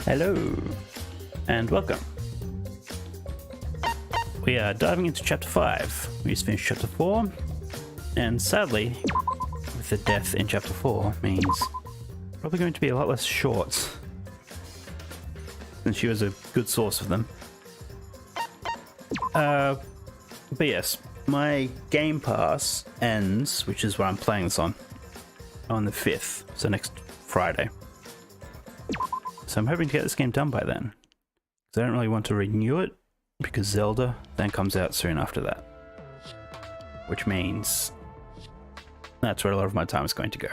Hello, and welcome. We are diving into Chapter 5. We just finished Chapter 4, and sadly, with the death in Chapter 4, means probably going to be a lot less shorts, since she was a good source of them. But yes, my Game Pass ends, which is what I'm playing this on the 5th, so next Friday. So I'm hoping to get this game done by then, because I don't really want to renew it, because Zelda then comes out soon after that. Which means that's where a lot of my time is going to go.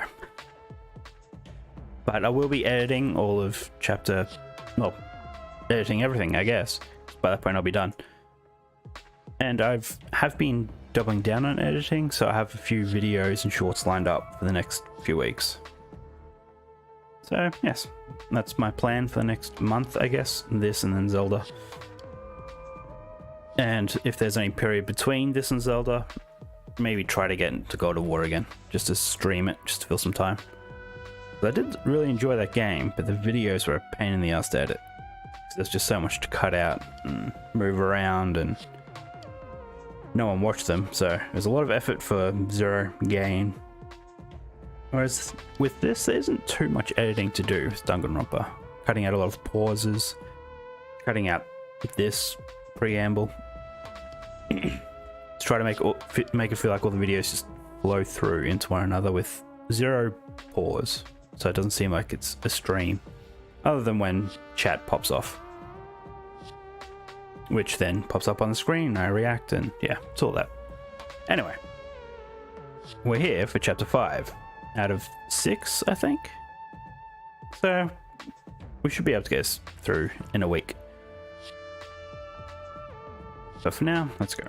But I will be editing all of editing everything, I guess. By that point I'll be done. And have been doubling down on editing, so I have a few videos and shorts lined up for the next few weeks. So yes, that's my plan for the next month, I guess. This and then Zelda. And if there's any period between this and Zelda, maybe try to get into God of War again, just to stream it, just to fill some time. But I did really enjoy that game, but the videos were a pain in the ass to edit. There's just so much to cut out and move around, and no one watched them, so there's a lot of effort for zero gain. Whereas with this, there isn't too much editing to do with Danganronpa. Cutting out a lot of pauses, cutting out this preamble. To try to make it feel like all the videos just flow through into one another with zero pause, so it doesn't seem like it's a stream, other than when chat pops off, which then pops up on the screen and I react, and yeah, it's all that. Anyway, we're here for Chapter 5 out of 6, I think, so we should be able to get us through in a week. But for now, let's go.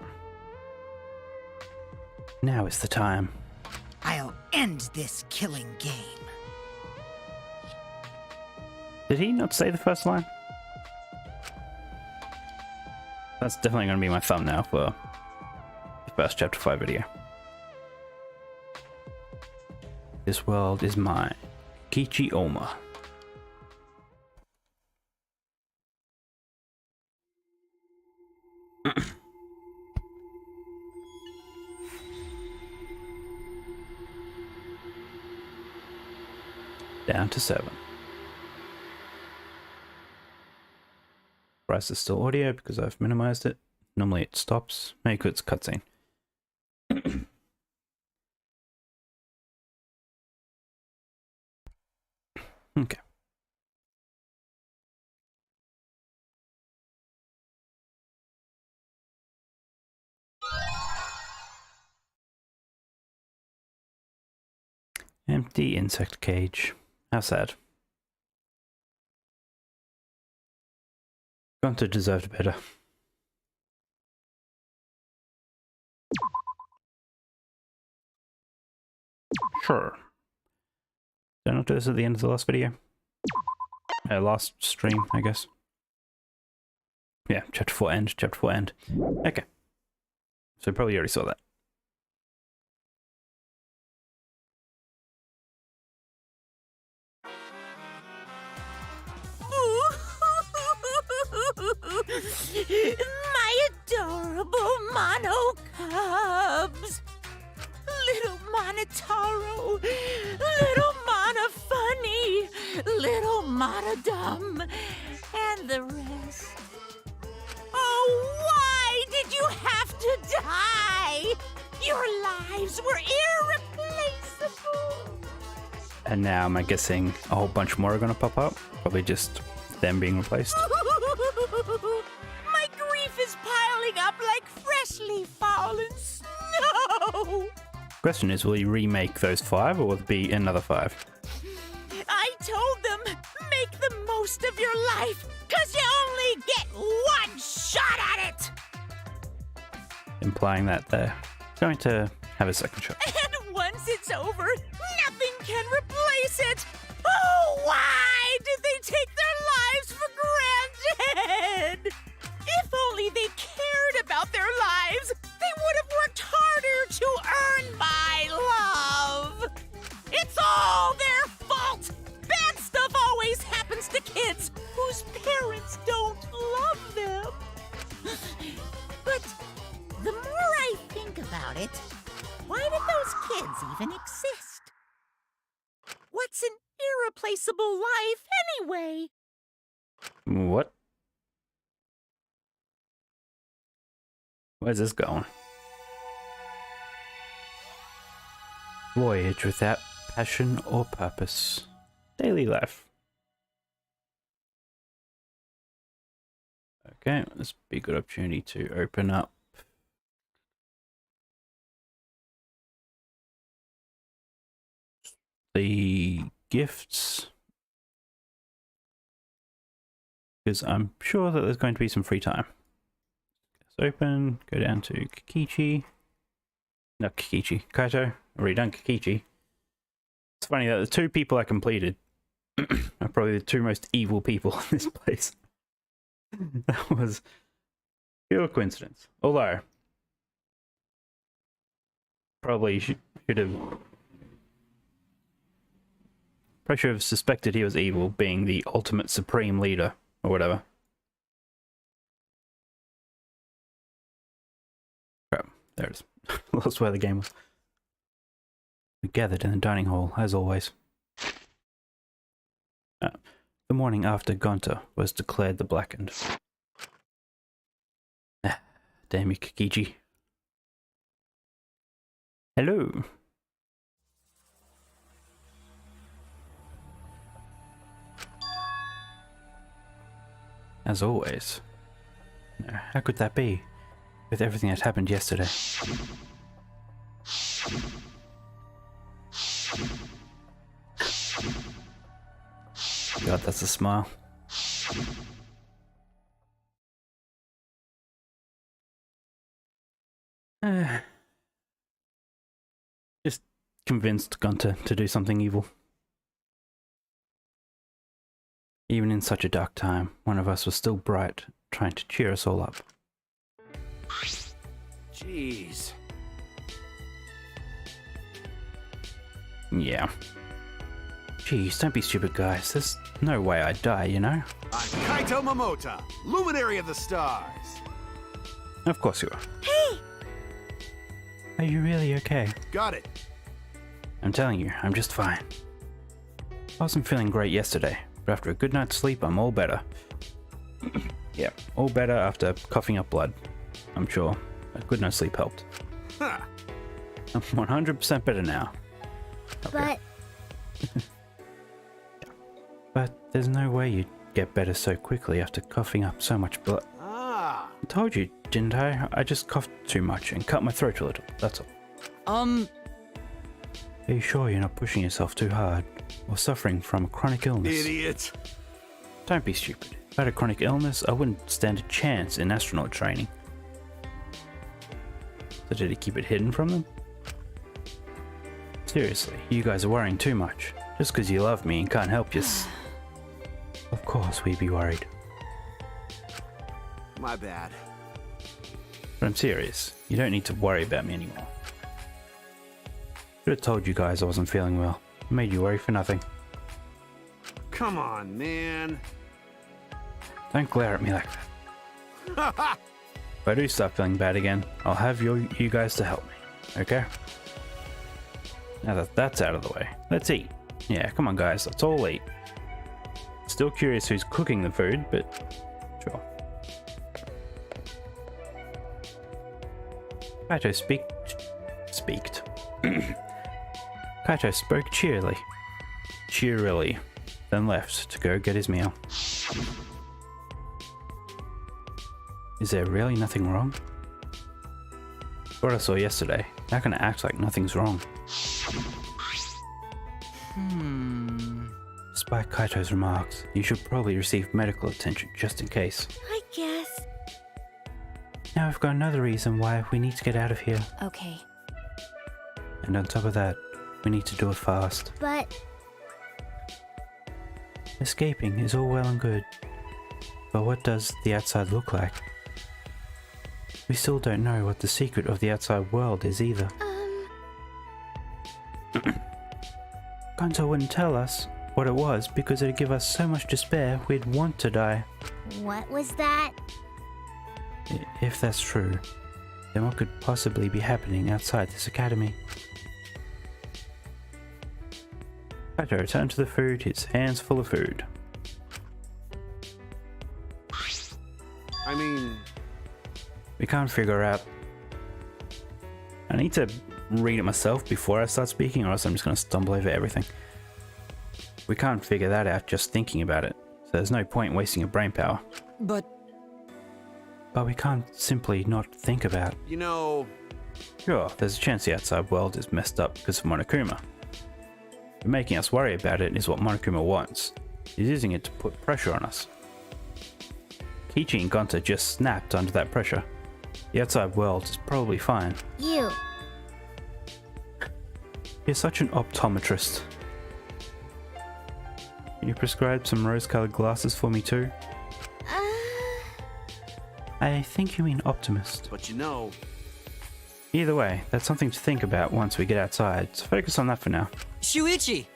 Now is the time. I'll end this killing game. Did he not say the first line? That's definitely going to be my thumbnail for the first Chapter 5 video. This world is mine. Kichi Oma. Down to 7. Price is still audio because I've minimized it. Normally it stops. Maybe it's cutscene. Okay. Empty insect cage. How sad. Gunter deserved better. Sure. Did I not do this at the end of the last video? Last stream, I guess. Yeah, Chapter 4 end, Chapter 4 end. Okay. So you probably already saw that. My adorable mono cubs! Little Monotaro, little Mana Funny, little Mana Dumb, and the rest. Oh, why did you have to die? Your lives were irreplaceable. And now am I guessing a whole bunch more are going to pop up? Probably just them being replaced. My grief is piling up like freshly fallen snow. Question is, will you remake those 5 or will it be another 5? I told them, make the most of your life, cause you only get one shot at it. Implying that they're going to have a second shot. And once it's over, nothing can replace it. Oh, why did they take their lives for granted? If only they cared about their lives, they would have worked harder to earn my love. It's all their fault. Bad stuff always happens to kids whose It's an irreplaceable life anyway. What? Where's this going? Voyage without passion or purpose. Daily life. Okay, this would be a good opportunity to open up the gifts, because I'm sure that there's going to be some free time. Let's open, go down to Kikichi. Not Kikichi, Kaito. Already done Kikichi. It's funny that the two people I completed are probably the two most evil people in this place. That was pure coincidence. Although, probably should have suspected he was evil, being the ultimate supreme leader, or whatever. Crap, there it is. Lost where the game was. We gathered in the dining hall, as always. The morning after Gonta was declared the Blackened. Damn you, Kikichi. Hello. As always. How could that be, with everything that happened yesterday? God, that's a smile. Just convinced Gunter to do something evil. Even in such a dark time, one of us was still bright, trying to cheer us all up. Jeez. Yeah. Jeez, don't be stupid, guys. There's no way I'd die, you know? I'm Kaito Momota, luminary of the stars. Of course you are. Hey! Are you really okay? Got it. I'm telling you, I'm just fine. I wasn't feeling great yesterday, but after a good night's sleep, I'm all better. Yeah, all better after coughing up blood. I'm sure a good night's sleep helped. Huh. I'm 100% better now. Okay. But there's no way you'd get better so quickly after coughing up so much blood. Ah. I told you, didn't I? I just coughed too much and cut my throat a little, that's all. Are you sure you're not pushing yourself too hard or suffering from a chronic illness? Idiot. Don't be stupid. If I had a chronic illness, I wouldn't stand a chance in astronaut training. So did he keep it hidden from them? Seriously, you guys are worrying too much. Just because you love me and can't help you. Of course we'd be worried. My bad. But I'm serious. You don't need to worry about me anymore. Should have told you guys I wasn't feeling well. Made you worry for nothing. Come on, man. Don't glare at me like that. If I do start feeling bad again, I'll have you guys to help me. Okay? Now that that's out of the way, let's eat. Yeah, come on guys, let's all eat. Still curious who's cooking the food, but sure. Kaito Kaito spoke cheerily, then left to go get his meal. Is there really nothing wrong? What I saw yesterday, how can I act like nothing's wrong? Despite Kaito's remarks, you should probably receive medical attention just in case. I guess. Now we've got another reason why we need to get out of here. Okay, And on top of that, we need to do it fast. but Escaping is all well and good, but what does the outside look like? We still don't know what the secret of the outside world is either. Gonzo wouldn't tell us what it was because it'd give us so much despair we'd want to die. what was that? If that's true, then what could possibly be happening outside this academy? Kaito returned to the food, his hands full of food. I mean, We can't figure out. I need to read it myself before I start speaking, or else I'm just going to stumble over everything. We can't figure that out just thinking about it, so there's no point wasting your brain power. But But we can't simply not think about. you know, Sure, there's a chance the outside world is messed up because of Monokuma. But making us worry about it is what Monokuma wants. He's using it to put pressure on us. Kichi and Gonta just snapped under that pressure. The outside world is probably fine. You. You're such an optometrist. Can you prescribe some rose-colored glasses for me too? I think you mean optimist. but you know, Either way, that's something to think about once we get outside, so focus on that for now. Shuichi!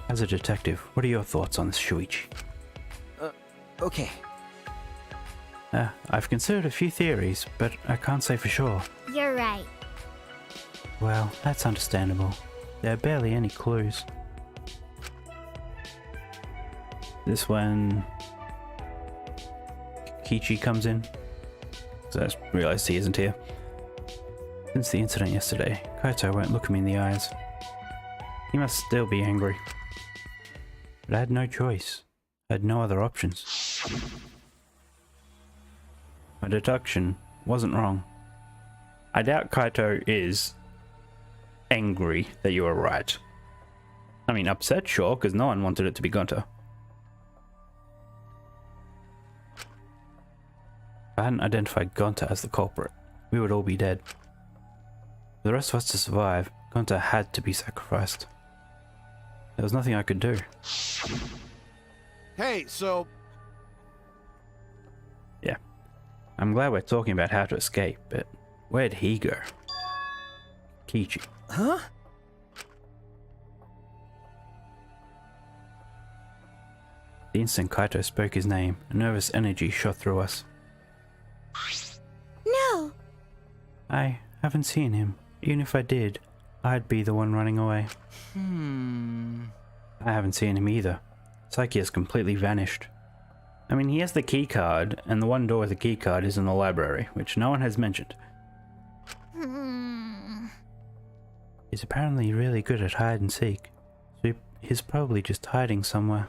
As a detective, what are your thoughts on this Shuichi? Okay. I've considered a few theories, but I can't say for sure. You're right. Well, that's understandable. There are barely any clues. This when Kichi comes in. So I just realized he isn't here. Since the incident yesterday, Kaito won't look me in the eyes. He must still be angry. But I had no choice. I had no other options. My deduction wasn't wrong. I doubt Kaito is angry that you were right. I mean, upset, sure, because no one wanted it to be Gonta. If I hadn't identified Gonta as the culprit, we would all be dead. For the rest of us to survive, Gonta had to be sacrificed. There was nothing I could do. hey, so Yeah. I'm glad we're talking about how to escape, but where'd he go? Kichi. Huh? The instant Kaito spoke his name, a nervous energy shot through us. No. I haven't seen him. Even if I did, I'd be the one running away. I haven't seen him either. Saiki has completely vanished. I mean, he has the key card, and the one door with the key card is in the library, which no one has mentioned. He's apparently really good at hide and seek, so he's probably just hiding somewhere.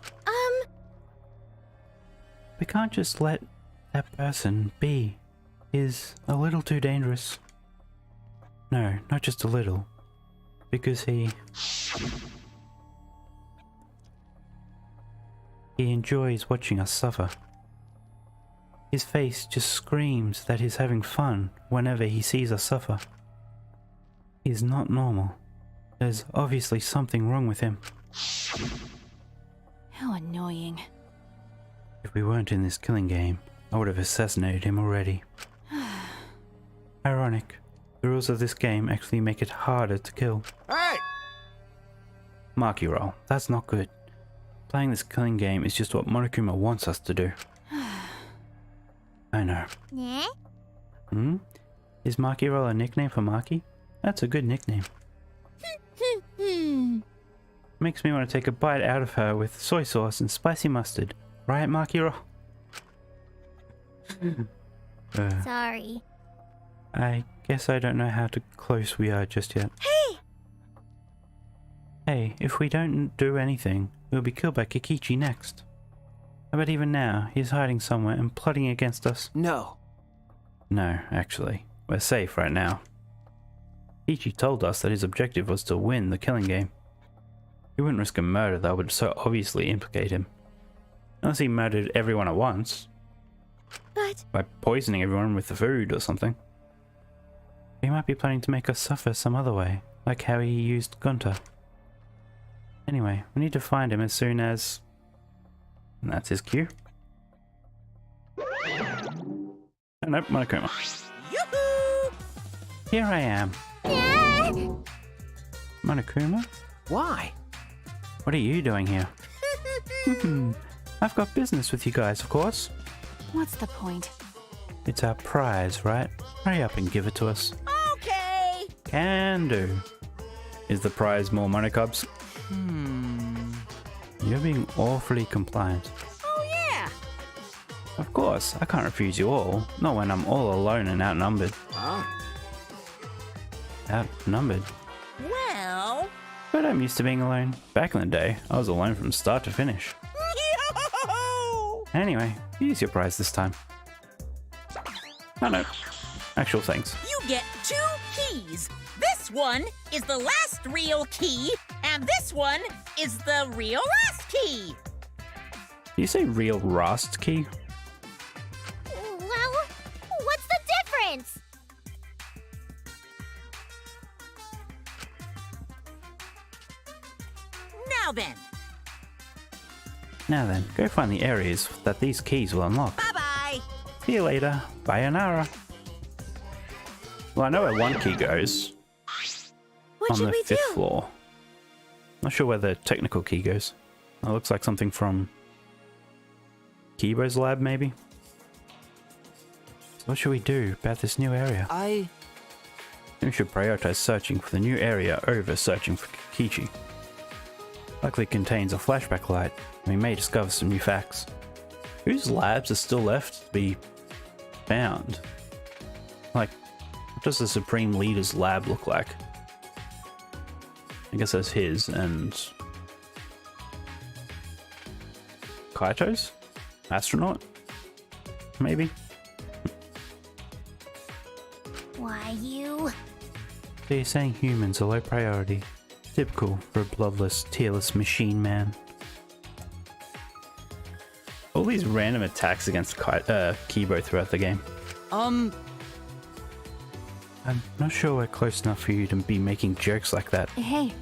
We can't just let that person be. He's a little too dangerous. No, not just a little. Because he enjoys watching us suffer. His face just screams that he's having fun whenever he sees us suffer. He's not normal. There's obviously something wrong with him. How annoying. If we weren't in this killing game, I would have assassinated him already. Ironic. The rules of this game actually make it harder to kill. hey, Marky roll. That's not good. Playing this killing game is just what Monokuma wants us to do. I know. Yeah? Is Marky roll a nickname for Marky? That's a good nickname. Makes me want to take a bite out of her with soy sauce and spicy mustard. Right, Marky roll? Sorry. I guess I don't know how close we are just yet. Hey! Hey, if we don't do anything, we'll be killed by Kikichi next. How about even now, he's hiding somewhere and plotting against us? No. No, actually. We're safe right now. Kichi told us that his objective was to win the killing game. He wouldn't risk a murder that would so obviously implicate him. Unless he murdered everyone at once. But By poisoning everyone with the food or something. He might be planning to make us suffer some other way, like how he used Gonta. Anyway, we need to find him as soon as... And that's his cue. Oh nope, Monokuma. Yoo-hoo! Here I am. Monokuma? Why? What are you doing here? I've got business with you guys, of course. What's the point? It's our prize, right? Hurry up and give it to us. Okay. Can do. Is the prize more money, Cubs? You're being awfully compliant. Oh, yeah. Of course, I can't refuse you all. Not when I'm all alone and outnumbered. Huh? Outnumbered? Well... But I'm used to being alone. Back in the day, I was alone from start to finish. Yo! Anyway, use your prize this time. Oh no. Actual things. You get 2 keys. This one is the last real key, and this one is the real last key. Do you say real Rust key? Well, what's the difference? Now then, Now then, go find the areas that these keys will unlock. bye-bye. See you later. Sayonara. Well, I know where one key goes. What On should the we 5th do? floor. Not sure where the technical key goes. It looks like something from Kibo's lab, maybe? So what should we do about this new area? I... We should prioritize searching for the new area over searching for Kichi. Likely contains a flashback light, and we may discover some new facts. Whose labs are still left to be found? Like, what does the Supreme Leader's lab look like? I guess that's his and Kaito's? Astronaut? Maybe? Why, you? So you're saying humans are low priority. Typical for a bloodless, tearless machine man. All these random attacks against Kibo throughout the game. Um, I'm not sure we're close enough for you to be making jokes like that. Hey,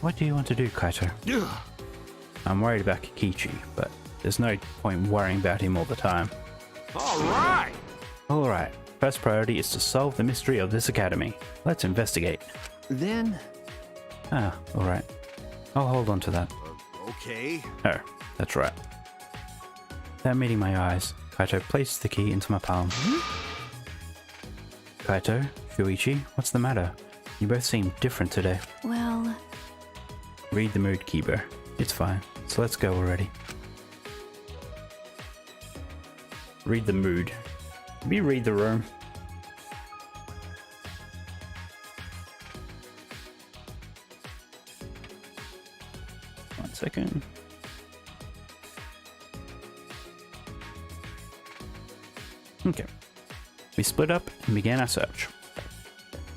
What do you want to do, Kaito? Ugh. I'm worried about Kikichi, but there's no point worrying about him all the time. All right. Alright, first priority is to solve the mystery of this academy. Let's investigate. then... Ah, alright. I'll hold on to that. Okay. Oh, that's right. Without meeting my eyes, Kaito placed the key into my palm. Kaito, Shuichi, what's the matter? You both seem different today. well, Read the mood, Kibo. It's fine. So let's go already. Read the mood. Maybe read the room. One second. Okay. We split up and began our search.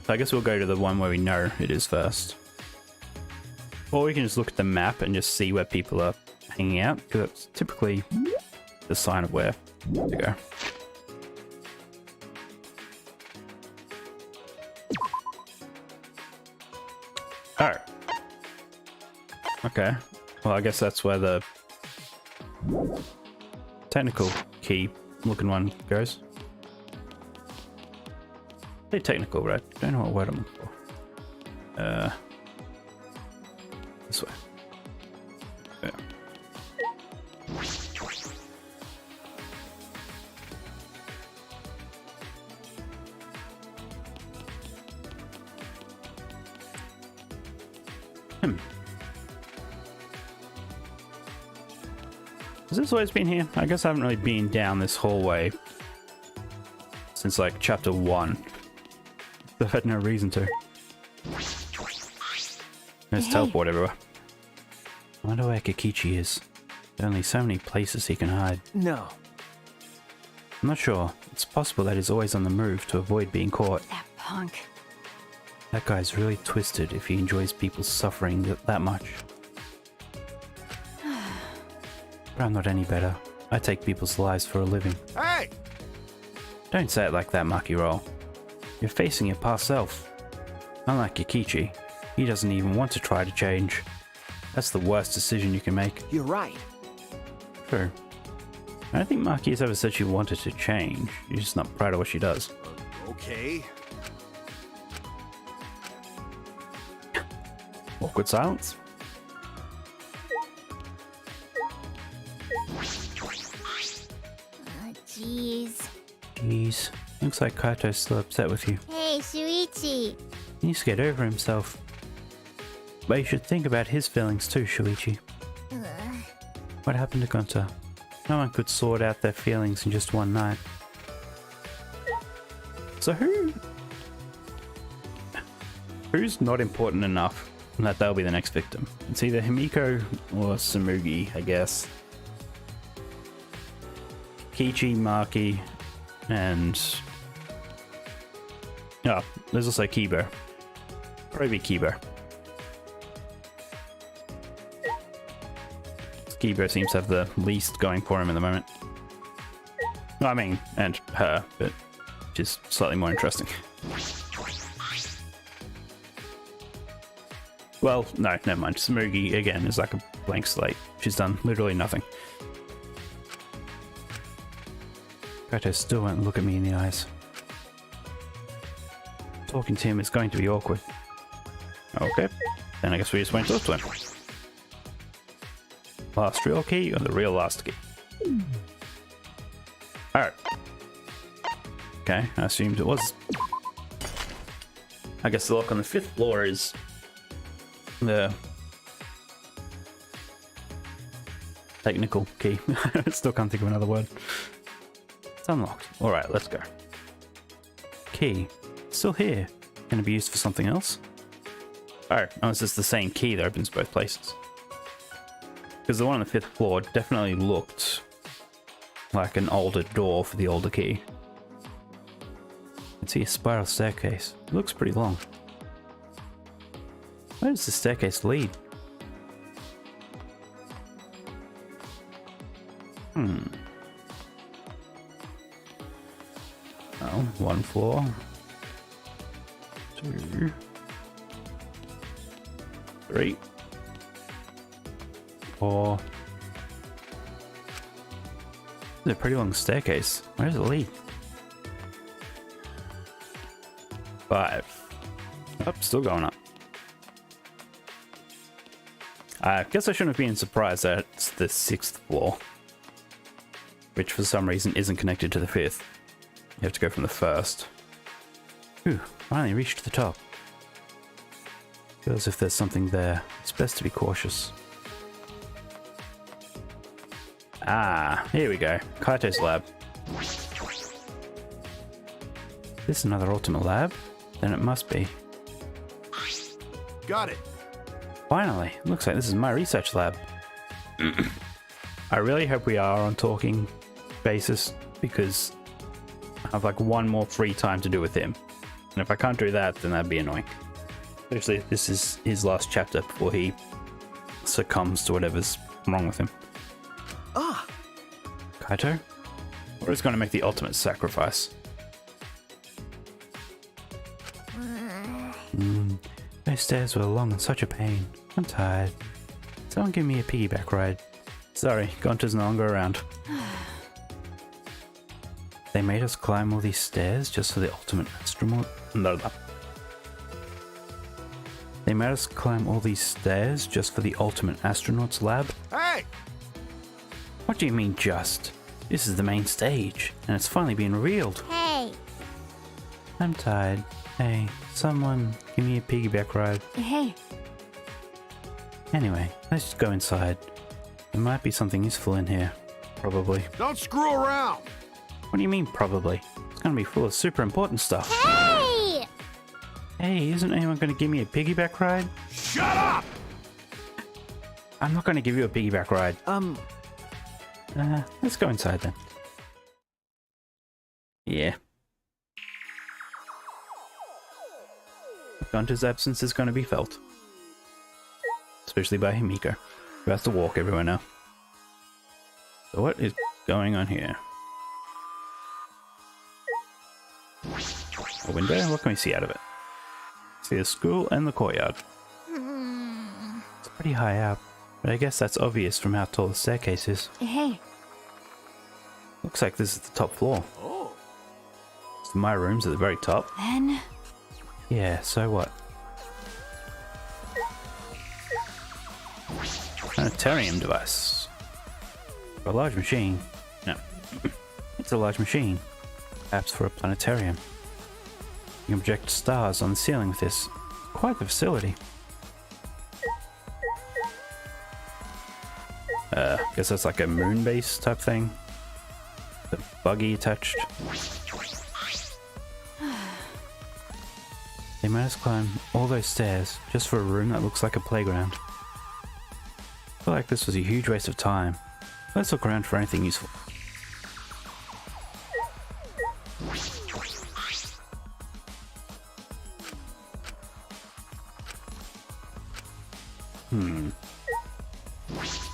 So I guess we'll go to the one where we know it is first. Or we can just look at the map and just see where people are hanging out, because that's typically the sign of where to go. Oh. Okay. Well, I guess that's where the technical key looking one goes. Say technical, right? Don't know what word I'm looking for. This way. Yeah. Has this always been here? I guess I haven't really been down this hallway since like chapter 1. I've had no reason to. There's Hey. teleport everywhere. I wonder where Kikichi is. There are only so many places he can hide. No. I'm not sure. It's possible that he's always on the move to avoid being caught. that punk. That guy's really twisted if he enjoys people suffering that much. But I'm not any better. I take people's lives for a living. Hey! Don't say it like that, Maki Roll. You're facing your past self. Unlike Kikichi, he doesn't even want to try to change. That's the worst decision you can make. You're right. True. I don't think Maki has ever said she wanted to change. She's just not proud of what she does. Okay. Awkward silence. Oh, jeez. Jeez. Looks like Kaito's still upset with you. Hey, Shuichi. He needs to get over himself. But you should think about his feelings too, Shuichi. What happened to Gunter? No one could sort out their feelings in just one night. So who's not important enough that they'll be the next victim? It's either Himiko or Samugi, I guess. Kichi, Maki, and... oh, there's also Kibo. Probably Kibo. Kibo seems to have the least going for him at the moment. I mean, and her, but she's slightly more interesting. Well, no, never mind. Samugi, again, is like a blank slate. She's done literally nothing. Kaito still won't look at me in the eyes. Talking to him is going to be awkward. Okay, then I guess we just won't talk to him. Last real key or the real last key? Alright. Okay, I assumed it was. I guess the lock on the 5th floor is the technical key. I still can't think of another word. It's unlocked. Alright, let's go. Key. Still here. Can it be used for something else? Alright, unless it's the same key that opens both places. Because the one on the 5th floor definitely looked like an older door for the older key. I can see a spiral staircase. It looks pretty long. Where does the staircase lead? Oh, 1 floor. 2. 3. 4. It's a pretty long staircase. Where does it lead? 5. Oh, still going up. I guess I shouldn't have been surprised that it's the 6th floor, which for some reason isn't connected to the 5th. You have to go from the 1st. Whew, finally reached the top. Feels as if there's something there. It's best to be cautious. Ah, here we go. Kaito's lab. This is another ultimate lab? Then it must be. Got it. Finally, looks like this is my research lab. I really hope we are on talking basis, because I have like one more free time to do with him. And if I can't do that, then that'd be annoying. Especially if this is his last chapter before he succumbs to whatever's wrong with him. Ah! Kaito? Or is going to make the ultimate sacrifice? Those stairs were long and such a pain. I'm tired. Someone give me a piggyback ride. Sorry, Gonta's no longer around. They made us climb all these stairs just for the ultimate astronaut. No. They made us climb all these stairs just for the ultimate astronaut's lab? Hey! What do you mean just? This is the main stage, and it's finally being revealed. Hey. I'm tired. Hey, someone give me a piggyback ride. Hey. Anyway, let's just go inside. There might be something useful in here. Probably. Don't screw around! What do you mean, probably? It's gonna be full of super important stuff. Hey! Hey, isn't anyone gonna give me a piggyback ride? Shut up! I'm not gonna give you a piggyback ride. Let's go inside then. Yeah. Gunter's absence is gonna be felt. Especially by Himiko, who has to walk everywhere now. So what is going on here? A window? What can we see out of it? See the school and the courtyard. It's pretty high up, but I guess that's obvious from how tall the staircase is. Hey. Looks like this is the top floor. Oh. So my room's at the very top. Then. Yeah, so what? Planetarium device. For a large machine. No. It's a large machine. Perhaps for a planetarium. You can project stars on the ceiling with this. Quite the facility. Guess that's like a moon base type thing. The buggy attached. They made us climb all those stairs just for a room that looks like a playground. I feel like this was a huge waste of time. Let's look around for anything useful.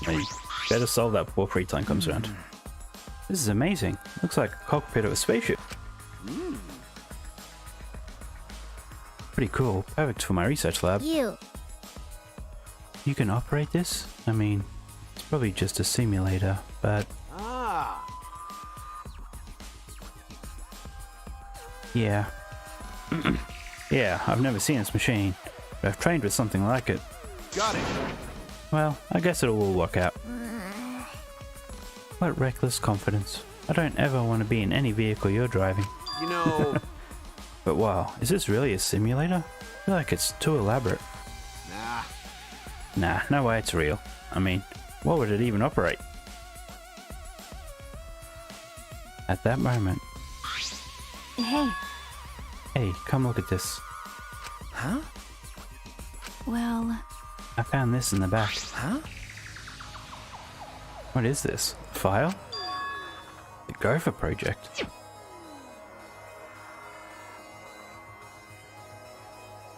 I better solve that before free time comes around. This is amazing. Looks like a cockpit of a spaceship. Pretty cool. Perfect for my research lab. You. You can operate this? I mean, it's probably just a simulator, but Ah, yeah. Yeah, I've never seen this machine, but I've trained with something like it. got it. Well, I guess it'll all work out. What reckless confidence. I don't ever want to be in any vehicle you're driving. You know, But wow, is this really a simulator? I feel like it's too elaborate. nah. Nah, no way it's real. I mean, what would it even operate? At that moment, Hey. hey, come look at this. Huh? Well, I found this in the back. Huh? What is this? A file? The Gopher Project.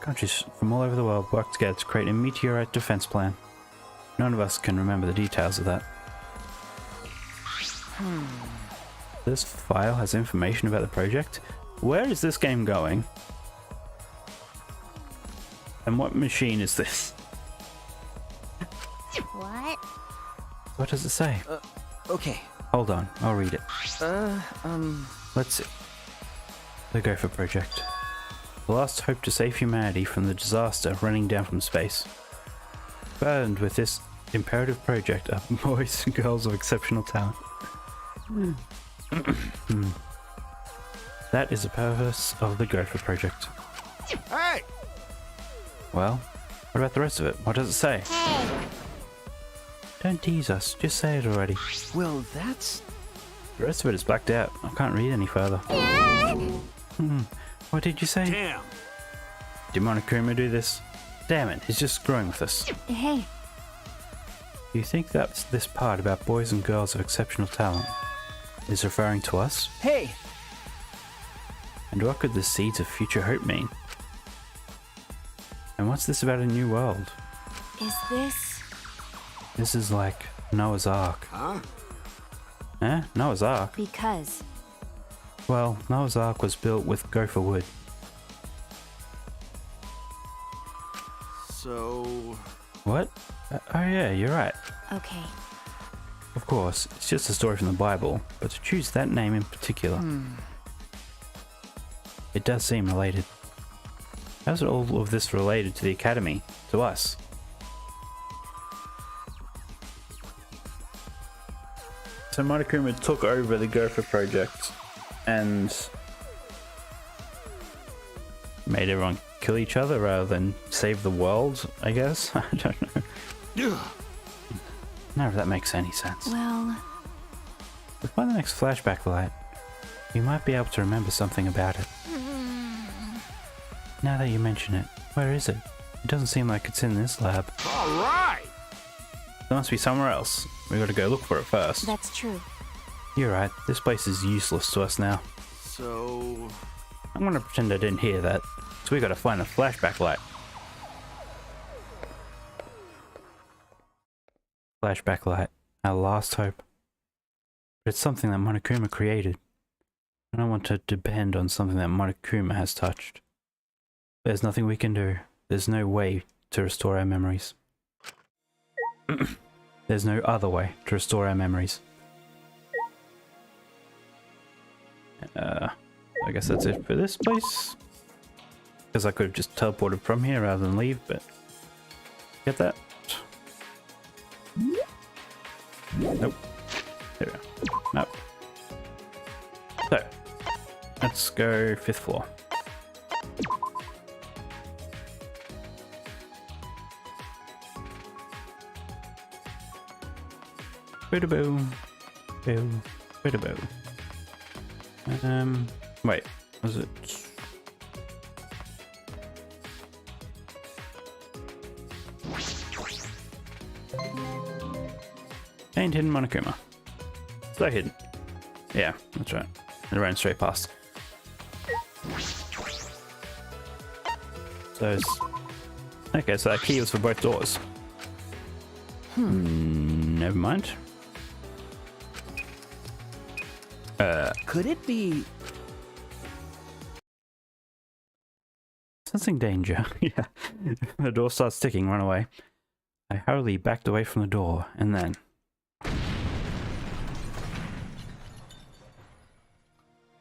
Countries from all over the world work together to create a meteorite defense plan. None of us can remember the details of that. This file has information about the project. Where is this game going? And what machine is this? what? What does it say? Okay. Hold on, I'll read it. Uh, Let's see. The Gopher Project. The last hope to save humanity from the disaster running down from space. Burdened with this imperative project are boys and girls of exceptional talent. That is the purpose of the Gopher Project. Hey, Well, what about the rest of it? What does it say? Hey. Don't tease us, just say it already. well, that's... The rest of it is blacked out. I can't read any further. What did you say? damn. Did Monokuma do this? Damn it, he's just screwing with us. Hey. Do you think that's this part about boys and girls of exceptional talent is referring to us? Hey! And what could the seeds of future hope mean? And what's this about a new world? Is this? This is like Noah's Ark. Huh? Eh? Noah's Ark? Because. Well, Noah's Ark was built with gopher wood. So, What? Oh yeah, you're right. Okay. Of course, it's just a story from the Bible, but to choose that name in particular, it does seem related. How's all of this related to the Academy? To us? So Monokuma took over the Gopher Project and made everyone kill each other rather than save the world, I guess? I don't know. None of that makes any sense. Well, If by the next flashback light, you might be able to remember something about it. Now that you mention it, where is it? It doesn't seem like it's in this lab. all right. There must be somewhere else. We gotta go look for it first. that's true. You're right, this place is useless to us now. So, I'm gonna pretend I didn't hear that. So we gotta find the flashback light. Flashback light, our last hope. But it's something that Monokuma created. I don't want to depend on something that Monokuma has touched. There's nothing we can do. There's no way to restore our memories. There's no other way to restore our memories. I guess that's it for this place. Because I could have just teleported from here rather than leave, but... Get that? Nope. There we go. Nope. So, let's go 5th floor. Boo-da-boo. Boo. Boo-da-boo. Wait. Was it? Ain't hidden Monokuma. So hidden. Yeah, that's right. It ran straight past. So it's... Okay, so that key was for both doors. Never mind. Could it be? Sensing danger. Yeah. The door starts ticking, run away. I hurriedly backed away from the door, and then...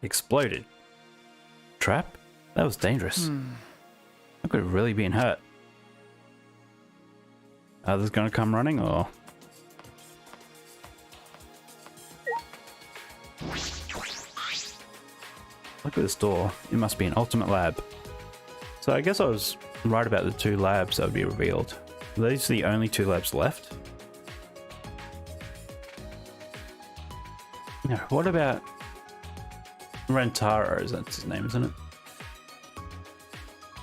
exploded. Trap? That was dangerous. I could have really been hurt. Others gonna come running, or... Look at this door. It must be an ultimate lab. So I guess I was right about the two labs that would be revealed. Are these the only two labs left? No, what about... Rentaro, is that his name, isn't it?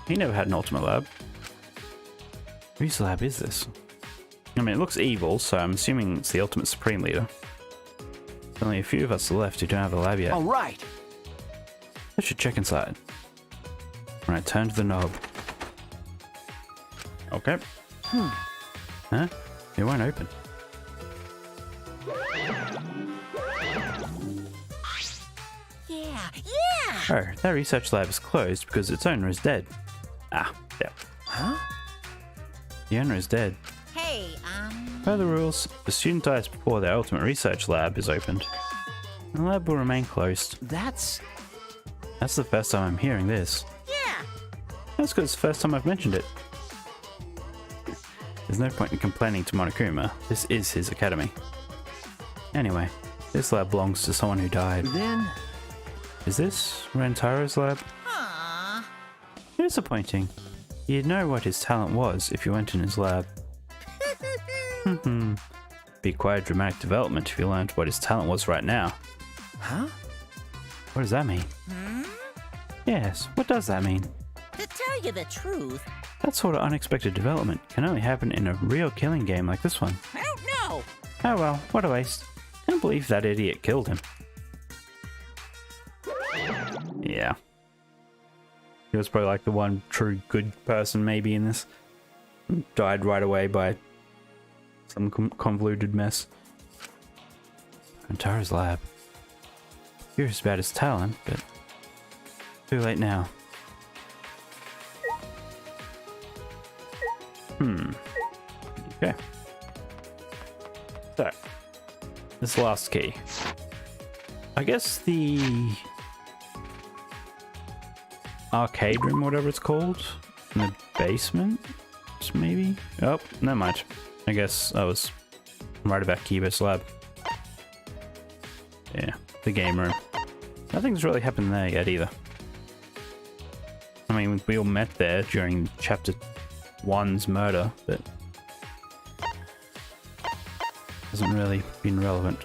He never had an ultimate lab. Whose lab is this? I mean, it looks evil, so I'm assuming it's the ultimate supreme leader. There's only a few of us left who don't have a lab yet. All right. I should check inside. When I turn to the knob. Okay. Huh? It won't open. Yeah. Oh, that research lab is closed because its owner is dead. Ah, yeah. Huh? The owner is dead. Hey, Per the rules, if a student dies before their ultimate research lab is opened, the lab will remain closed. That's That's the first time I'm hearing this. yeah. That's because it's the first time I've mentioned it. There's no point in complaining to Monokuma. This is his academy. Anyway, this lab belongs to someone who died. then. Is this Rentaro's lab? Aww. Disappointing. You'd know what his talent was if you went in his lab. Be quite a dramatic development if you learned what his talent was right now. Huh? What does that mean? Yes, what does that mean? To tell you the truth, That sort of unexpected development can only happen in a real killing game like this one. I don't know. Oh well, what a waste. Can't believe that idiot killed him. Yeah. He was probably like the one true good person maybe in this. Died right away by some convoluted mess. Antaro's lab. Curious about his talent, but too late now. Okay. So, this last key. I guess the arcade room, whatever it's called, in the basement, maybe? Oh, never mind. I guess I was right about Kiba's lab. Yeah, the game room. Nothing's really happened there yet either. I mean, we all met there during Chapter 1's murder, but hasn't really been relevant.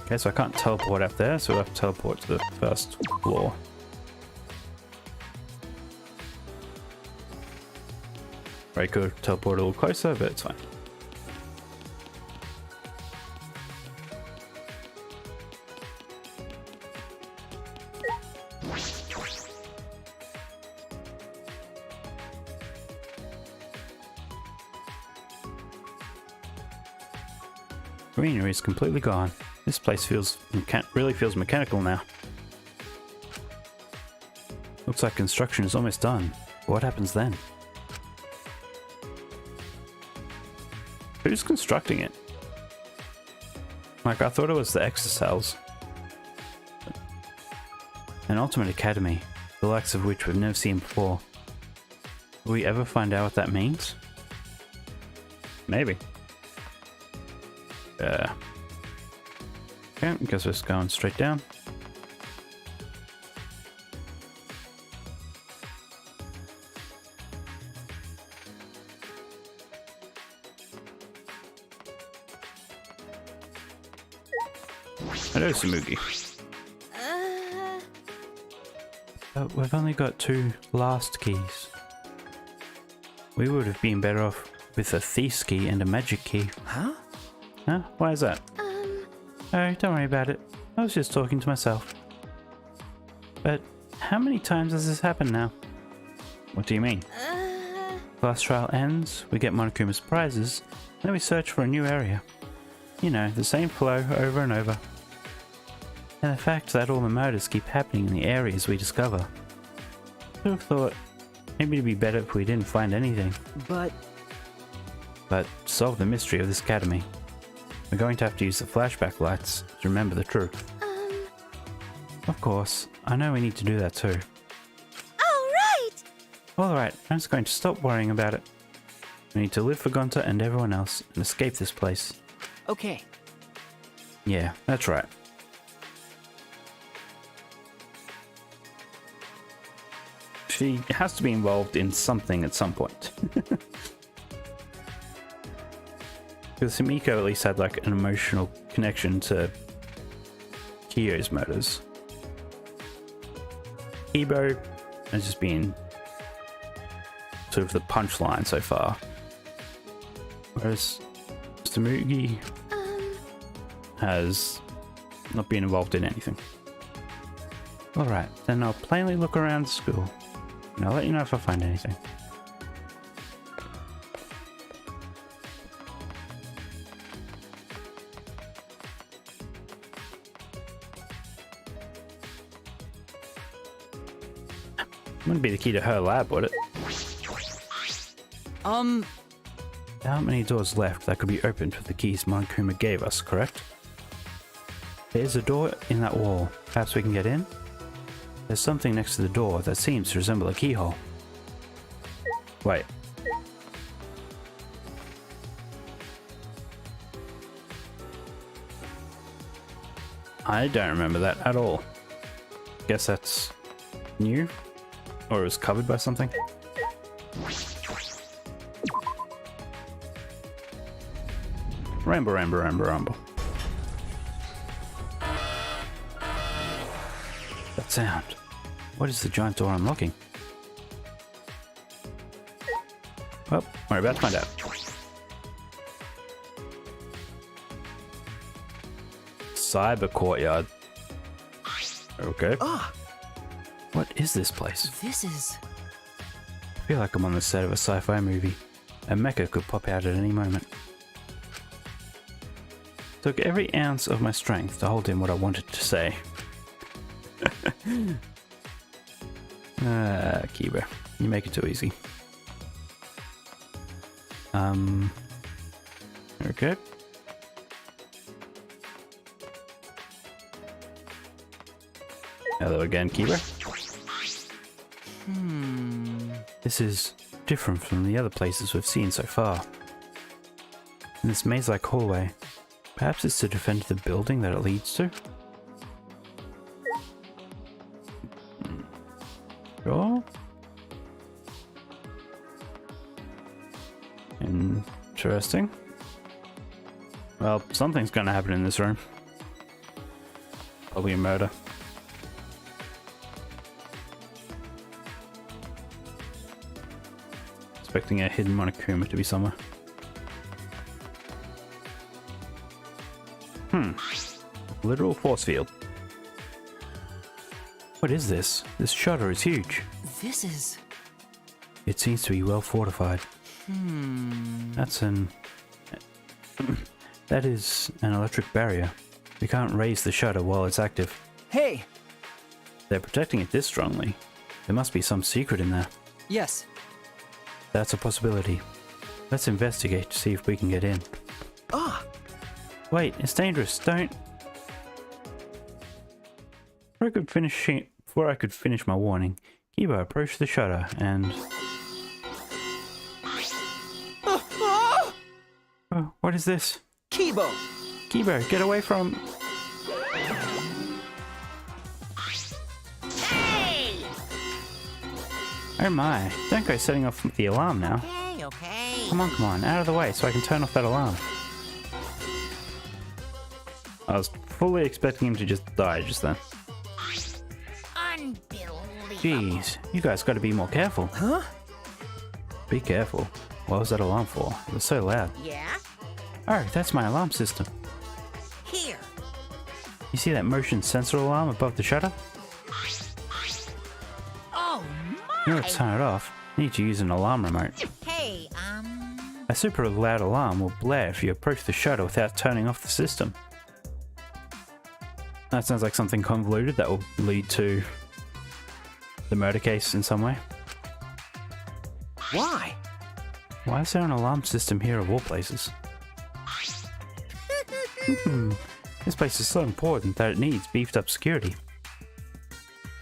Okay, so I can't teleport up there, so we'll have to teleport to the first floor. I could teleport a little closer, but it's fine. Greenery is completely gone. This place really feels mechanical now. Looks like construction is almost done. What happens then? Who's constructing it? Like, I thought it was the Exocells. An ultimate academy, the likes of which we've never seen before. Will we ever find out what that means? Maybe. Okay, I guess we're just going straight down. Hello, Samugi. But we've only got 2 last keys. We would have been better off with a thief's key and a magic key. Huh? Huh? Why is that? Oh, don't worry about it. I was just talking to myself. But how many times has this happened now? What do you mean? Class trial ends, we get Monokuma's prizes, then we search for a new area. You know, the same flow over and over. And the fact that all the murders keep happening in the areas we discover. I would have thought maybe it'd be better if we didn't find anything. But solve the mystery of this academy. We're going to have to use the flashback lights to remember the truth. Of course, I know we need to do that too. Alright, I'm just going to stop worrying about it. We need to live for Gonta and everyone else and escape this place. okay. Yeah, that's right. She has to be involved in something at some point. Because Himiko at least had like an emotional connection to Kyo's murders. Ibo has just been sort of the punchline so far. Whereas Samugi has not been involved in anything. Alright, then I'll plainly look around the school. And I'll let you know if I find anything. Wouldn't be the key to her lab, would it? There aren't many doors left that could be opened with the keys Monokuma gave us, correct? There's a door in that wall. Perhaps we can get in? There's something next to the door that seems to resemble a keyhole. Wait. I don't remember that at all. Guess that's new? Or it was covered by something? Ramble, ramble, ramble, ramble. That sound. What is the giant door unlocking? Well, we're about to find out. Cyber Courtyard. Okay. What is this place? This is... I feel like I'm on the set of a sci-fi movie. A mecha could pop out at any moment. Took every ounce of my strength to hold in what I wanted to say. Kiba, you make it too easy. Okay. Hello again, Kiba. This is different from the other places we've seen so far. In this maze-like hallway, perhaps it's to defend the building that it leads to? Sure. Interesting. Well, something's gonna happen in this room. Probably a murder. Expecting a hidden Monokuma to be somewhere. Literal force field. What is this? This shutter is huge. This is... It seems to be well fortified. That's an... That is an electric barrier. We can't raise the shutter while it's active. Hey! They're protecting it this strongly. There must be some secret in there. Yes. That's a possibility. Let's investigate to see if we can get in. Wait, it's dangerous. Don't... Before I could finish my warning, Kiba approached the shutter and... Oh, what is this? Kibo! Kiba, get away from... Hey! Oh my, don't go setting off the alarm now. Okay, okay. Come on, out of the way so I can turn off that alarm. I was fully expecting him to just die just then. Unbelievable. Jeez, you guys gotta be more careful. Huh? Be careful. What was that alarm for? It was so loud. Yeah? Oh, that's my alarm system. Here. You see that motion sensor alarm above the shutter? Oh, In my. order to turn it off, you need to use an alarm remote. Hey, A super loud alarm will blare if you approach the shutter without turning off the system. That sounds like something convoluted that will lead to the murder case in some way. Why? Why is there an alarm system here of all places? This place is so important that it needs beefed up security.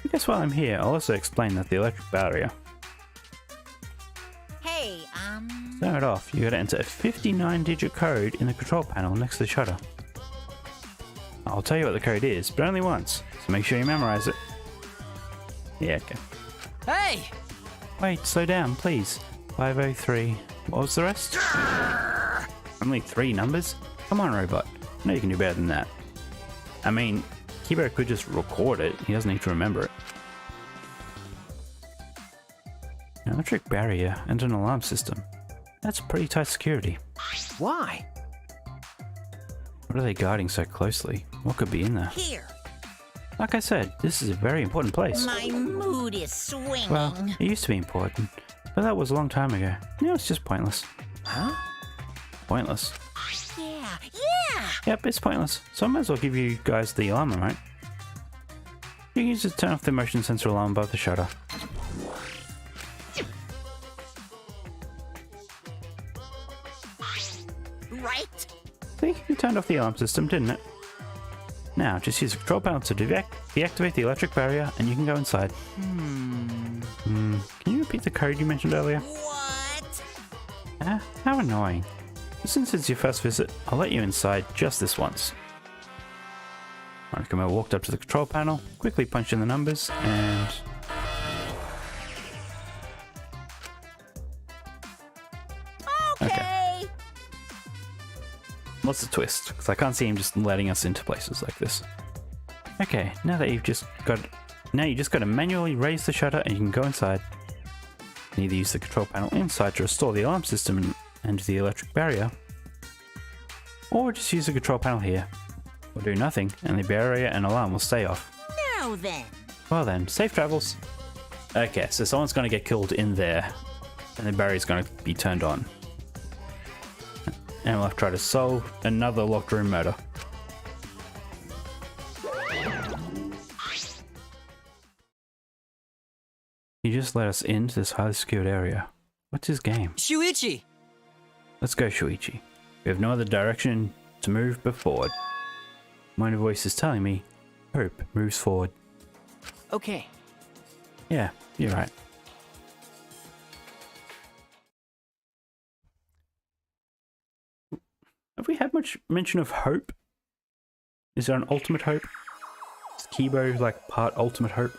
I guess while I'm here, I'll also explain that the electric barrier. Hey, To turn it off, you gotta enter a 59-digit code in the control panel next to the shutter. I'll tell you what the code is, but only once, so make sure you memorize it. Yeah, okay. Hey! Wait, slow down, please. 503. What was the rest? Only 3 numbers? Come on, robot. I know you can do better than that. I mean, Kibo could just record it. He doesn't need to remember it. An electric barrier and an alarm system. That's pretty tight security. Why? What are they guarding so closely? What could be in there? here. Like I said, this is a very important place. My mood is swinging. Well, it used to be important, but that was a long time ago. Now it's just pointless. Huh? Pointless. Yeah, yeah. Yep, it's pointless. So I might as well give you guys the alarm remote. You can use it to turn off the motion sensor alarm above the shutter. Right? See, you turned off the alarm system, didn't it? Now, just use the control panel to deactivate the electric barrier and you can go inside. Can you repeat the code you mentioned earlier? What? How annoying. Since it's your first visit, I'll let you inside just this once. Monica walked up to the control panel, quickly punched in the numbers, and... Okay. What's the twist? Because I can't see him just letting us into places like this. Okay, now you just got to manually raise the shutter and you can go inside. You either use the control panel inside to restore the alarm system and the electric barrier, or just use the control panel here. Or do nothing, and the barrier and alarm will stay off. Now then. Well then, safe travels. Okay, so someone's going to get killed in there, and the barrier's going to be turned on. And we'll have to try to solve another locked room murder. He just let us into this highly secured area. What's his game? Shuichi! Let's go, Shuichi. We have no other direction to move but forward. My inner voice is telling me, hope moves forward. Okay. Yeah, you're right. Have we had much mention of hope? Is there an ultimate hope? Is Kibo like part ultimate hope?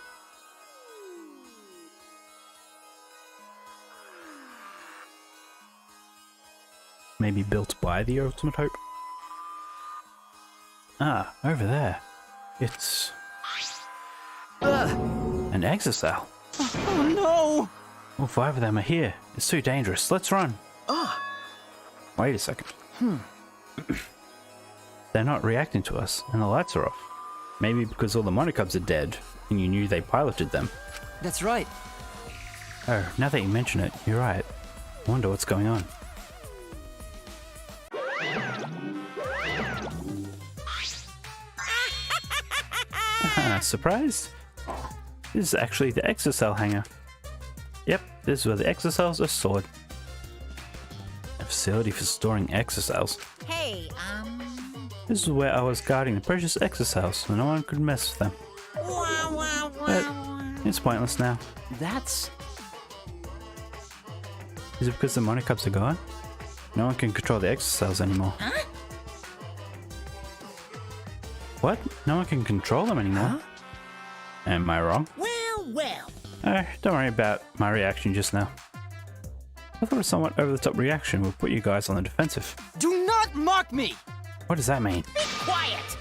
Maybe built by the ultimate hope? Ah, over there. It's... an exocell. Oh no! All 5 of them are here. It's too dangerous. Let's run. Wait a second. They're not reacting to us, and the lights are off. Maybe because all the monocubs are dead, and you knew they piloted them. That's right. Oh, now that you mention it, you're right. I wonder what's going on. Surprised? This is actually the exocell hangar. Yep, this is where the exocells are stored. A facility for storing exocells. Hey, This is where I was guarding the precious exocells so no one could mess with them. Wow, wow, But wow. it's pointless now. That's... Is it because the monocubs are gone? No one can control the exocells anymore. Huh? What? No one can control them anymore? Huh? Am I wrong? Well, well. Don't worry about my reaction just now. I thought a somewhat over-the-top reaction would put you guys on the defensive. Do not mock me! What does that mean? Be quiet.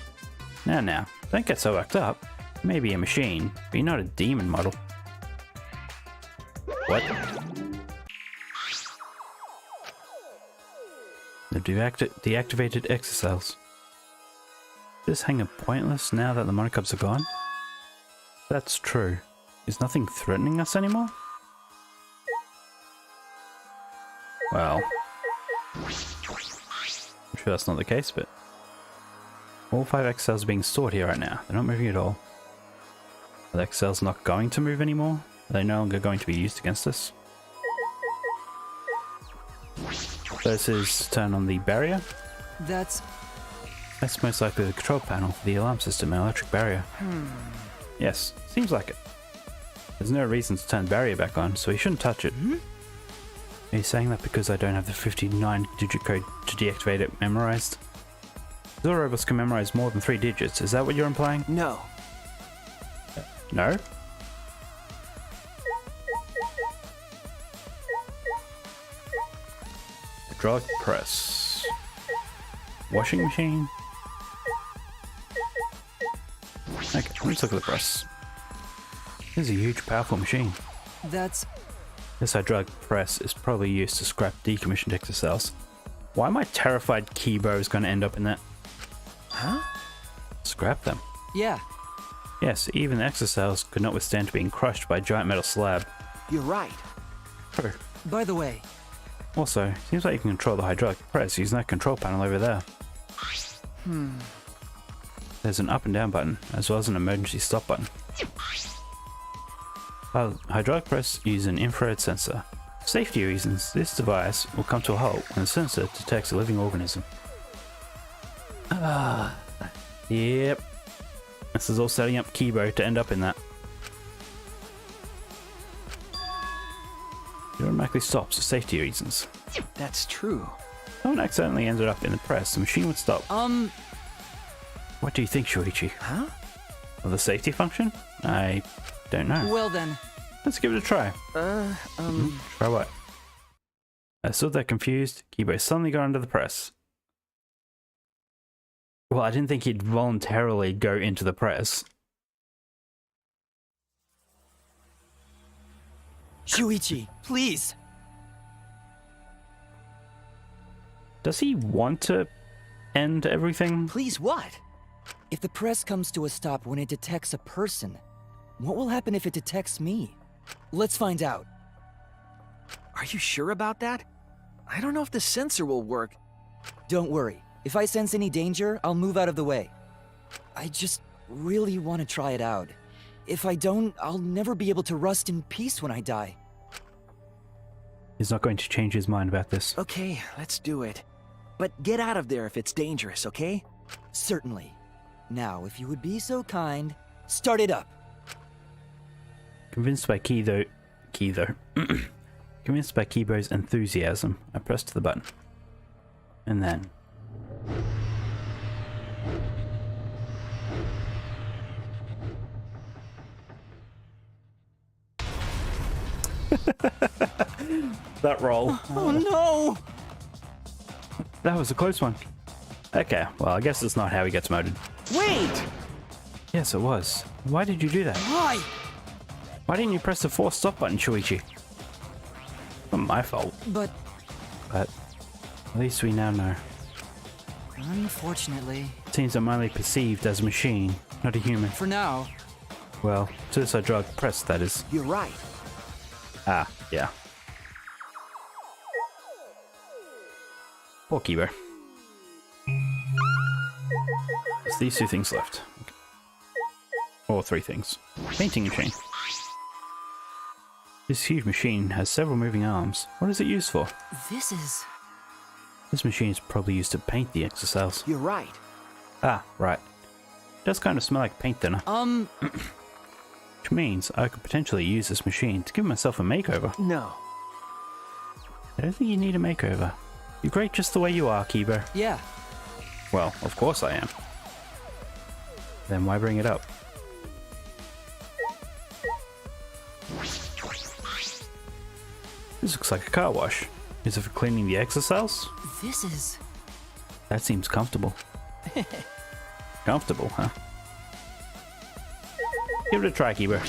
Now, don't get so worked up. You may be a machine, but you're not a demon model. What? The deactivated exocells. Is this hangar pointless now that the monocubs are gone? That's true. Is nothing threatening us anymore? Well, I'm sure that's not the case, but all 5 X cells are being stored here right now. They're not moving at all. Are the X cells not going to move anymore? Are they no longer going to be used against us? This is turn on the barrier. That's Most likely the control panel for the alarm system and electric barrier. Yes, seems like it. There's no reason to turn the barrier back on, so we shouldn't touch it. Are you saying that because I don't have the 59-digit code to deactivate it memorized? Zor robots can memorize more than 3 digits, is that what you're implying? no. No? Hydraulic press. Washing machine? Okay, let's look at the press. This is a huge, powerful machine. That's This hydraulic press is probably used to scrap decommissioned exocells. Why am I terrified Kibo is going to end up in that? huh? Scrap them. Yeah. Yes, even the exocells could not withstand being crushed by a giant metal slab. You're right. True. By the way, Also, seems like you can control the hydraulic press using that control panel over there. There's an up and down button, as well as an emergency stop button. Hydraulic press uses an infrared sensor. For safety reasons, this device will come to a halt when the sensor detects a living organism. Yep. This is all setting up Kibo to end up in that. It automatically stops for safety reasons. that's true. If someone accidentally ended up in the press, the machine would stop. What do you think, Shuichi? Huh? Of the safety function? I don't know. Well then, Let's give it a try. Try what? Still that confused, Kibo suddenly got under the press. Well, I didn't think he'd voluntarily go into the press. Shuichi, please. Does he want to end everything? Please what? If the press comes to a stop when it detects a person, what will happen if it detects me? Let's find out. Are you sure about that? I don't know if the sensor will work. Don't worry. If I sense any danger, I'll move out of the way. I just really want to try it out. If I don't, I'll never be able to rest in peace when I die. He's not going to change his mind about this. Okay, let's do it. But get out of there if it's dangerous, okay? Certainly. Now, if you would be so kind, start it up. Convinced by Convinced by Kibo's enthusiasm, I pressed the button. And then... that roll. Oh no! That was a close one. Okay, well, I guess it's not how he gets modded. Wait! Yes, it was. Why did you do that? Why? Why didn't you press the force stop button, Shuichi? Not my fault, But but at least we now know. unfortunately, Seems I'm only perceived as a machine, not a human. for now, Well, to this hydraulic press, that is. You're right. Ah, yeah. Poor Kibo. There's these 2 things left. Okay. Or 3 things. Painting machine. This huge machine has several moving arms. What is it used for? this is... This machine is probably used to paint the exocells. You're right. Ah, right. It does kind of smell like paint thinner. Which means I could potentially use this machine to give myself a makeover. No. I don't think you need a makeover. You're great just the way you are, Kibo. Yeah. Well, of course I am. Then why bring it up? This looks like a car wash. Is it for cleaning the exocells? This is... That seems comfortable. Comfortable, huh? Give it a try, Keeper.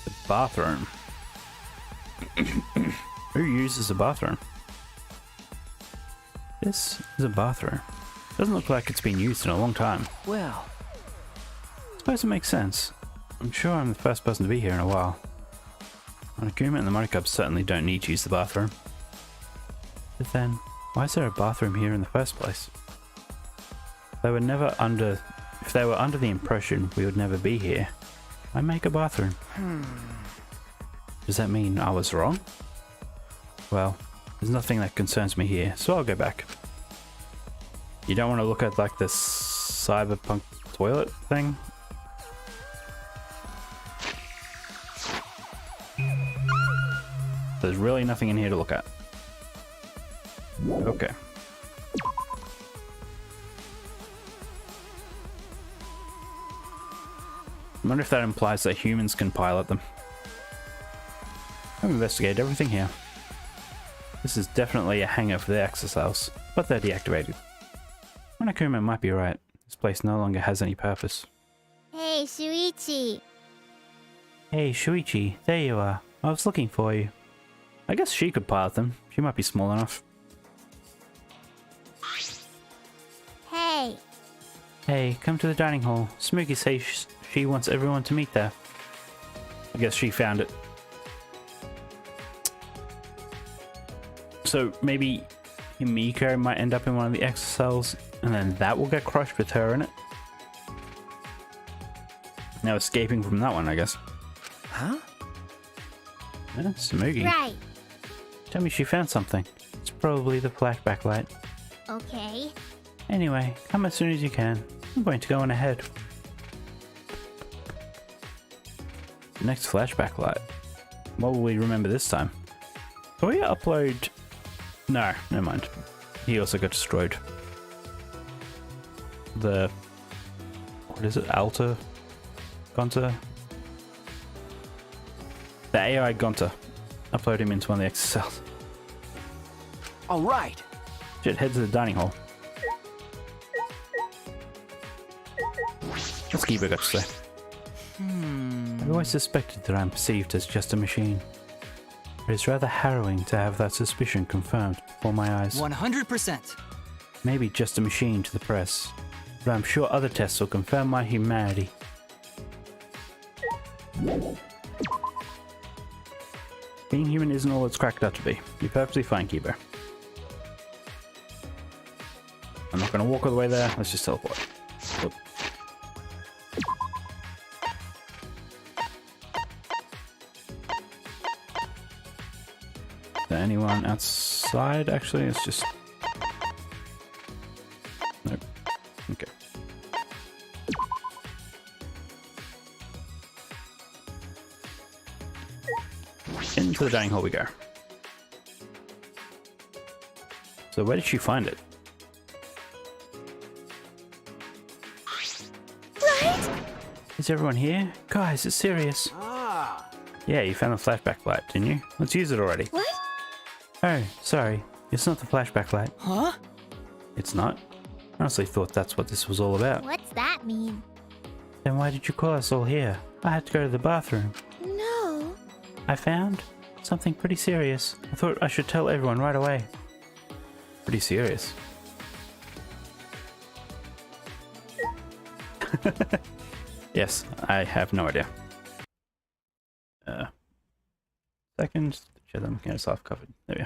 The bathroom. Who uses a bathroom? This is a bathroom. Doesn't look like it's been used in a long time. Well, I suppose it makes sense. I'm sure I'm the first person to be here in a while. Monokuma and the Monokubs certainly don't need to use the bathroom. But then, why is there a bathroom here in the first place? If they were under the impression we would never be here, why make a bathroom? Does that mean I was wrong? Well, there's nothing that concerns me here, so I'll go back. You don't want to look at like this cyberpunk toilet thing? There's really nothing in here to look at. Okay. I wonder if that implies that humans can pilot them. I've investigated everything here. This is definitely a hangar for the exocells, but they're deactivated. Monokuma might be right. This place no longer has any purpose. Hey, Shuichi. Hey, Shuichi, there you are. I was looking for you. I guess she could pilot them. She might be small enough. Hey. Hey, come to the dining hall. Smokey says she wants everyone to meet there. I guess she found it. So maybe Himiko might end up in one of the exocells, and then that will get crushed with her in it. Now escaping from that one, I guess. huh? Yeah, Smokey. Right. Tell me she found something. It's probably the flashback light. Okay. Anyway, come as soon as you can. I'm going to go on ahead. Next flashback light. What will we remember this time? Can we upload... No, never mind. He also got destroyed. The... What is it? Alta? Gonta? The AI Gonta. Upload him into one of the exocells. All right. Shit, head to the dining hall. What's Kiba got to say? I've always suspected that I'm perceived as just a machine. It is rather harrowing to have that suspicion confirmed before my eyes. 100%. Maybe just a machine to the press, but I'm sure other tests will confirm my humanity. Being human isn't all it's cracked up to be. You're perfectly fine, Kiba. I'm not going to walk all the way there. Let's just teleport. Look. Is there anyone outside? Actually, it's just... Nope. Okay. Into the dining hall we go. So where did she find it? Right? Is everyone here? Guys, it's serious. Ah, Yeah, you found the flashback light, didn't you? Let's use it already. What? Oh, sorry. It's not the flashback light. Huh? It's not? I honestly thought that's what this was all about. What's that mean? Then why did you call us all here? I had to go to the bathroom. No. I found something pretty serious. I thought I should tell everyone right away. Pretty serious. Yes, I have no idea. Second, show them get us off covered. There we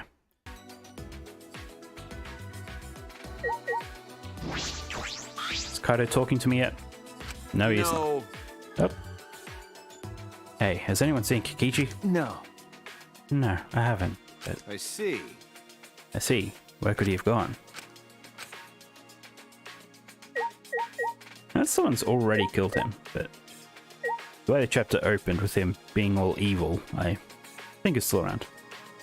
go. Is Kaido talking to me yet? No, he isn't. no. Oh. Hey, has anyone seen Kikichi? No. No, I haven't. But I see. I see. Where could he have gone? Now, someone's already killed him, but the way the chapter opened with him being all evil, I think it's still around.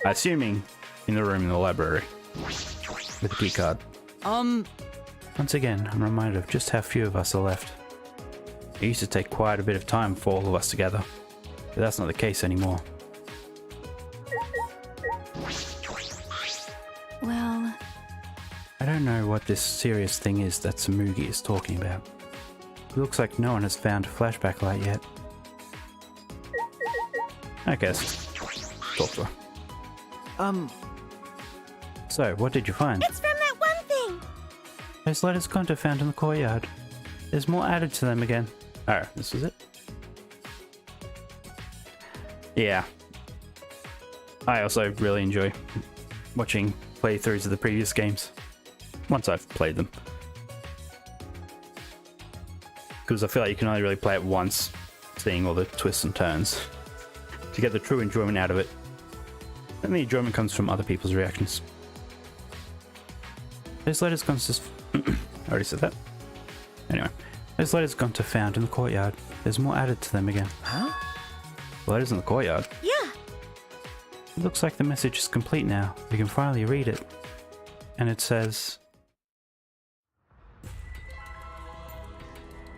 Assuming in the room in the library with a key card. Once again, I'm reminded of just how few of us are left. It used to take quite a bit of time for all of us together, but that's not the case anymore. Well, I don't know what this serious thing is that Samugi is talking about. It looks like no one has found a flashback light yet. I guess. Talk to her. So, what did you find? It's from that one thing. Those letters Gonta found in the courtyard. There's more added to them again. Oh, this was it? Yeah. I also really enjoy watching playthroughs of the previous games. Once I've played them. Because I feel like you can only really play it once, seeing all the twists and turns, to get the true enjoyment out of it. And the enjoyment comes from other people's reactions. Those letters Gonta... I already said that. Anyway. Those letters Gonta found in the courtyard. There's more added to them again. Huh? Letters in the courtyard? Yeah. It looks like the message is complete now. We can finally read it. And it says...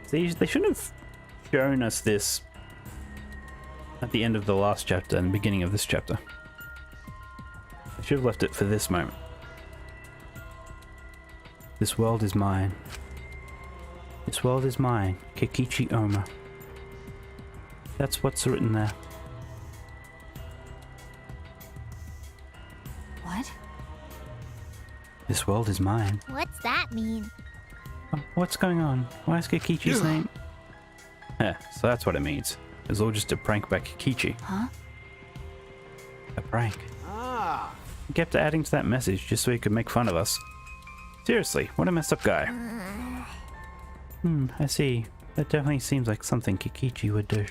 See, they shouldn't have shown us this at the end of the last chapter and the beginning of this chapter. They should have left it for this moment. This world is mine. This world is mine, Kikichi Oma. That's what's written there. What? This world is mine. What's that mean? What's going on? Why is Kikichi's name? Yeah, so that's what it means. It's all just a prank by Kikichi. Huh? A prank. Ah. He kept adding to that message just so he could make fun of us. Seriously, what a messed up guy. I see. That definitely seems like something Kikichi would do.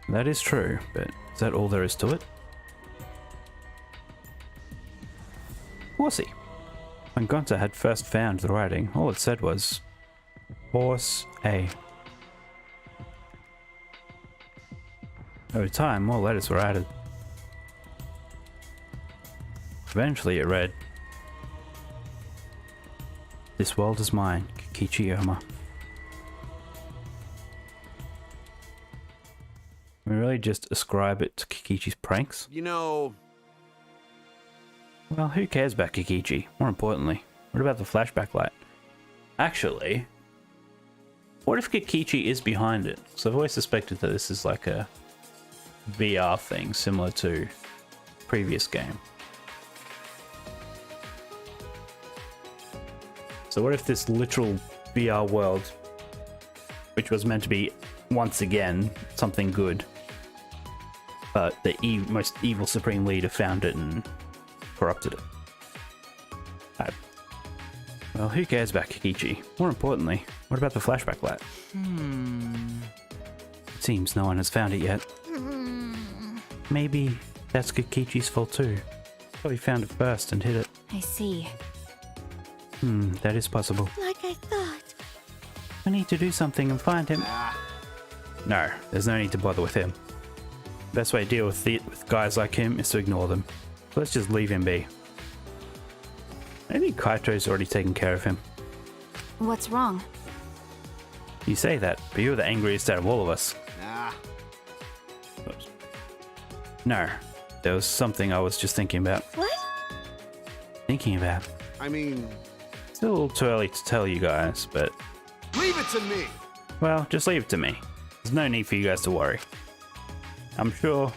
That is true, but is that all there is to it? Horsey. When Gonta had first found the writing, all it said was Horse A. Over time, more letters were added. Eventually it read, This world is mine, Kikichi Oma. We really just ascribe it to Kikichi's pranks? You know, Well, who cares about Kikichi? More importantly, what about the flashback light? Actually, what if Kikichi is behind it? So I've always suspected that this is like a VR thing, similar to previous game. So what if this literal VR world, which was meant to be once again something good, but the most evil supreme leader found it and corrupted it? Well, who cares about Kikichi? More importantly, what about the flashback light? It seems no one has found it yet. Maybe that's Kikichi's fault too. Probably found it first and hid it. I see. That is possible. Like I thought. I need to do something and find him. No, there's no need to bother with him. Best way to deal with guys like him is to ignore them. So let's just leave him be. Maybe Kaito's already taken care of him. What's wrong? You say that, but you're the angriest out of all of us. nah. Oops. No, there was something I was just thinking about. What? Thinking about. I mean, Still a little too early to tell you guys, but leave it to me. well, just leave it to me. There's no need for you guys to worry. I'm sure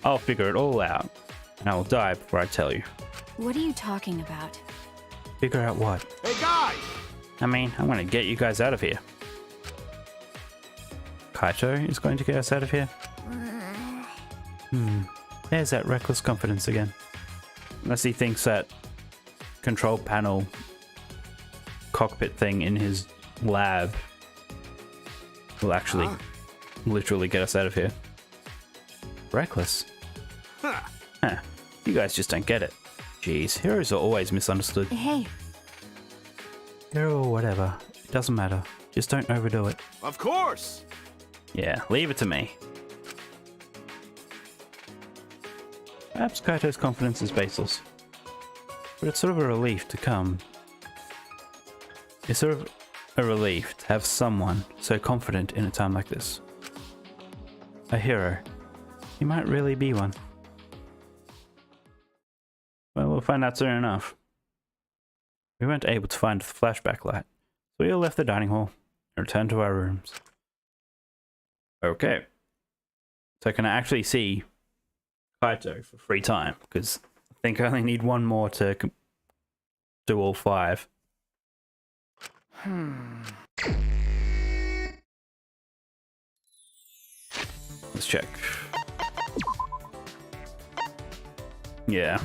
I'll figure it all out, and I will die before I tell you. What are you talking about? Figure out what? Hey, guys! I mean, I'm going to get you guys out of here. Kaito is going to get us out of here? There's that reckless confidence again. Unless he thinks that control panel cockpit thing in his lab will actually literally get us out of here. Reckless? Huh. Huh. You guys just don't get it. Jeez, heroes are always misunderstood. Hey, Hero or whatever, it doesn't matter. Just don't overdo it. Of course! Yeah, leave it to me. Perhaps Kaito's confidence is baseless. But it's sort of a relief to come. It's sort of a relief to have someone so confident in a time like this. A hero. He might really be one. find out soon enough. We weren't able to find the flashback light, so we all left the dining hall and returned to our rooms. Okay. So can I actually see Kaito for free time? Because I think I only need one more to do all 5. Let's check. Yeah.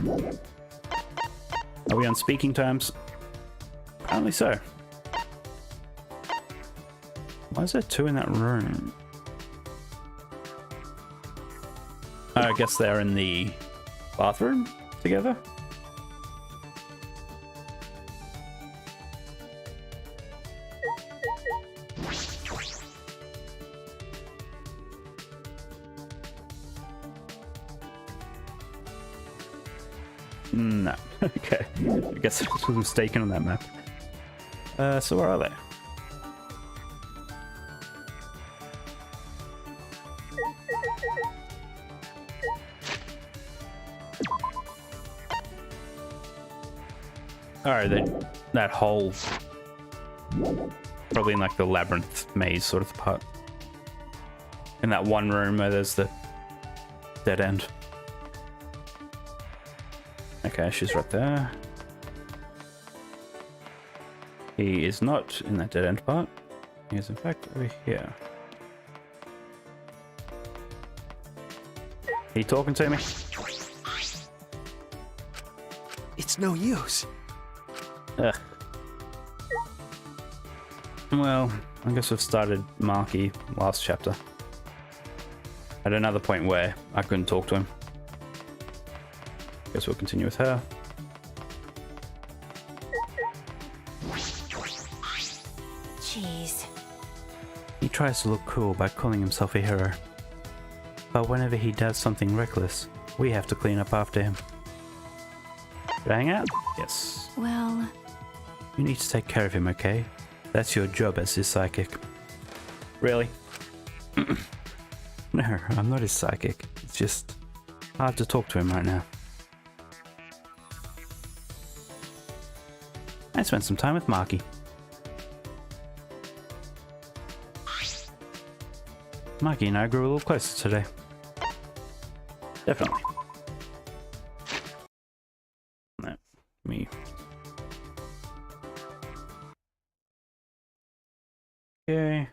Are we on speaking terms? Apparently so. Why is there 2 in that room? I guess they're in the bathroom together? No. Okay. I guess I was mistaken on that map. So where are they? Alright, that whole... Probably in like the labyrinth maze sort of part. In that one room where there's the dead end. Okay, she's right there. He is not in that dead end part. He is in fact over here. He talking to me? It's no use. Ugh. Well, I guess we've started Maki last chapter. At another point where I couldn't talk to him. Guess we'll continue with her. Jeez. He tries to look cool by calling himself a hero. But whenever he does something reckless, we have to clean up after him. Should I hang out? Yes. Well, You need to take care of him, okay? That's your job as his psychic. Really? No, I'm not his psychic. It's just hard to talk to him right now. I spent some time with Maki. Maki and I grew a little closer today. Definitely. No, me. Okay.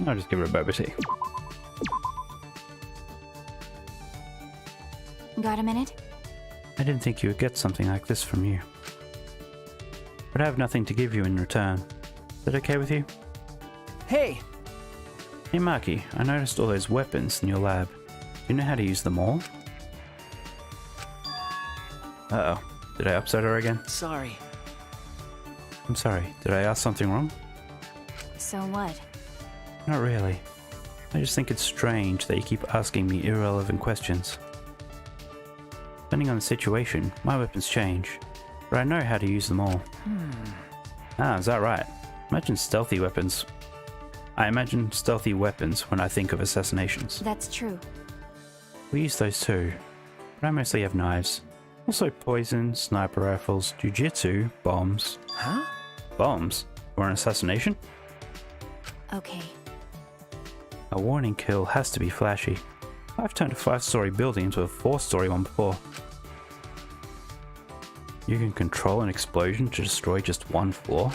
I'll just give her a boba tea. got a minute? I didn't think you would get something like this from you. But I have nothing to give you in return. Is that okay with you? Hey! Hey Maki, I noticed all those weapons in your lab. Do you know how to use them all? Uh-oh. Did I upset her again? Sorry. I'm sorry. Did I ask something wrong? So what? Not really. I just think it's strange that you keep asking me irrelevant questions. Depending on the situation, my weapons change, but I know how to use them all. Ah, is that right? Imagine stealthy weapons. I imagine stealthy weapons when I think of assassinations. That's true. We use those too, but I mostly have knives. Also poison, sniper rifles, jujitsu, bombs. Huh? Bombs? For an assassination? Okay. A warning kill has to be flashy. I've turned a 5-story building into a 4-story one before. You can control an explosion to destroy just one floor?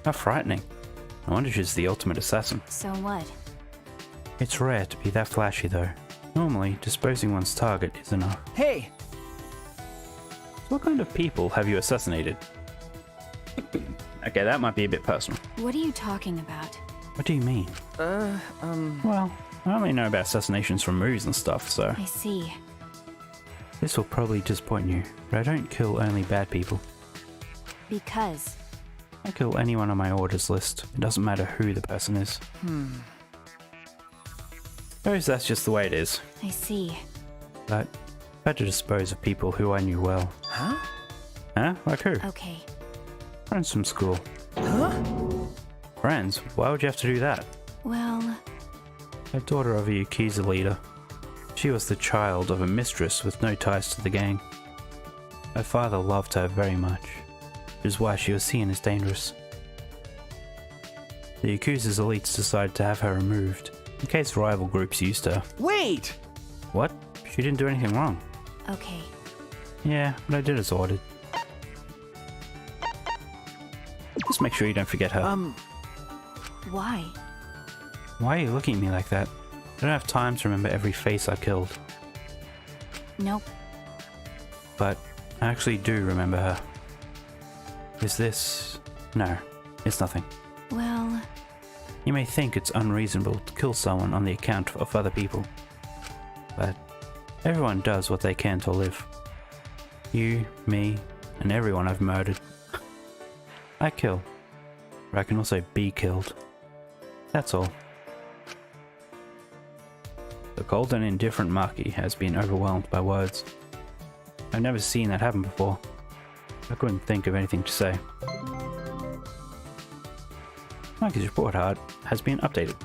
How frightening. No wonder she's the ultimate assassin. So what? It's rare to be that flashy though. Normally, disposing one's target is enough. Hey! What kind of people have you assassinated? Okay, that might be a bit personal. What are you talking about? What do you mean? Well, I only know about assassinations from movies and stuff, so... I see. This will probably disappoint you, but I don't kill only bad people. Because... I kill anyone on my orders list. It doesn't matter who the person is. Suppose that's just the way it is. I see. But I've had to dispose of people who I knew well. Huh? Huh? Like who? Okay. Friends from school. Huh? Friends? Why would you have to do that? Well... A daughter of a Yakuza leader. She was the child of a mistress with no ties to the gang. Her father loved her very much, which is why she was seen as dangerous. The Yakuza's elites decided to have her removed, in case rival groups used her. Wait! What? She didn't do anything wrong. Okay. Yeah, but I did as ordered. Just make sure you don't forget her. Why? Why are you looking at me like that? I don't have time to remember every face I killed. Nope. But I actually do remember her. Is this... No, it's nothing. Well, You may think it's unreasonable to kill someone on the account of other people. But everyone does what they can to live. You, me, and everyone I've murdered. I kill. But I can also be killed. That's all. The cold and indifferent Maki has been overwhelmed by words. I've never seen that happen before. I couldn't think of anything to say. Maki's report card has been updated.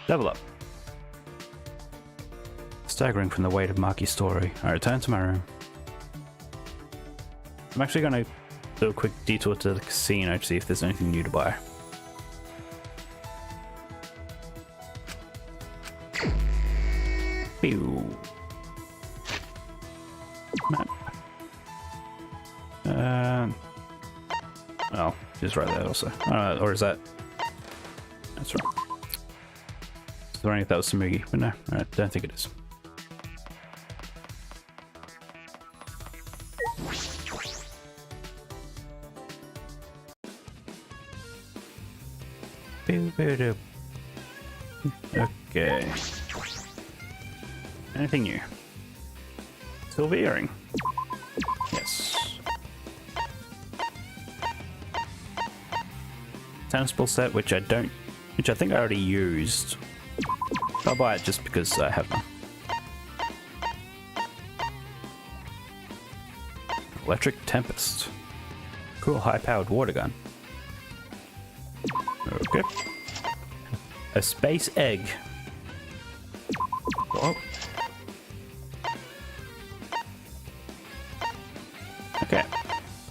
Level up. Staggering from the weight of Maki's story, I return to my room. I'm actually going to do a quick detour to the casino to see if there's anything new to buy. Pew. Map. Oh, just right there also. Or is that? That's right. I was wondering if that was Samugi, but no, I don't think it is. Okay. Anything new? Silver earring. Yes. Tennis ball set, which I think I already used. I'll buy it just because I have one. Electric Tempest. Cool high-powered water gun. Okay. A space egg. Oh. Okay.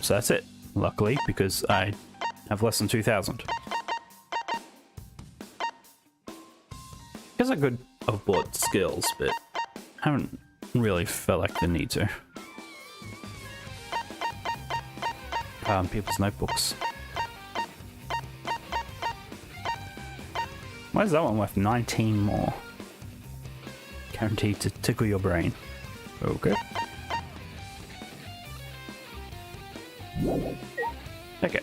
So that's it. Luckily, because I have less than 2,000. Guess I could have bought skills, but haven't really felt like the need to. People's notebooks. Why is that one worth 19 more? Guaranteed to tickle your brain. Okay. Okay.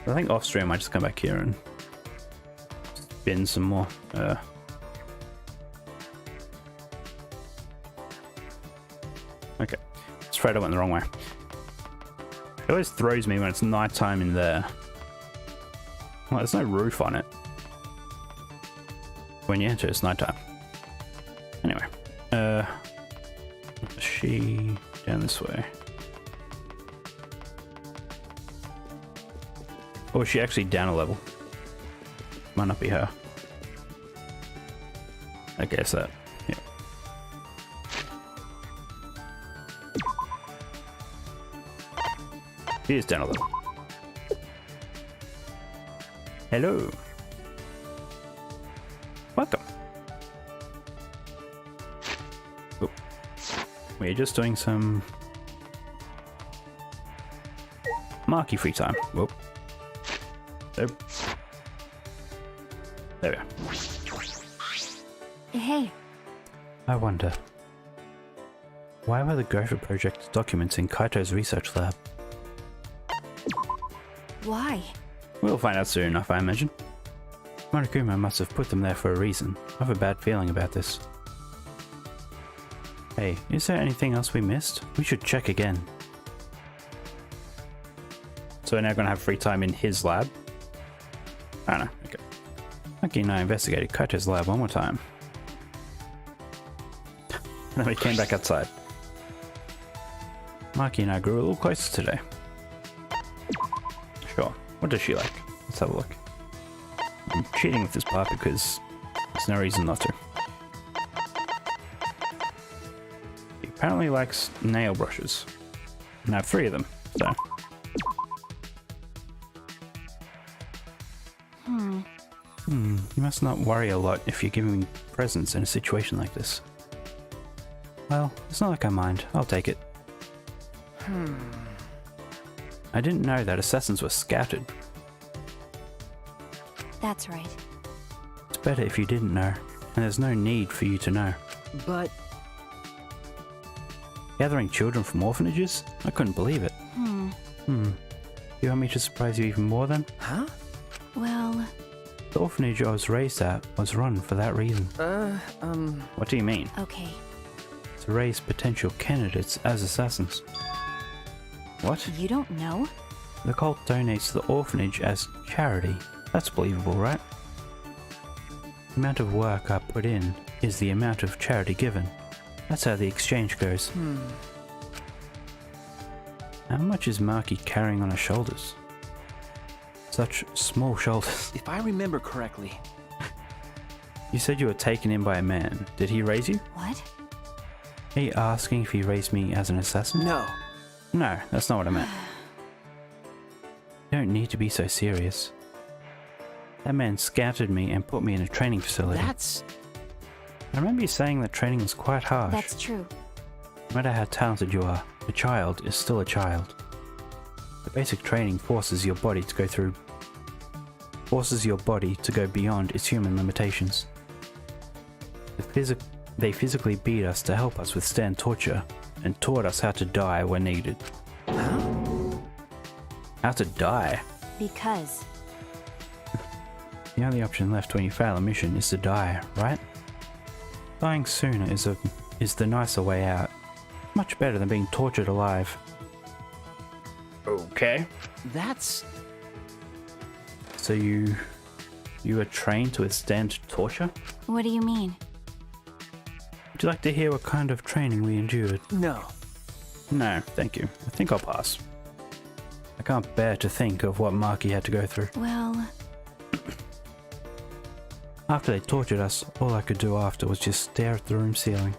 I think off stream I just come back here and spin some more. Okay. It's afraid I went the wrong way. It always throws me when it's nighttime in there. Well, there's no roof on it. When you enter, it's nighttime. Anyway. She down this way. Or is she actually down a level? Might not be her. I guess that. Yeah. She is down a level. Hello. Welcome. Oh. We're just doing some Maki free time. Whoop. Nope. There we go. Hey, I wonder, why were the Gopher Project documents in Kaito's research lab? why? We'll find out soon enough, I imagine. Monokuma must have put them there for a reason. I have a bad feeling about this. Hey, is there anything else we missed? We should check again. So we're now going to have free time in his lab? I don't know, okay. Maki and I investigated Kaito's lab one more time. And then we came back outside. Maki and I grew a little closer today. Sure. What does she like? Let's have a look. I'm cheating with this part because there's no reason not to. He apparently likes nail brushes. And I have 3 of them, so. You must not worry a lot if you're giving me presents in a situation like this. Well, it's not like I mind. I'll take it. I didn't know that assassins were scattered. That's right. It's better if you didn't know, and there's no need for you to know. But Gathering children from orphanages? I couldn't believe it. Do you want me to surprise you even more then? huh? Well, The orphanage I was raised at was run for that reason. What do you mean? okay. To raise potential candidates as assassins. What? You don't know? The cult donates to the orphanage as charity. That's believable, right? The amount of work I put in is the amount of charity given. That's how the exchange goes. How much is Maki carrying on her shoulders? Such small shoulders. If I remember correctly, You said you were taken in by a man. Did he raise you? What? Are you asking if he raised me as an assassin? no. No, that's not what I meant. You don't need to be so serious. That man scouted me and put me in a training facility. That's I remember you saying that training was quite harsh. That's true. No matter how talented you are, a child is still a child. The basic training forces your body to go beyond its human limitations. They physically beat us to help us withstand torture and taught us how to die when needed. How to die? Because. The only option left when you fail a mission is to die, right? Dying sooner is the nicer way out. Much better than being tortured alive. Okay. that's So you were trained to withstand torture? What do you mean? Would you like to hear what kind of training we endured? no. No, thank you. I think I'll pass. I can't bear to think of what Maki had to go through. Well, After they tortured us, all I could do after was just stare at the room ceiling.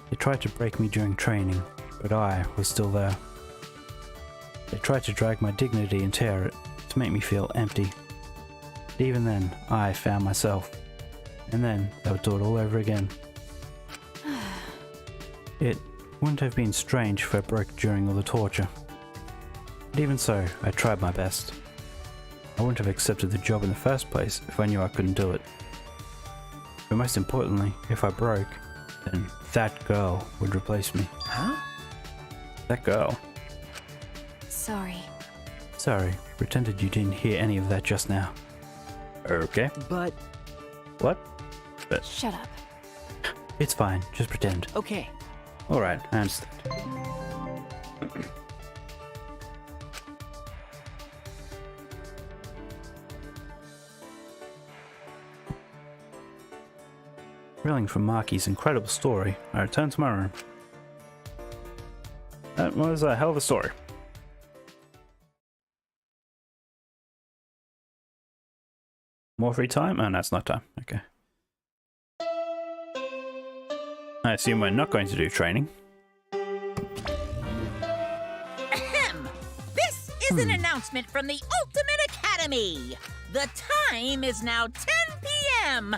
They tried to break me during training, but I was still there. They tried to drag my dignity and tear it, to make me feel empty. But even then, I found myself. And then they would do it all over again. It wouldn't have been strange if I broke during all the torture. But even so, I tried my best. I wouldn't have accepted the job in the first place if I knew I couldn't do it. But most importantly, if I broke, then that girl would replace me. Huh? That girl. sorry. Sorry, pretended you didn't hear any of that just now. Okay. But What? Shut up. It's fine, just pretend. okay. Alright, I understand. Reeling from Maki's incredible story, I returned to my room. That was a hell of a story. More free time? Oh, no, it's not time. Okay. I assume we're not going to do training. Ahem! This is an announcement from the Ultimate Academy. The time is now 10 p.m.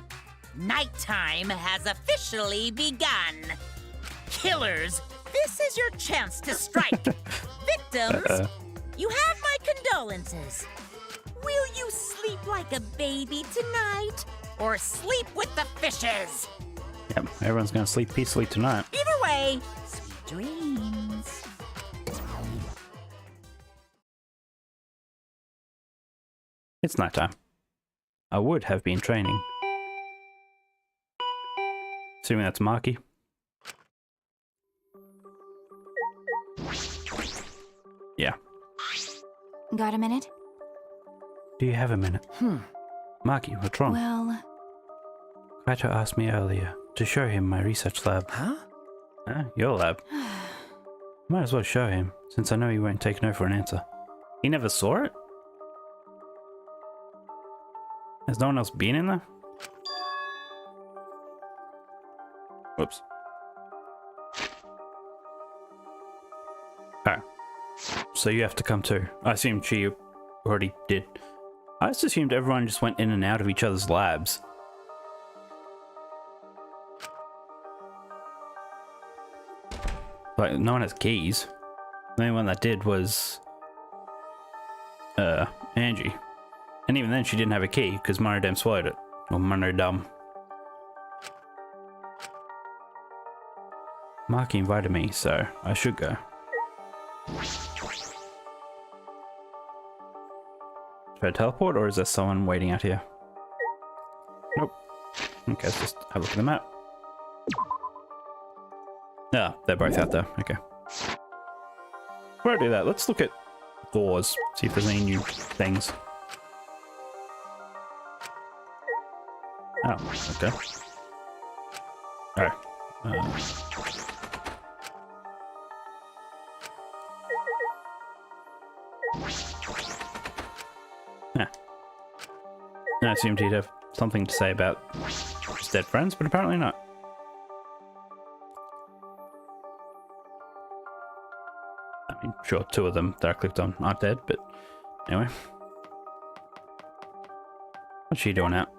Nighttime has officially begun. Killers, this is your chance to strike. Victims, you have my condolences. Will you sleep like a baby tonight, or sleep with the fishes? Yep, everyone's going to sleep peacefully tonight. Either way, sweet dreams. It's nighttime. I would have been training. Assuming that's Maki. Yeah. Got a minute? Do you have a minute? Maki, what's wrong? Well, Kaito asked me earlier to show him my research lab. Huh? Huh? Your lab? Might as well show him, since I know he won't take no for an answer. He never saw it? Has no one else been in there? Whoops. Oh. So you have to come too. I assumed she already did. I just assumed everyone just went in and out of each other's labs. Like, no one has keys. The only one that did was Angie. And even then she didn't have a key because Monodam swallowed it. Or Monodam. Marky invited me, so I should go. Should I teleport, or is there someone waiting out here? Nope. Okay, let's just have a look at the map. Ah, they're both out there. Okay. Before I do that, let's look at doors, see if there's any new things. Oh, okay. Oh. Yeah. I assumed he'd have something to say about his dead friends, but apparently not. I mean, sure, two of them that I clicked on aren't dead, but anyway. What's she doing out?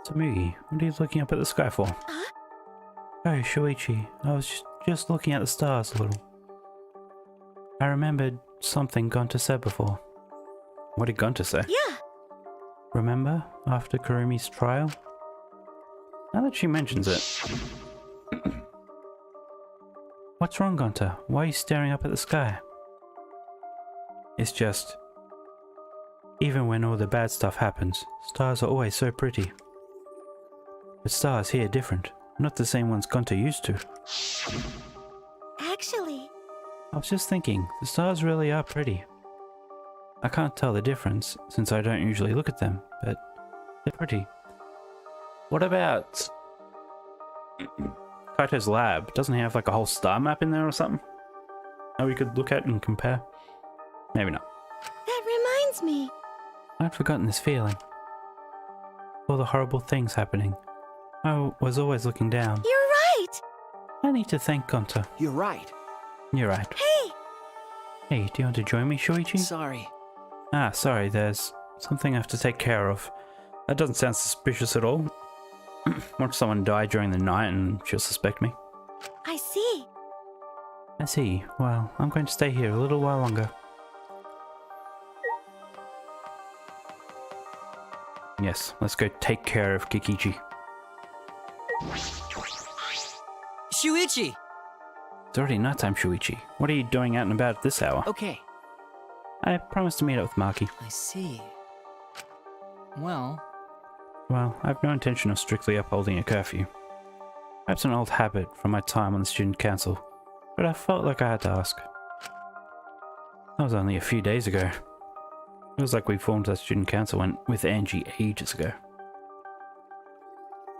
Tsurugi, what are you looking up at the sky for? Oh, Shuichi, I was just looking at the stars a little. I remembered something Gunter said before. What did Gunter say? Yeah. Remember, after Kurumi's trial? Now that she mentions it. What's wrong, Gunter? Why are you staring up at the sky? It's just... even when all the bad stuff happens, stars are always so pretty. But stars here are different. Not the same ones Gunter used to. Actually, I was just thinking, the stars really are pretty. I can't tell the difference, since I don't usually look at them, but they're pretty. What about... Kaito's lab? Doesn't he have like a whole star map in there or something? That we could look at and compare? Maybe not. that reminds me. I'd forgotten this feeling. All the horrible things happening. I was always looking down. You're right. I need to thank Gunter. You're right. You're right. Hey, Hey, do you want to join me, Shuichi? Sorry. Ah, sorry, there's something I have to take care of. That doesn't sound suspicious at all. Watch someone die during the night and she'll suspect me. I see. I see. Well, I'm going to stay here a little while longer. Yes, let's go take care of Kikichi. Shuichi! It's already nighttime, Shuichi. What are you doing out and about at this hour? Okay. I promised to meet up with Maki. I see. Well, Well, I have no intention of strictly upholding a curfew. Perhaps an old habit from my time on the student council, but I felt like I had to ask. That was only a few days ago. It was like we formed that student council with Angie ages ago.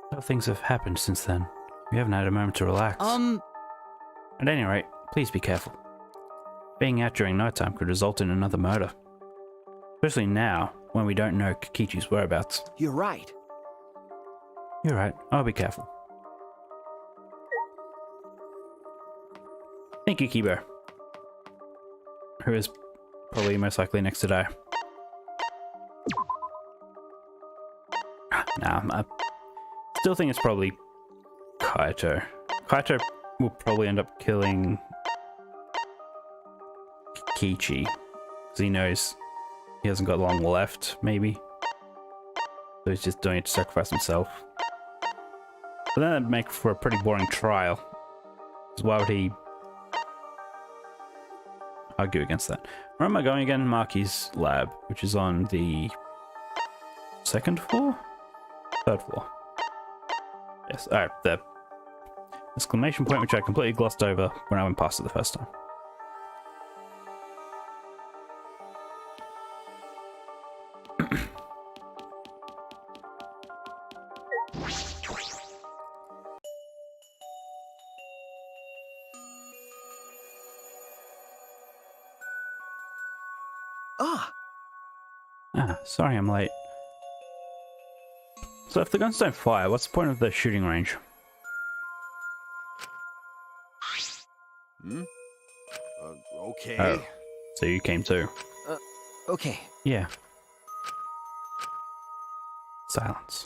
A lot of things have happened since then. We haven't had a moment to relax. At any rate, please be careful. Being out during nighttime could result in another murder. Especially now, when we don't know Kikichi's whereabouts. You're right. You're right, I'll be careful. Thank you, Kibo. Who is probably most likely next to die. Nah, I still think it's probably Kaito. Kaito will probably end up killing Kikichi, because he knows he hasn't got long left, maybe. So he's just doing it to sacrifice himself. But then that'd make for a pretty boring trial. Because why would he argue against that? Where am I going again? Maki's lab, which is on the second floor? Third floor. Yes, alright, the exclamation point which I completely glossed over when I went past it the first time. Sorry I'm late. So if the guns don't fire, what's the point of the shooting range? Hmm? Okay. Oh. So you came too? Okay. Yeah. Silence.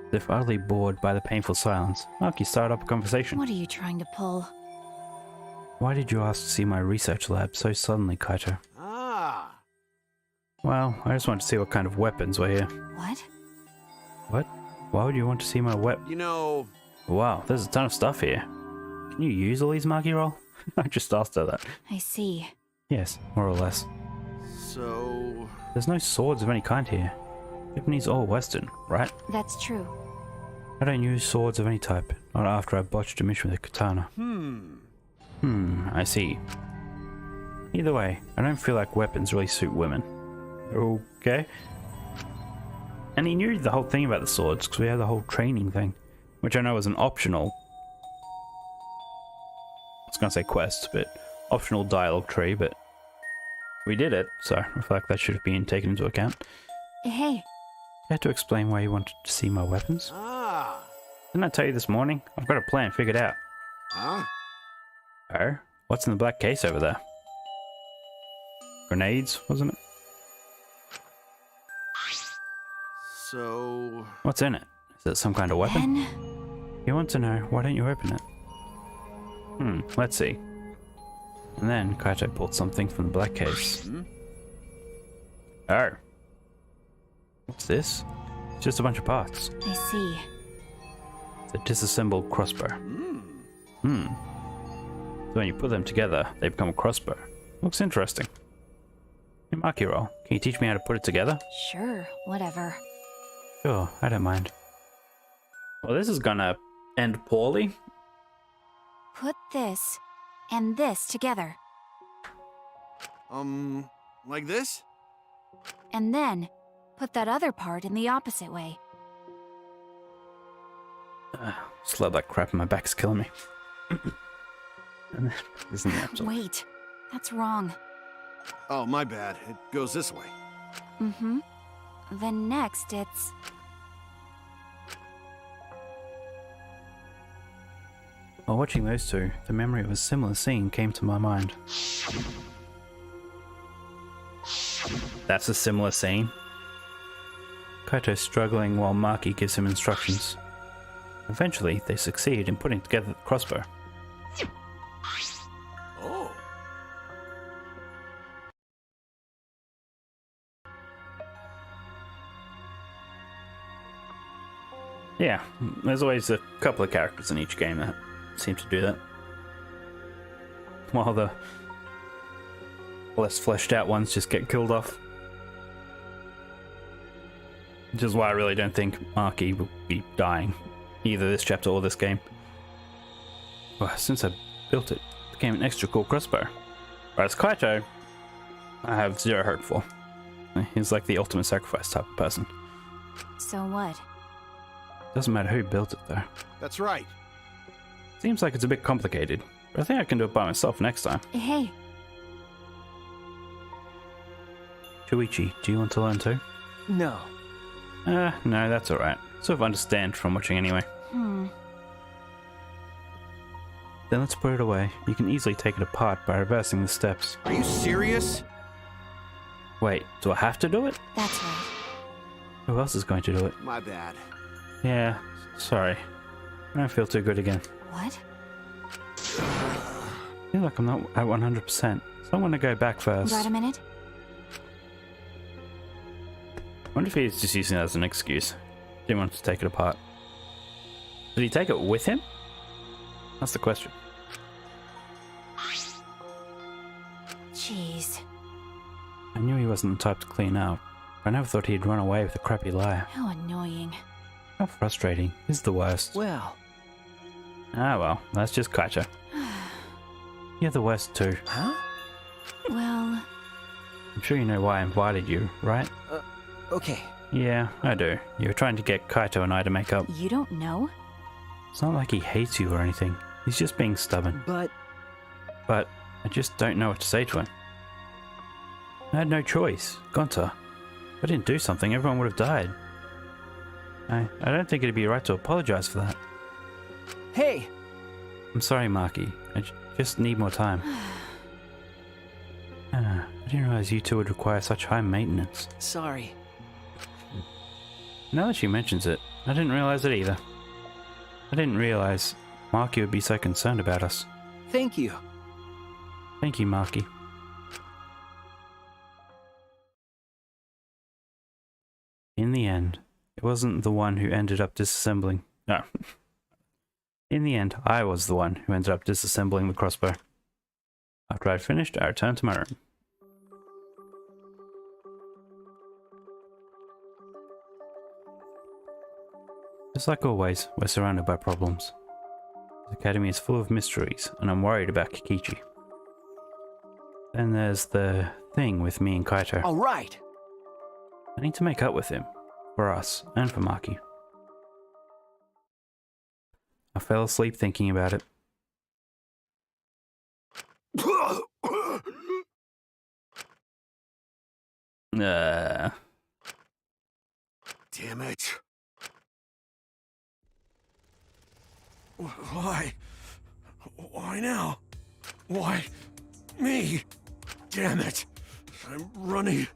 As if utterly bored by the painful silence, Maki started up a conversation. What are you trying to pull? Why did you ask to see my research lab so suddenly, Kaito? Ah. Well, I just wanted to see what kind of weapons were here. What? What? Why would you want to see my You know, Wow, there's a ton of stuff here. Can you use all these, Maki Roll? I just asked her that. I see. Yes, more or less. so... There's no swords of any kind here. Japanese or Western, right? That's true. I don't use swords of any type, not after I botched a mission with a katana. I see. Either way, I don't feel like weapons really suit women. Okay. And he knew the whole thing about the swords, because we had the whole training thing, which I know was an optional... I was going to say quest, but optional dialogue tree, but we did it, so I feel like that should have been taken into account. Hey, You had to explain why you wanted to see my weapons? Ah. Didn't I tell you this morning? I've got a plan figured out. Huh? Oh? What's in the black case over there? Grenades, wasn't it? So... What's in it? Is it some kind of weapon? Ben? You want to know, why don't you open it? Let's see. And then Kaito pulled something from the black case. Oh. What's this? It's just a bunch of parts. I see. It's a disassembled crossbow. So when you put them together, they become a crossbow. Looks interesting. Hey, Maki Roll, can you teach me how to put it together? Sure, whatever. Sure, I don't mind. Well, this is gonna end poorly. Put this and this together. Like this? And then put that other part in the opposite way. Slow that crap, my back's killing me. Isn't that Wait, that's wrong. Oh, my bad. It goes this way. Mm-hmm. Then next it's... While watching those two, the memory of a similar scene came to my mind. That's a similar scene. Kaito's struggling while Maki gives him instructions. Eventually, they succeed in putting together the crossbow. Oh. Yeah, there's always a couple of characters in each game that seem to do that. While the less fleshed out ones just get killed off. Which is why I really don't think Maki will be dying, either this chapter or this game. Well, since I built it, it became an extra cool crossbow. Whereas Kaito, I have zero hope for. He's like the ultimate sacrifice type of person. So what? Doesn't matter who built it though. That's right. Seems like it's a bit complicated, but I think I can do it by myself next time. Hey, Chuichi, do you want to learn too? No. No, that's alright. Sort of understand from watching anyway. Then let's put it away. You can easily take it apart by reversing the steps. Are you serious? Wait, do I have to do it? that's right. Who else is going to do it? My bad. Yeah, sorry. I don't feel too good again. What? I feel like I'm not at 100%, so I'm gonna go back first. Got a minute? I wonder if he's just using it as an excuse. Didn't want to take it apart. Did he take it with him? That's the question. Jeez, I knew he wasn't the type to clean up. I never thought he'd run away with a crappy lie. how annoying. How frustrating. This is the worst. Well, Ah well, that's just Kaito. You're the worst too. huh? Well, I'm sure you know why I invited you, right? Okay. Yeah, I do. You were trying to get Kaito and I to make up. you don't know? It's not like he hates you or anything. He's just being stubborn. But But I just don't know what to say to him. I had no choice. Gonta. If I didn't do something, everyone would have died. I don't think it'd be right to apologize for that. Hey! I'm sorry, Maki. I just need more time. I didn't realize you two would require such high maintenance. Sorry. Now that she mentions it, I didn't realize it either. I didn't realize Maki would be so concerned about us. Thank you. Thank you, Maki. In the end, it wasn't the one who ended up disassembling. No. In the end, I was the one who ended up disassembling the crossbow. After I'd finished, I returned to my room. Just like always, we're surrounded by problems. The academy is full of mysteries, and I'm worried about Kikichi. Then there's the thing with me and Kaito. All right. I need to make up with him, for us, and for Maki. I fell asleep thinking about it. Damn it. Why? Why now? Why me? Damn it. I'm running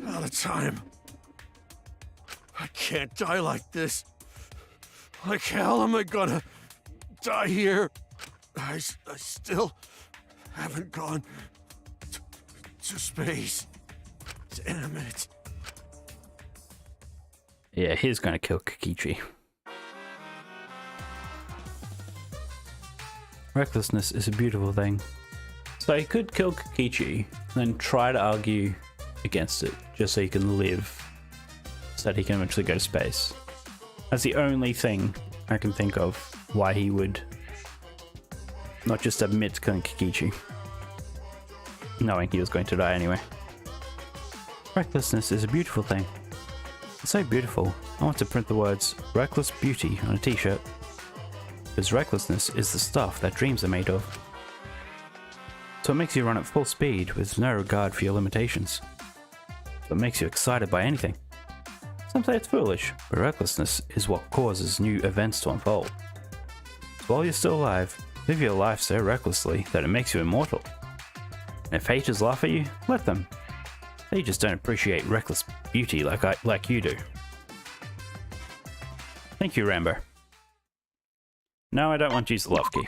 out of time. I can't die like this. Like hell am I gonna die here? I still haven't gone to space. Damn it. Yeah, he's gonna kill Kikichi. Recklessness is a beautiful thing. So he could kill Kikichi, then try to argue against it, just so he can live, so that he can eventually go to space. That's the only thing I can think of why he would not just admit to killing Kikichi, knowing he was going to die anyway. Recklessness is a beautiful thing. It's so beautiful, I want to print the words "Reckless Beauty" on a t-shirt. Because recklessness is the stuff that dreams are made of. So it makes you run at full speed with no regard for your limitations. So it makes you excited by anything. Some say it's foolish, but recklessness is what causes new events to unfold. So while you're still alive, live your life so recklessly that it makes you immortal. And if haters laugh at you, let them. They just don't appreciate reckless beauty like you do. Thank you, Rambo. No, I don't want to use the love key.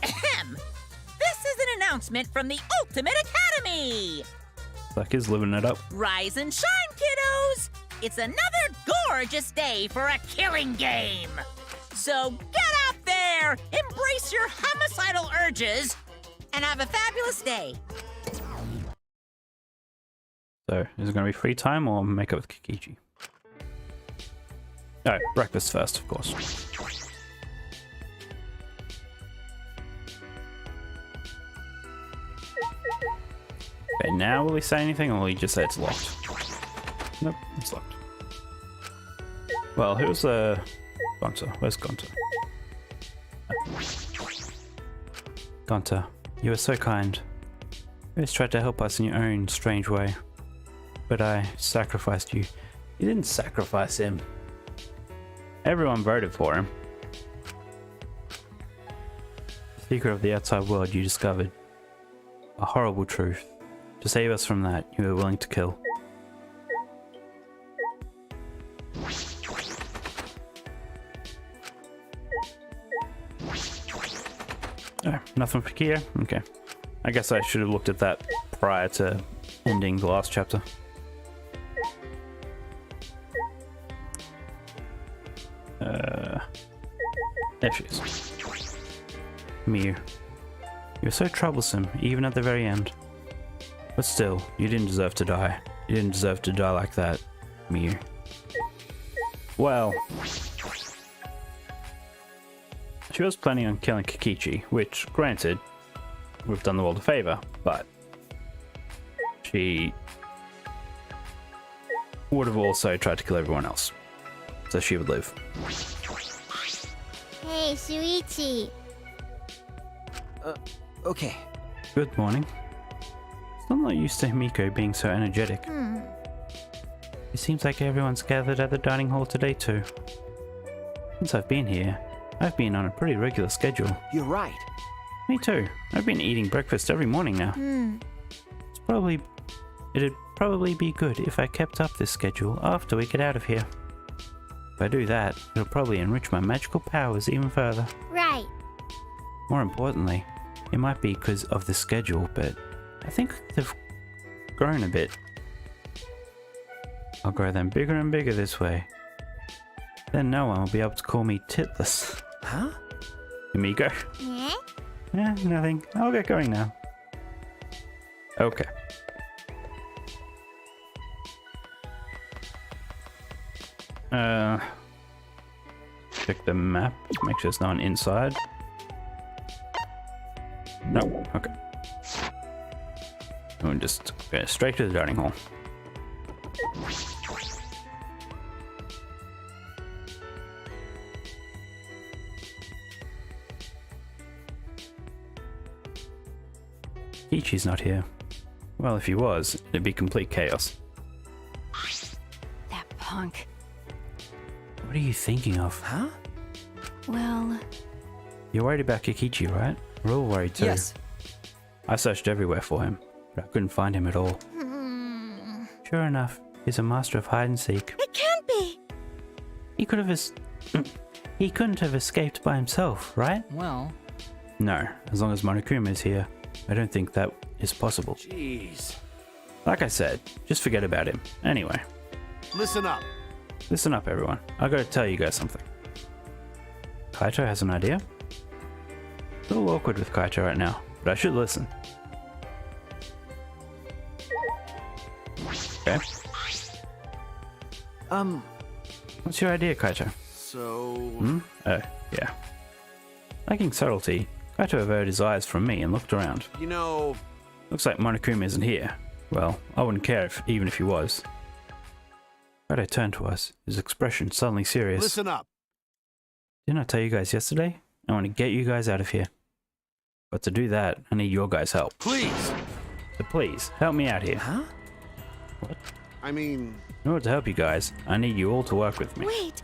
Ahem! This is an announcement from the Ultimate Academy! Like he's living it up. Rise and shine, kiddos! It's another gorgeous day for a killing game! So get out there, embrace your homicidal urges, and have a fabulous day. So, is it going to be free time or make up with Kikichi? Oh, breakfast first, of course. Okay, now will he say anything or will he just say it's locked? Nope, it's locked. Well, who's Gonta? Where's Gonta? Gonta, you were so kind. You always tried to help us in your own strange way. But I sacrificed you. You didn't sacrifice him. Everyone voted for him. The secret of the outside world you discovered. A horrible truth. To save us from that, you were willing to kill. Oh, nothing for Kia? Okay. I guess I should have looked at that prior to ending the last chapter. There she is. Miu. You're so troublesome, even at the very end. But still, you didn't deserve to die. You didn't deserve to die like that, Miu. Well... She was planning on killing Kikichi, which, granted, would have done the world a favor, but... She... would have also tried to kill everyone else, so she would live. Hey, Shuichi. Okay. Good morning. Still not used to Himiko being so energetic. It seems like everyone's gathered at the dining hall today too. Since I've been here, I've been on a pretty regular schedule. You're right. Me too. I've been eating breakfast every morning now. It'd probably be good if I kept up this schedule after we get out of here. If I do that, it'll probably enrich my magical powers even further. Right. More importantly, it might be because of the schedule, but I think they've grown a bit. I'll grow them bigger and bigger this way. Then no one will be able to call me titless. Huh? Himiko? Yeah? Eh, nothing. I'll get going now. Okay. Check the map. Make sure there's no one inside. No. Okay. We'll just go straight to the dining hall. Ichi's not here. Well, if he was, it'd be complete chaos. That punk. What are you thinking of? Huh? Well, You're worried about Kikichi, right? We're all worried too. Yes. I searched everywhere for him, but I couldn't find him at all. Sure enough, he's a master of hide and seek. It can't be. He could have he couldn't have escaped by himself, right? Well, No, as long as Monokuma is here, I don't think that is possible. Jeez. Like I said, just forget about him. Anyway, Listen up. listen up everyone. I gotta tell you guys something. Kaito has an idea. A little awkward with Kaito right now, but I should listen. Okay. What's your idea, Kaito? So, Oh, yeah. Lacking subtlety, Kaito averted his eyes from me and looked around. you know, Looks like Monokuma isn't here. Well, I wouldn't care even if he was. Kaito turned to us, his expression suddenly serious. listen up. Didn't I tell you guys yesterday? I want to get you guys out of here. But to do that, I need your guys' help. Please. So please, help me out here. Huh? I mean, In order to help you guys, I need you all to work with me. Wait.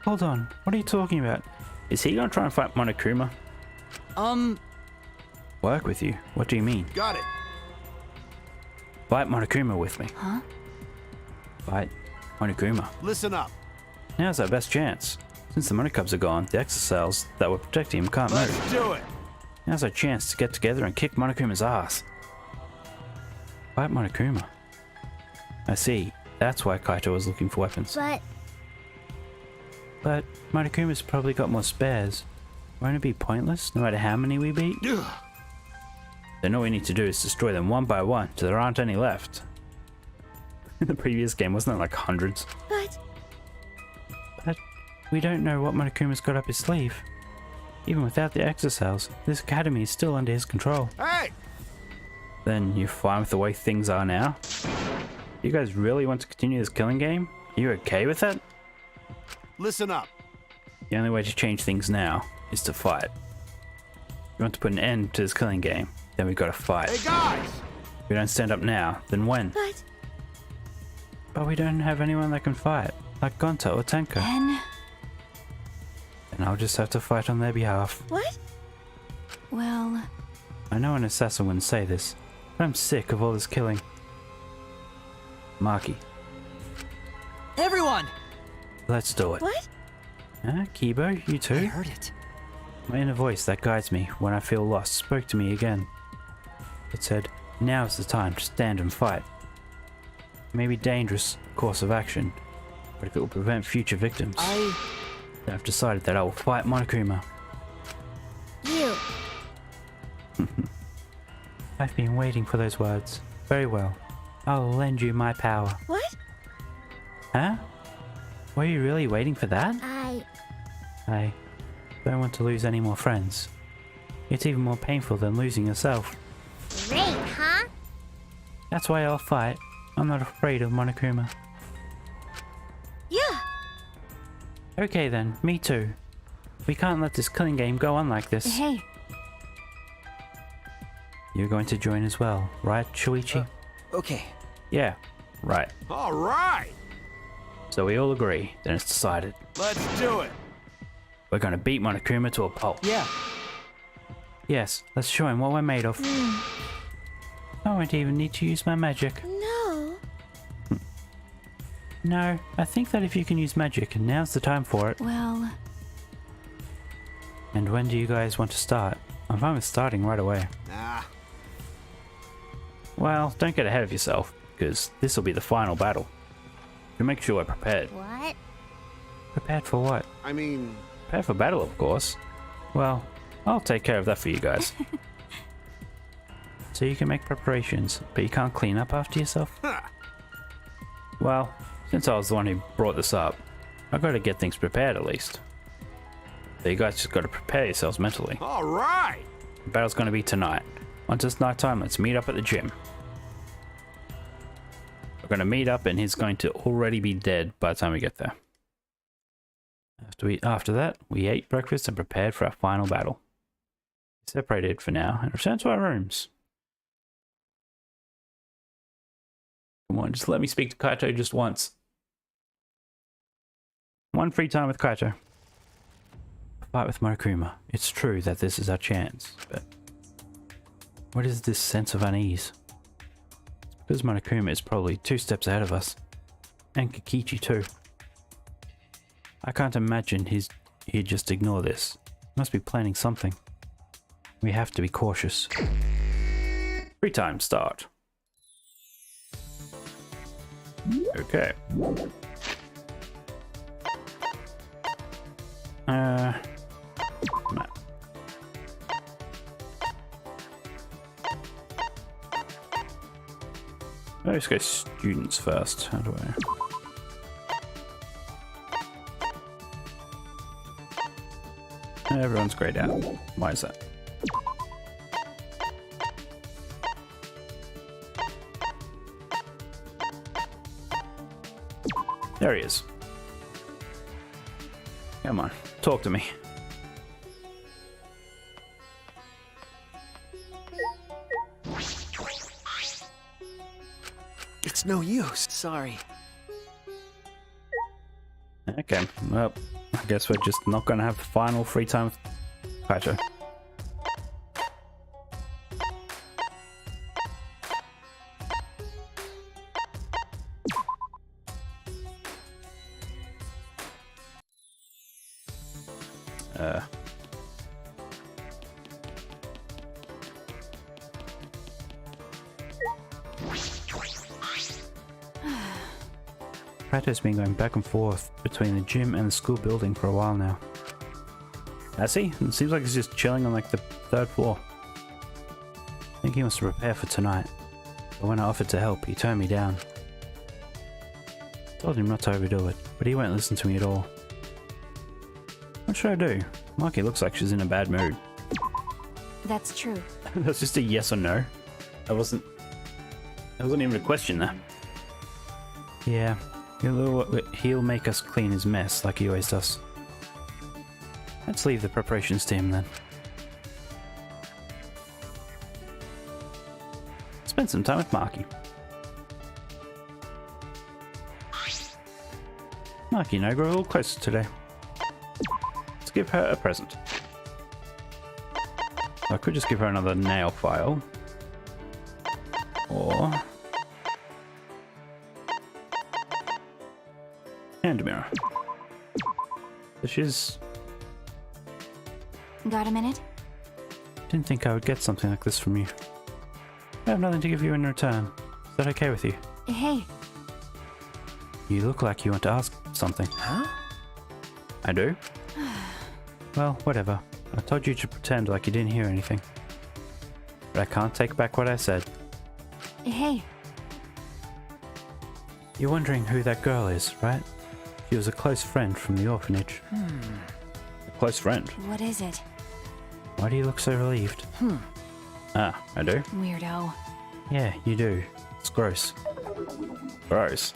Hold on, what are you talking about? Is he gonna try and fight Monokuma? Work with you? What do you mean? got it. Fight Monokuma with me. huh? Fight Monokuma. Listen up. Now's our best chance. Since the Monokubs are gone, the exocells that were protecting him can't move. Let's do it. Now's our chance to get together and kick Monokuma's ass. Fight Monokuma. I see. That's why Kaito was looking for weapons. But Monokuma's probably got more spares. Won't it be pointless, no matter how many we beat? Ugh. Then all we need to do is destroy them one by one till there aren't any left. In the previous game, wasn't there like hundreds? But we don't know what Monokuma's got up his sleeve. Even without the exocells, this academy is still under his control. Hey, Then you're fine with the way things are now? You guys really want to continue this killing game? Are you okay with that? listen up. The only way to change things now is to fight. If you want to put an end to this killing game, then we've got to fight. Hey, guys. If we don't stand up now, then when? But we don't have anyone that can fight, like Gonta or Tenko. Then, And I'll just have to fight on their behalf. What? well, I know an assassin wouldn't say this, but I'm sick of all this killing. Maki, everyone! let's do it. What? Huh? Kibo, you I too? heard it. My inner voice that guides me when I feel lost spoke to me again. It said, now's the time to stand and fight. It may be a dangerous course of action, but if it will prevent future victims, then I've decided that I will fight Monokuma. You. I've been waiting for those words. Very well. I'll lend you my power. What? Huh? Were you really waiting for that? I don't want to lose any more friends. It's even more painful than losing yourself. Great, huh? That's why I'll fight, I'm not afraid of Monokuma. Yeah. Okay then, me too. We can't let this killing game go on like this. Hey, You're going to join as well, right, Shuichi? Okay. Yeah, right. All right. So we all agree, then it's decided. Let's do it. We're gonna beat Monokuma to a pulp. Yeah. Yes, let's show him what we're made of. I won't even need to use my magic. No. No, I think that if you can use magic, now's the time for it. well, And when do you guys want to start? I'm fine with starting right away. Nah. Well, don't get ahead of yourself, because this will be the final battle. To make sure we're prepared. What? Prepared for what? I mean, Prepared for battle, of course. Well, I'll take care of that for you guys. So you can make preparations, but you can't clean up after yourself? huh. Well, since I was the one who brought this up, I've got to get things prepared at least. So you guys just got to prepare yourselves mentally. All right. The battle's going to be tonight. Once it's nighttime, let's meet up at the gym. We're going to meet up and he's going to already be dead by the time we get there. After that, we ate breakfast and prepared for our final battle. We separated for now and returned to our rooms. Come on, just let me speak to Kaito just once. One free time with Kaito. Fight with Monokuma. It's true that this is our chance, but what is this sense of unease? It's because Monokuma is probably 2 steps ahead of us. And Kikichi too. I can't imagine he'd just ignore this. He must be planning something. We have to be cautious. Free time start. Okay. No. Let's go students first. How do I... Everyone's grayed out. Why is that? There he is. Come on, talk to me. It's no use. Sorry. Okay, well, I guess we're just not gonna have the final free time with Kaito. Kaito's been going back and forth between the gym and the school building for a while now. Has he? It seems like he's just chilling on like the 3rd floor. I think he wants to prepare for tonight. But when I offered to help, he turned me down. I told him not to overdo it, but he won't listen to me at all. What should I do? Maki looks like she's in a bad mood. that's true. That's just a yes or no. That wasn't even a question there. Yeah, he'll make us clean his mess like he always does. Let's leave the preparations to him then. Spend some time with Maki. Maki and I grow a little closer today. Let's give her a present. I could just give her another nail file. Or... hand mirror. This is... Got a minute? Didn't think I would get something like this from you. I have nothing to give you in return. Is that okay with you? Hey, You look like you want to ask something. Huh? I do? Well, whatever. I told you to pretend like you didn't hear anything. But I can't take back what I said. hey, You're wondering who that girl is, right? She was a close friend from the orphanage. A close friend? what is it? Why do you look so relieved? Ah, I do? Weirdo. Yeah, you do. It's gross. Gross.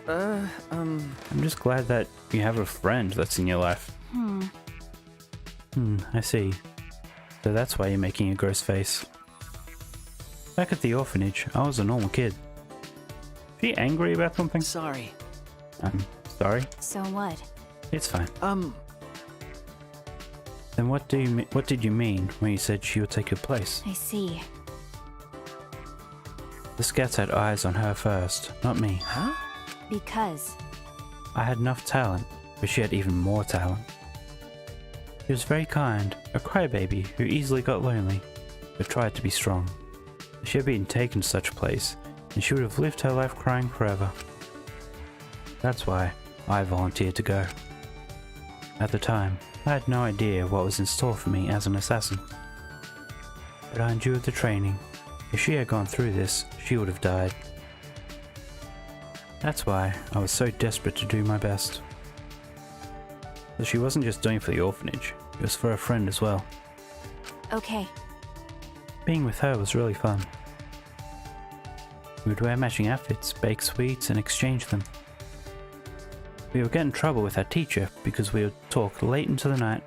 I'm just glad that you have a friend that's in your life. I see. So that's why you're making a gross face. Back at the orphanage, I was a normal kid. Is she angry about something? Sorry. I'm sorry. So what? It's fine. Then what did you mean when you said she would take your place? I see. The scouts had eyes on her first, not me. Huh? Because. I had enough talent, but she had even more talent. She was very kind, a crybaby who easily got lonely, but tried to be strong. If she had been taken to such a place, then she would have lived her life crying forever. That's why I volunteered to go. At the time, I had no idea what was in store for me as an assassin. But I endured the training. If she had gone through this, she would have died. That's why I was so desperate to do my best. But she wasn't just doing it for the orphanage, it was for a friend as well. Okay. Being with her was really fun. We would wear matching outfits, bake sweets, and exchange them. We would get in trouble with our teacher because we would talk late into the night.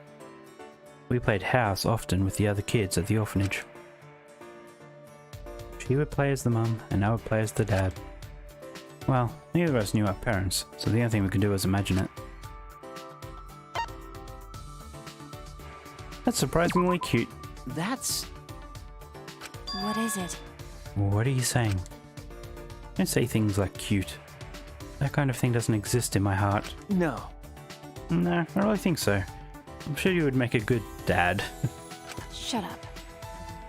We played house often with the other kids at the orphanage. She would play as the mum, and I would play as the dad. Well, neither of us knew our parents, so the only thing we could do was imagine it. That's surprisingly cute. That's... What is it? What are you saying? Don't say things like cute. That kind of thing doesn't exist in my heart. No. No, I don't really think so. I'm sure you would make a good dad. Shut up.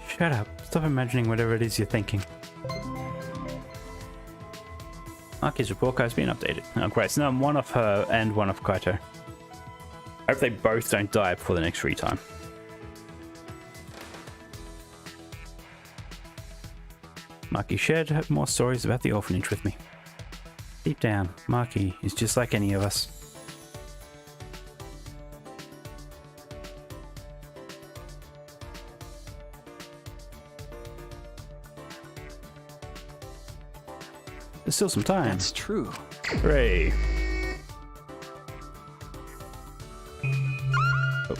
Shut up. Stop imagining whatever it is you're thinking. Aki's report card's been updated. Oh great, so now I'm one of her and one of Kaito. I hope they both don't die before the next free time. Maki shared more stories about the orphanage with me. Deep down, Maki is just like any of us. There's still some time. That's true. Hooray. Oh.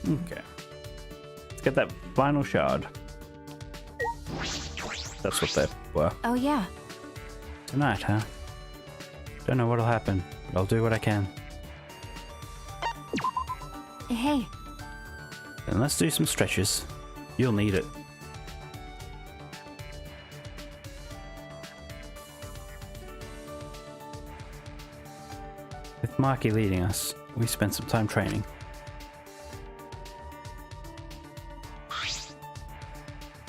Okay. Let's get that final shard. That's what they were. Oh yeah. Tonight, huh? Don't know what'll happen, but I'll do what I can. Hey. Then let's do some stretches. You'll need it. With Maki leading us, we spent some time training.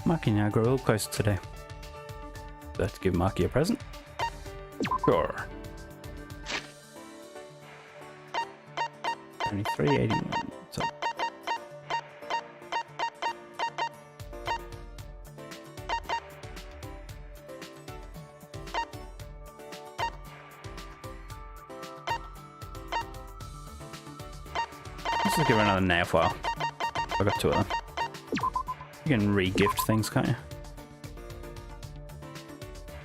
Maki and I grew a little closer today. Do I have to give Maki a present? Sure. 2381. So. Let's just give her another nail file. I got two of them. You can re-gift things, can't you?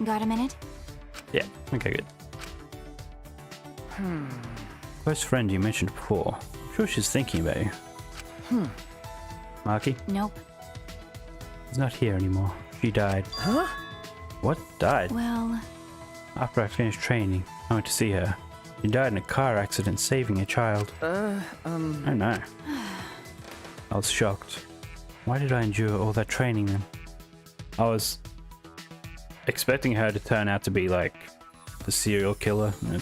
Got a minute? Yeah, okay, good. Close friend you mentioned before. I'm sure she's thinking about you. Maki? Nope. She's not here anymore. She died. Huh? What? Died? Well, After I finished training, I went to see her. She died in a car accident saving a child. I know. I was shocked. Why did I endure all that training then? I was expecting her to turn out to be like the serial killer in the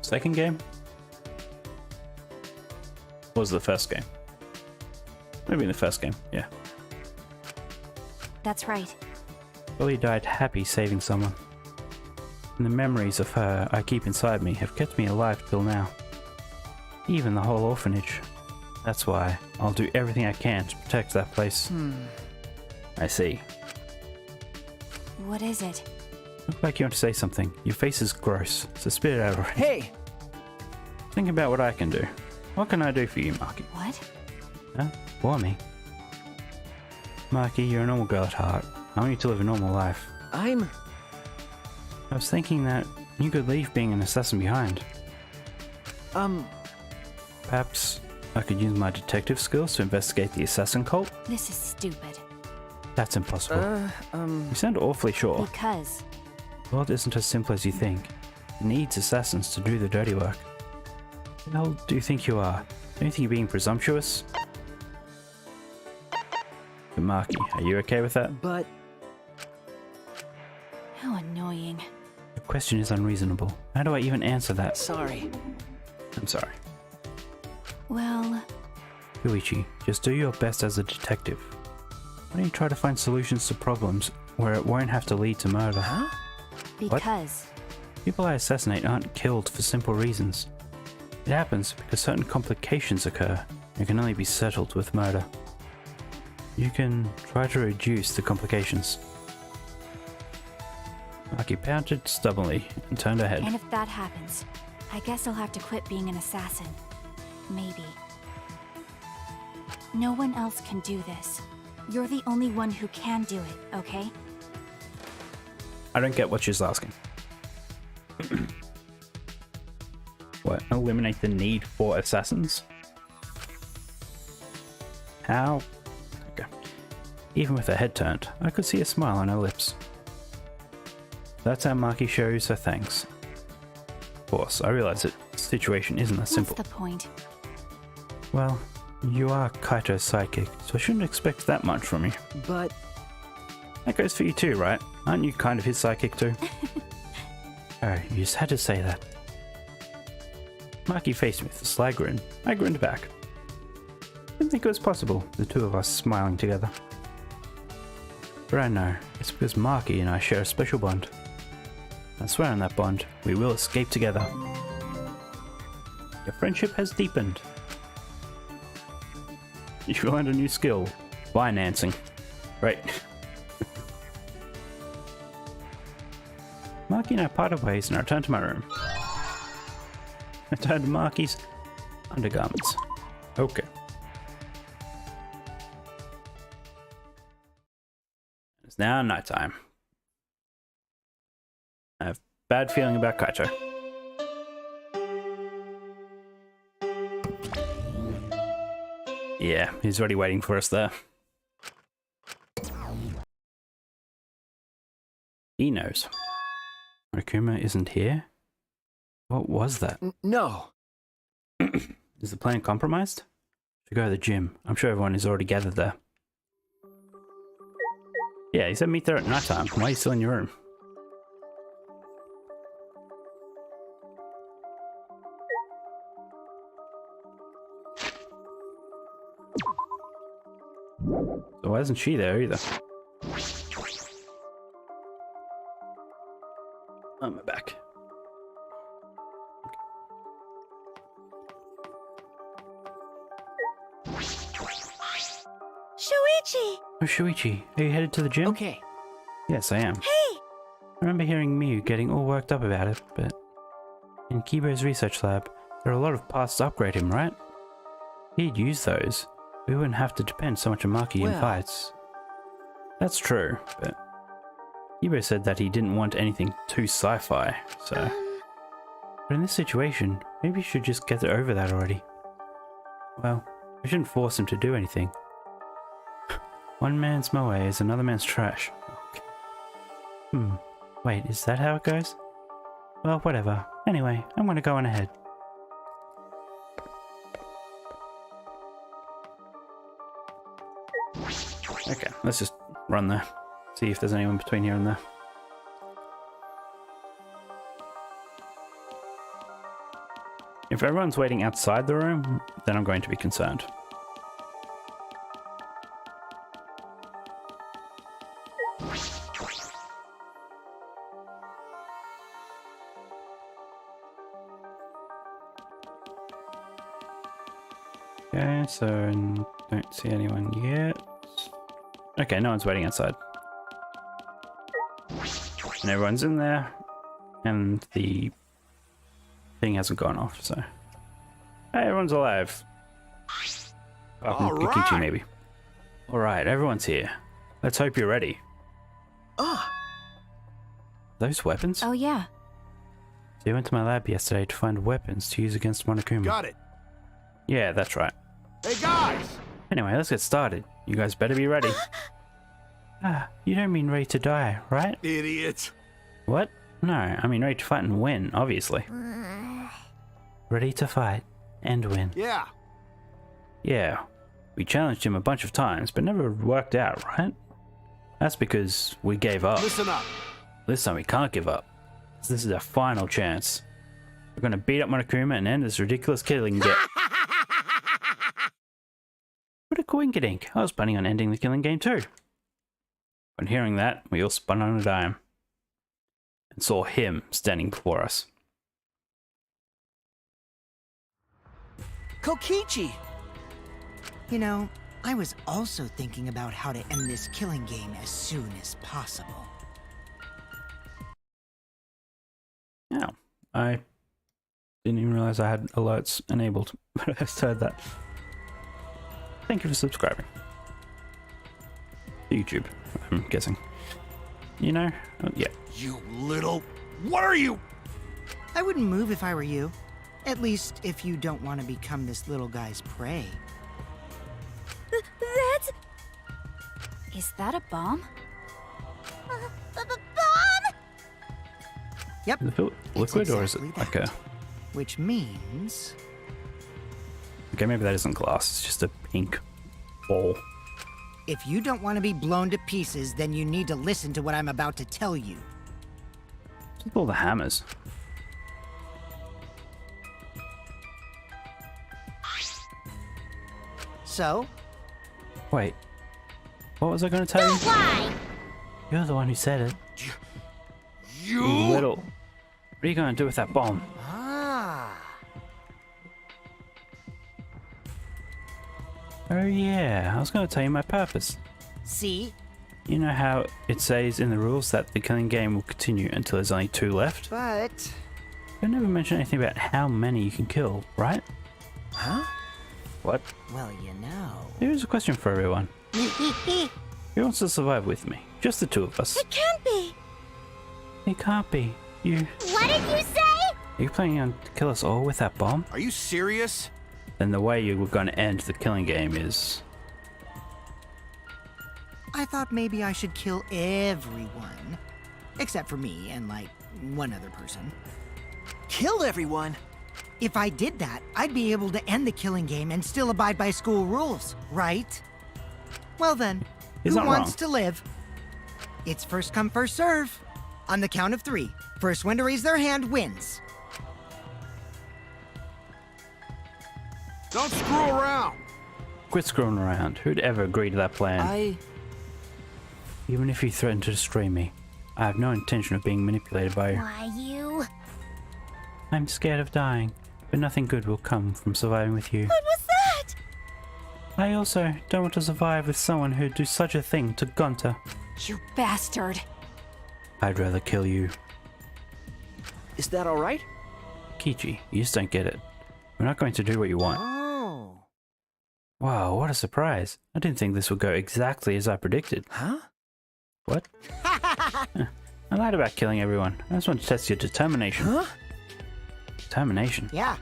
second game? Or was it the first game? Maybe in the first game, yeah. that's right. Billy died happy saving someone. And the memories of her I keep inside me have kept me alive till now. Even the whole orphanage. That's why I'll do everything I can to protect that place. I see. What is it? Look like you want to say something. Your face is gross, so spit it out already. Hey! Think about what I can do. What can I do for you, Maki? What? Huh? For me? Maki, you're a normal girl at heart. I want you to live a normal life. I was thinking that you could leave being an assassin behind. Perhaps I could use my detective skills to investigate the assassin cult? This is stupid. That's impossible. You sound awfully sure. Because The world isn't as simple as you think. It needs assassins to do the dirty work. Who the hell do you think you are? Don't you think you're being presumptuous? But Maki, are you okay with that? But how annoying. The question is unreasonable. How do I even answer that? sorry. I'm sorry. Well, Yuichi, just do your best as a detective. Why don't you try to find solutions to problems where it won't have to lead to murder? Huh? because People I assassinate aren't killed for simple reasons. It happens because certain complications occur and can only be settled with murder. You can try to reduce the complications. Maki pouted stubbornly and turned her head. and if that happens, I guess I'll have to quit being an assassin. Maybe. No one else can do this. You're the only one who can do it, okay? I don't get what she's asking. What? Eliminate the need for assassins? How? Okay. Even with her head turned, I could see a smile on her lips. That's how Maki shows her thanks. Of course, I realize that the situation isn't as simple. What's the point? Well, you are Kaito's sidekick, so I shouldn't expect that much from you. But That goes for you too, right? Aren't you kind of his sidekick too? Oh, you just had to say that. Maki faced me with a sly grin. I grinned back. Didn't think it was possible, the two of us smiling together. But I know, it's because Maki and I share a special bond. I swear on that bond, we will escape together. Your friendship has deepened. You learned a new skill. Financing. Right. Maki and I parted ways and I returned to my room. I turned to Maki's undergarments. Okay. It's now nighttime. I have a bad feeling about Kaito. Yeah, he's already waiting for us there. He knows. Rikuma isn't here? What was that? no. Is the plan compromised? To go to the gym. I'm sure everyone is already gathered there. Yeah, he said meet there at nighttime. Why are you still in your room? So why isn't she there either? Oh, my back. Shuichi! Oh, Shuichi, are you headed to the gym? Okay. Yes, I am. Hey! I remember hearing Miyu getting all worked up about it, but in Kibo's research lab, there are a lot of parts to upgrade him, right? He'd use those. We wouldn't have to depend so much on Maki in Well- fights. That's true, but Kibo said that he didn't want anything too sci-fi, so... But in this situation, maybe you should just get over that already. Well, we shouldn't force him to do anything. One man's moe is another man's trash. Wait, is that how it goes? Well, whatever. Anyway, I'm gonna go on ahead. Okay, let's just run there. See if there's anyone between here and there. If everyone's waiting outside the room, then I'm going to be concerned. Okay, so don't see anyone yet. Okay, no one's waiting outside. And everyone's in there, and the thing hasn't gone off, so... Hey, everyone's alive. Apart from All Kokichi, right. maybe. Alright, everyone's here. Let's hope you're ready. Those weapons? Oh, yeah. So you went to my lab yesterday to find weapons to use against Monokuma. Got it. Yeah, that's right. Hey, guys! Anyway, let's get started. You guys better be ready. You don't mean ready to die, right? Idiot. What? No, I mean ready to fight and win, obviously. Ready to fight and win. Yeah. Yeah, we challenged him a bunch of times, but never worked out, right? That's because we gave up. Listen up. This time we can't give up. This is our final chance. We're gonna beat up Monokuma and end this ridiculous killing game. What a coinkydink. I was planning on ending the killing game too. On hearing that, we all spun on a dime and saw him standing before us. Kokichi! You know, I was also thinking about how to end this killing game as soon as possible. Now, I didn't even realize I had alerts enabled, but I just heard that. Thank you for subscribing. To YouTube, I'm guessing. You know? Yeah. You little... What are you? I wouldn't move if I were you. At least if you don't want to become this little guy's prey. That's... Is that a bomb? Bomb! Yep. Is it feel liquid or is it exactly like that. a... Which means... Okay, maybe that isn't glass, it's just a pink ball. if you don't want to be blown to pieces, then you need to listen to what I'm about to tell you. Look at all the hammers. So, Wait, what was I going to tell you? Why? You're the one who said it. You Little. What are you going to do with that bomb? Oh yeah, I was going to tell you my purpose. See? You know how it says in the rules that the killing game will continue until there's only 2 left? But... I never mentioned anything about how many you can kill, right? Huh? What? Well, you know... Here's a question for everyone. Who wants to survive with me? Just the 2 of us. It can't be. It can't be. You... What did you say? Are you planning on to kill us all with that bomb? Are you serious? Then the way you were going to end the killing game is... I thought maybe I should kill everyone. Except for me and, like, one other person. Kill everyone? If I did that, I'd be able to end the killing game and still abide by school rules, right? Well then, He's who not wants wrong. to live? It's first come, first serve. On the count of 3, first one to raise their hand wins. Don't screw around. Quit screwing around. Who'd ever agree to that plan? Even if you threaten to destroy me, I have no intention of being manipulated by you. Why, you... I'm scared of dying, but nothing good will come from surviving with you. What was that? I also don't want to survive with someone who'd do such a thing to Gonta. You bastard! I'd rather kill you. Is that alright? Kichi, you just don't get it. We're not going to do what you want. Oh. Wow, what a surprise. I didn't think this would go exactly as I predicted. Huh? What? I lied about killing everyone. I just want to test your determination. Huh? Determination? Yeah.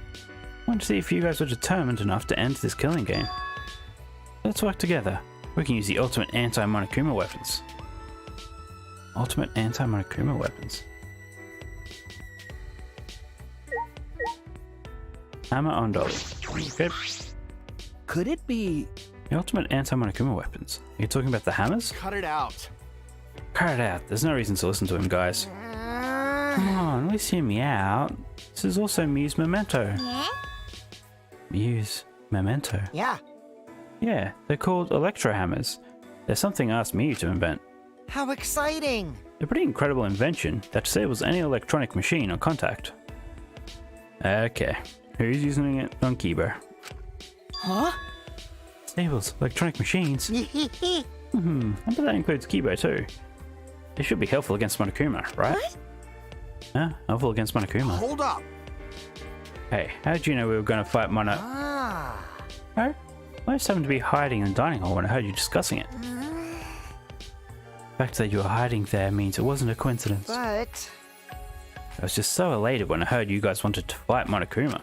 I want to see if you guys are determined enough to end this killing game. Let's work together. We can use the ultimate anti-Monokuma weapons. Ultimate anti-Monokuma weapons. Hammer on dolly. Okay. Could it be... The ultimate anti-Monokuma weapons. Are you talking about the hammers? Cut it out. Cut it out. There's no reason to listen to him, guys. Come on, at least hear me out. This is also Muse Memento. Yeah? Muse Memento. Yeah. Yeah, they're called electro hammers. They're something I asked Miyu to invent. How exciting! They're a pretty incredible invention that disables any electronic machine on contact. Okay, who's using it on Kiba? Huh? Disables electronic machines? I bet that includes Kiba too. They should be helpful against Monokuma, right? What? Yeah, helpful against Monokuma. Hold up. Hey, how did you know we were going to fight Mono? Ah. Oh? I just happened to be hiding in the dining hall when I heard you discussing it. The fact that you were hiding there means it wasn't a coincidence. But I was just so elated when I heard you guys wanted to fight Monokuma.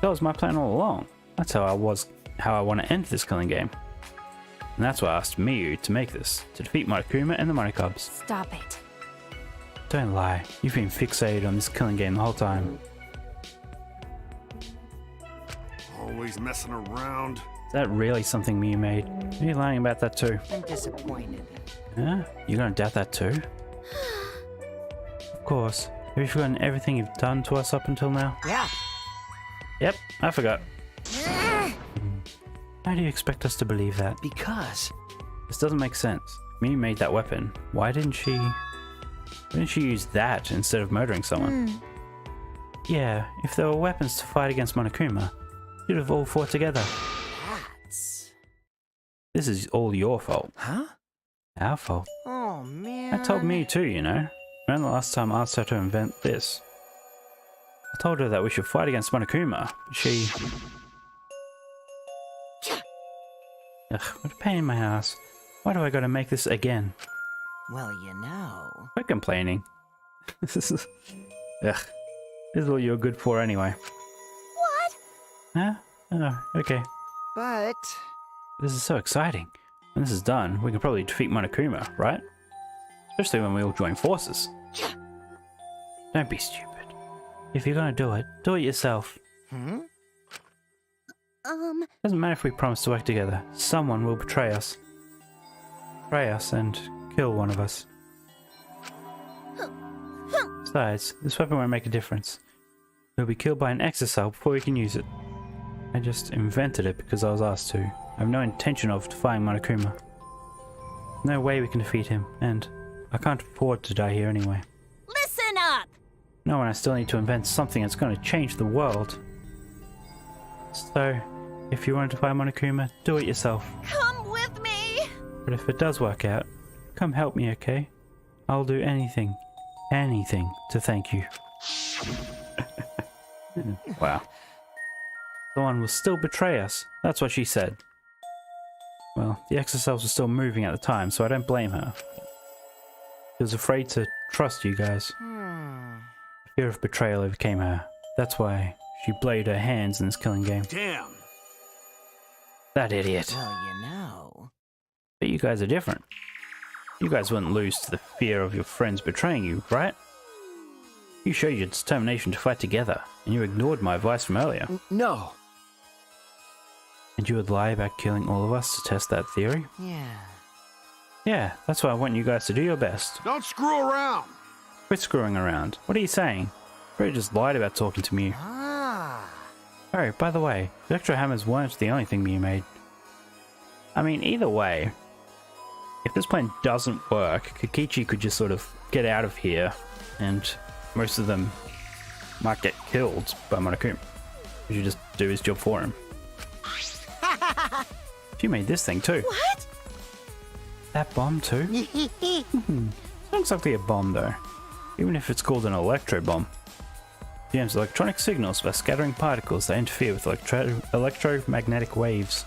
That was my plan all along. That's how I want to end this killing game. And that's why I asked Miyu to make this, to defeat Monokuma and the Monokubs. Stop it. Don't lie, you've been fixated on this killing game the whole time. Always messing around. Is that really something Miyu made? Are you lying about that too? I'm disappointed. Huh? You're gonna doubt that too? Of course. Have you forgotten everything you've done to us up until now? Yeah. Yep, I forgot. How do you expect us to believe that? Because This doesn't make sense. Miyu made that weapon. Why didn't she use that instead of murdering someone? Yeah, if there were weapons to fight against Monokuma, you'd have all fought together. Rats. This is all your fault. Huh? Our fault. Oh man. I told Miyu too, you know. Around the last time I asked her to invent this. I told her that we should fight against Monokuma. She... Ugh, what a pain in my ass. Why do I gotta make this again? Well, you know. Quit complaining. This is... Ugh. This is what you're good for anyway. What? Huh? Oh, okay. But This is so exciting. When this is done, we can probably defeat Monokuma, right? Especially when we all join forces. Don't be stupid. If you're gonna do it yourself. Doesn't matter if we promise to work together. Someone will betray us. Betray us and kill one of us. Besides, this weapon won't make a difference. We'll be killed by an exocell before we can use it. I just invented it because I was asked to. I have no intention of defying Monokuma. No way we can defeat him, and I can't afford to die here anyway. Listen up! No, and I still need to invent something that's going to change the world. So, if you want to fight Monokuma, do it yourself. Come with me! But if it does work out, come help me, okay? I'll do anything to thank you. Wow. Someone will still betray us. That's what she said. Well, the exocells were still moving at the time, so I don't blame her. She was afraid to trust you guys. Fear of betrayal overcame her. That's why she blade her hands in this killing game. Damn. That idiot. well, you know. But you guys are different. You guys wouldn't lose to the fear of your friends betraying you, right? You showed your determination to fight together, and you ignored my advice from earlier. No. And you would lie about killing all of us to test that theory? Yeah. Yeah, that's why I want you guys to do your best. Don't screw around. Quit screwing around. What are you saying? Ray just lied about talking to me. Ah. Oh, by the way, electro hammers weren't the only thing Miyu made. I mean, either way, if this plan doesn't work, Kokichi could just sort of get out of here, and most of them might get killed by Monokuma. We should just do his job for him. She made this thing too. What? That bomb too? Looks like a bomb though. Even if it's called an electro bomb. It emits electronic signals by scattering particles that interfere with electromagnetic waves.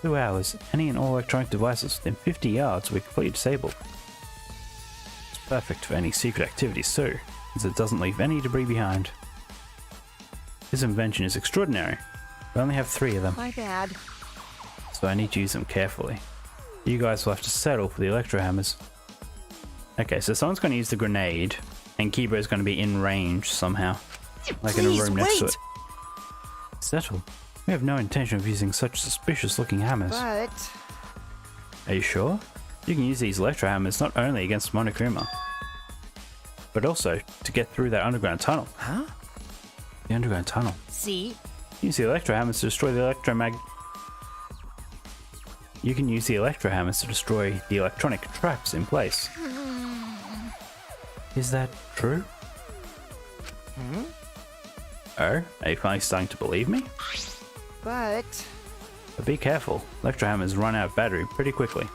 2 hours. Any and all electronic devices within 50 yards will be completely disabled. It's perfect for any secret activities too, as it doesn't leave any debris behind. This invention is extraordinary. We only have 3 of them, My bad. so I need to use them carefully. You guys will have to settle for the electro hammers. Okay, so someone's going to use the grenade, and Kiba is going to be in range somehow, like in a room next to it. Settle. We have no intention of using such suspicious-looking hammers. But Are you sure? You can use these electro hammers not only against Monokuma, but also to get through that underground tunnel. Huh? The underground tunnel. see, Use the electro hammers to destroy the You can use the electro hammers to destroy the electronic traps in place. Is that true? Oh, are you finally starting to believe me? but But be careful, electro hammers run out of battery pretty quickly.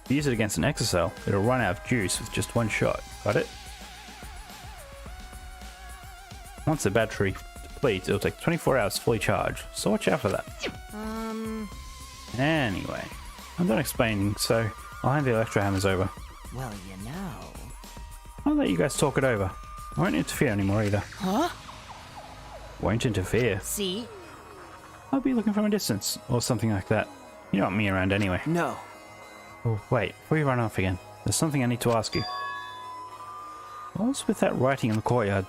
If you use it against an exocell, it'll run out of juice with just one shot. Got it? Once the battery depletes, it'll take 24 hours to fully charge, so watch out for that. Anyway, I'm done explaining, so I'll hand the electro hammers over. Well, you know. I'll let you guys talk it over. I won't interfere anymore either. Huh? Won't interfere. See? I'll be looking from a distance, or something like that. You don't want me around anyway. No. Oh, wait, before you run off again, there's something I need to ask you. What was with that writing in the courtyard?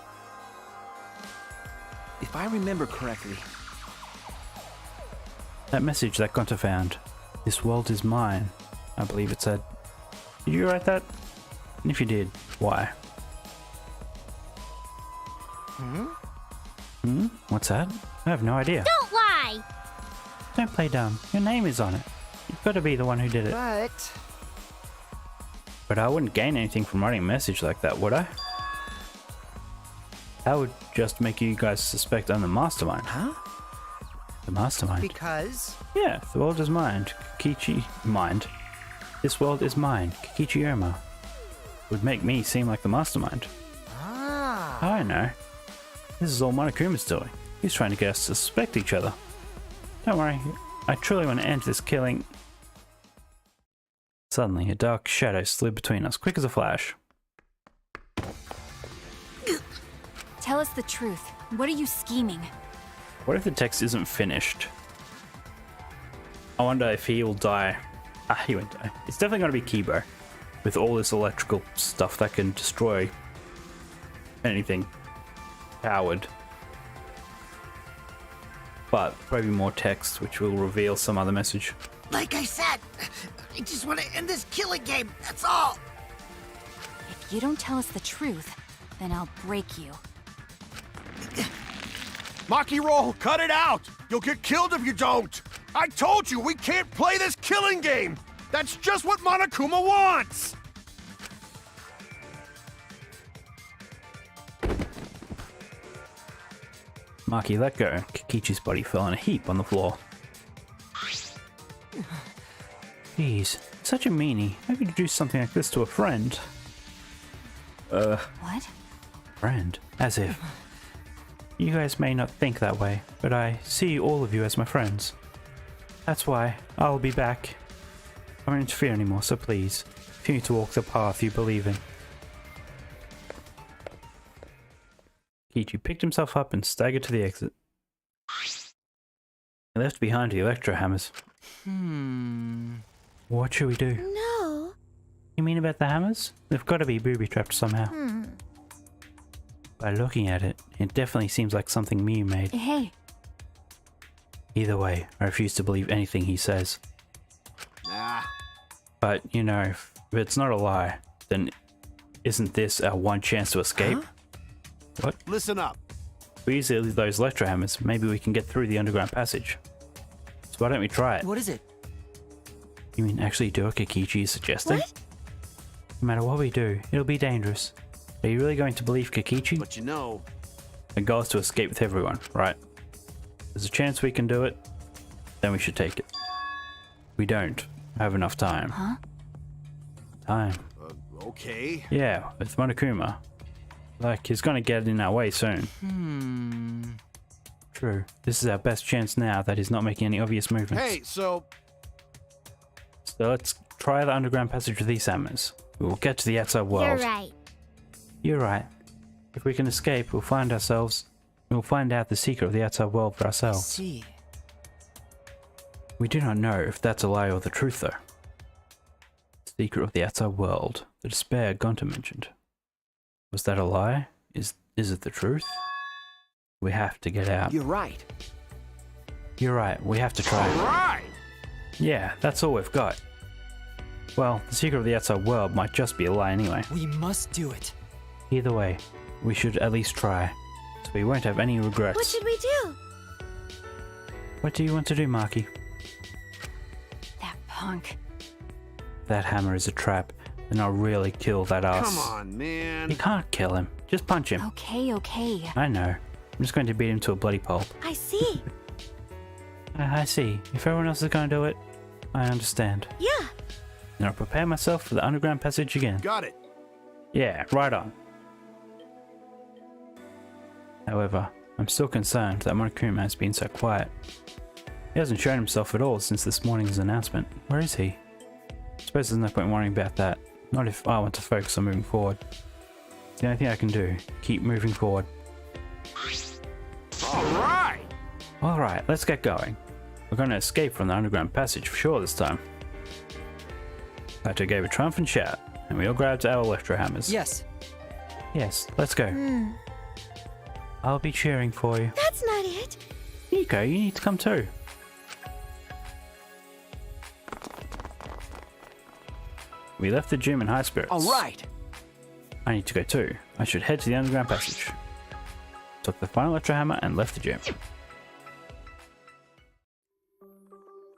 If I remember correctly, That message that Gunter found. This world is mine, I believe it said. Did you write that? And if you did, why? What's that? I have no idea. Don't lie! Don't play dumb. Your name is on it. You've got to be the one who did it. But I wouldn't gain anything from writing a message like that, would I? That would just make you guys suspect I'm the mastermind. Huh? The mastermind? Because? Yeah, the world is mine. Kikichi... Mind. This world is mine. Kikichi Irma. Would make me seem like the mastermind. Ah. I know. This is all Monokuma's doing. He's trying to get us to suspect each other. Don't worry. I truly want to end this killing. Suddenly, a dark shadow slid between us, quick as a flash. Tell us the truth. What are you scheming? What if the text isn't finished? I wonder if he will die. He won't die. It's definitely going to be Kibo. With all this electrical stuff that can destroy anything powered. But probably more text, which will reveal some other message. Like I said, I just want to end this killing game, that's all! If you don't tell us the truth, then I'll break you. Maki roll, cut it out! You'll get killed if you don't! I told you we can't play this killing game! That's just what Monokuma wants! Maki let go. Kikichi's body fell in a heap on the floor. Jeez, such a meanie. How could you do something like this to a friend? What? Friend? As if. You guys may not think that way, but I see all of you as my friends. That's why I'll be back. I won't interfere anymore, so please, continue to walk the path you believe in. Kiichi picked himself up and staggered to the exit. He left behind the electro hammers. What should we do? No. You mean about the hammers? They've got to be booby-trapped somehow. By looking at it, it definitely seems like something Miu made. Hey. Either way, I refuse to believe anything he says. Nah. But, you know, if it's not a lie, then isn't this our one chance to escape? What? Listen up. If we use those electro hammers, maybe we can get through the underground passage. So why don't we try it? What is it? You mean actually do what Kikichi is suggesting? What? No matter what we do, it'll be dangerous. Are you really going to believe Kikichi? But you know... The goal is to escape with everyone, right? There's a chance we can do it, then we should take it. We don't have enough time. Huh? Time. Okay. Yeah, with Monokuma. Like, he's gonna get in our way soon. True. This is our best chance now that he's not making any obvious movements. Hey, so... So let's try the underground passage with these hammers. We will get to the outside world. You're right. You're right. If we can escape, we'll find out the secret of the outside world for ourselves. See. We do not know if that's a lie or the truth, though. The secret of the outside world, the despair Gunter mentioned. Was that a lie? Is it the truth? We have to get out. you're right. You're right, we have to try. Right! Yeah, that's all we've got. Well, the secret of the outside world might just be a lie anyway. We must do it. Either way, we should at least try, so we won't have any regrets. What should we do? What do you want to do, Maki? That punk. That hammer is a trap, and I'll really kill that ass. Come on, man. You can't kill him. Just punch him. Okay. I know. I'm just going to beat him to a bloody pulp. I see. I see. If everyone else is going to do it, I understand. Yeah. Then I'll prepare myself for the underground passage again. Got it. Yeah, right on. However, I'm still concerned that Monokuma has been so quiet. He hasn't shown himself at all since this morning's announcement. Where is he? I suppose there's no point worrying about that. Not if I want to focus on moving forward. It's the only thing I can do. Keep moving forward. Alright! Alright, let's get going. We're going to escape from the underground passage for sure this time. Pato gave a triumphant shout, and we all grabbed our electro hammers. Yes. Yes, let's go. I'll be cheering for you. That's not it. Nico, you need to come too. We left the gym in high spirits. All right. I need to go too. I should head to the underground passage. Took the final electro hammer and left the gym.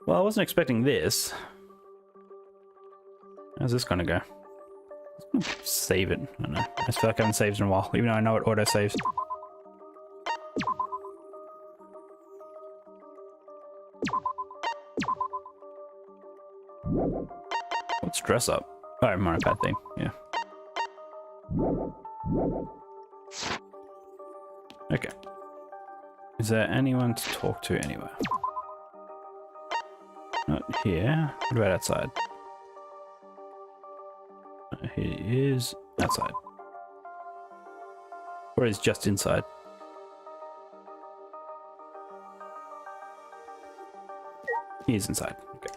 Well, I wasn't expecting this. How's this gonna go? Save it. I don't know. I just feel like I haven't saved in a while, even though I know it auto saves. Let's dress up. Oh, Mario Kart thing. Yeah. Okay. Is there anyone to talk to anywhere? Not here. What about outside? He is outside. Or he's just inside. He is inside. Okay.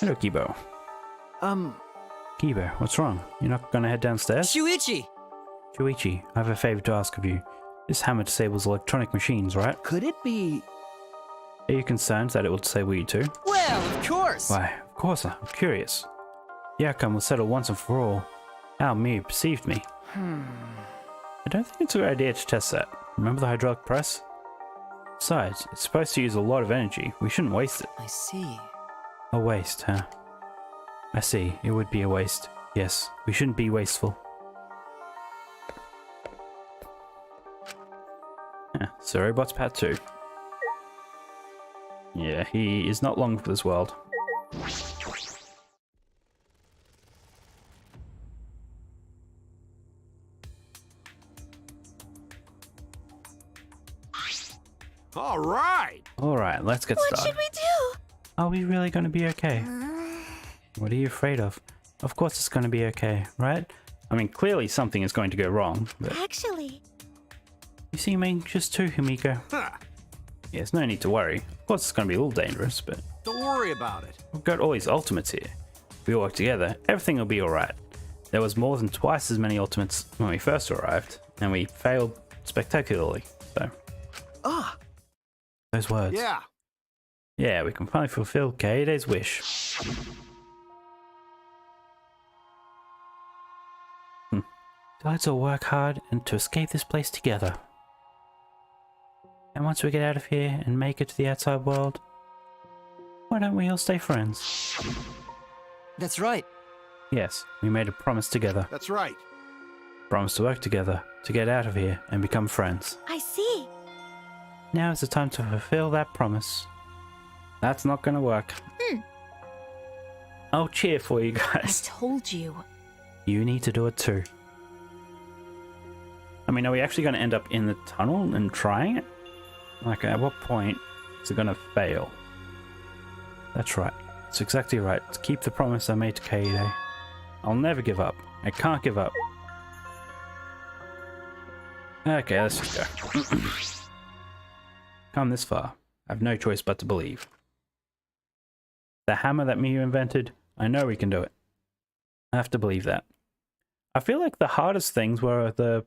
Hello, Kibo. Kibo, what's wrong? You're not gonna head downstairs? Shuichi! Shuichi, I have a favor to ask of you. This hammer disables electronic machines, right? Could it be? Are you concerned that it will disable you too? Well, of course! Why, of course, I'm curious. The outcome will settle once and for all how Miu perceived me. I don't think it's a good idea to test that. Remember the hydraulic press? Besides, it's supposed to use a lot of energy. We shouldn't waste it. I see. A waste, huh? I see. It would be a waste. Yes, we shouldn't be wasteful. So Robot's Part 2. Yeah, he is not long for this world. Alright! Alright, let's get What started. should we do? Are we really going to be okay? What are you afraid of? Of course it's going to be okay, right? I mean, clearly something is going to go wrong, but Actually, you seem anxious too, Himiko. Huh. Yes, no need to worry. Of course it's going to be a little dangerous, but Don't worry about it. we've got all these ultimates here. If we all work together, everything will be alright. There was more than twice as many ultimates when we first arrived, and we failed spectacularly, so... Ah, Those words. Yeah. Yeah, we can finally fulfill Kaide's wish. Let's all work hard and to escape this place together. And once we get out of here and make it to the outside world, why don't we all stay friends? That's right. Yes, we made a promise together. That's right. Promise to work together to get out of here and become friends. I see. Now is the time to fulfill that promise. That's not gonna work. I'll cheer for you I guys. told you. You need to do it too. I mean, are we actually going to end up in the tunnel and trying it? Like, at what point is it going to fail? That's right. It's exactly right. To keep the promise I made to Kaede. I'll never give up. I can't give up. Okay, let's just go. Come this far. I have no choice but to believe. The hammer that Miyu invented, I know we can do it. I have to believe that. I feel like the hardest things were the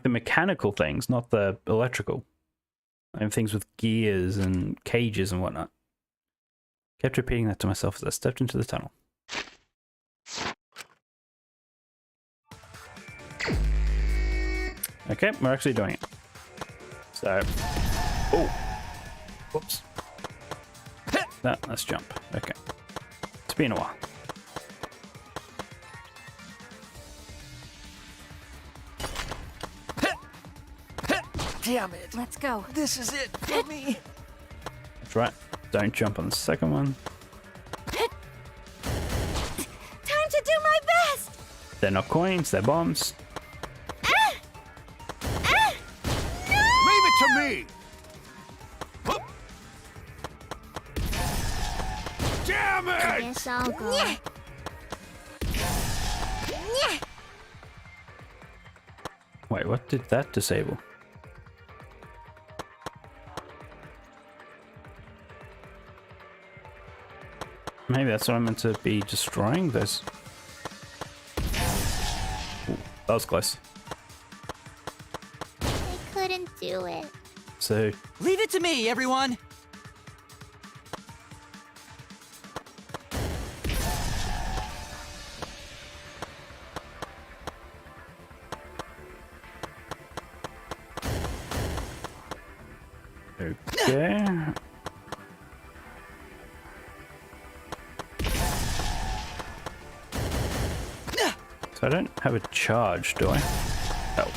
mechanical things, not the electrical. And things with gears and cages and whatnot. Kept repeating that to myself as I stepped into the tunnel. Okay, we're actually doing it. So, oh, whoops. Let's jump. Okay, it's been a while. Damn it. Let's go. This is it for me. That's right. Don't jump on the second one. Time to do my best! They're not coins, they're bombs. Leave it to me! Hup. Damn it! Guess I'll go. Wait, what did that disable? Maybe that's what I meant to be destroying those. Ooh, that was close. I couldn't do it. So, Leave it to me, everyone! okay. So I don't have a charge, do I? Oh.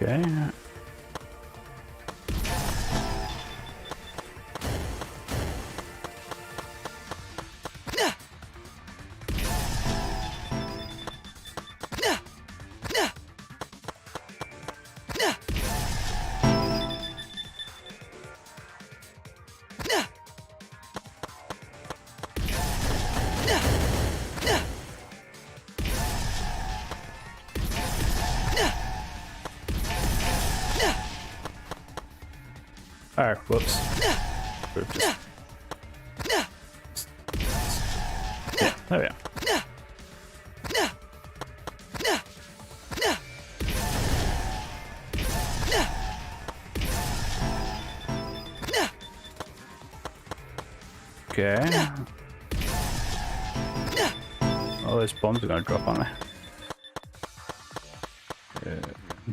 Okay. Oh, whoops. Yeah, there we are. Okay. Oh, those bombs are gonna drop, aren't they?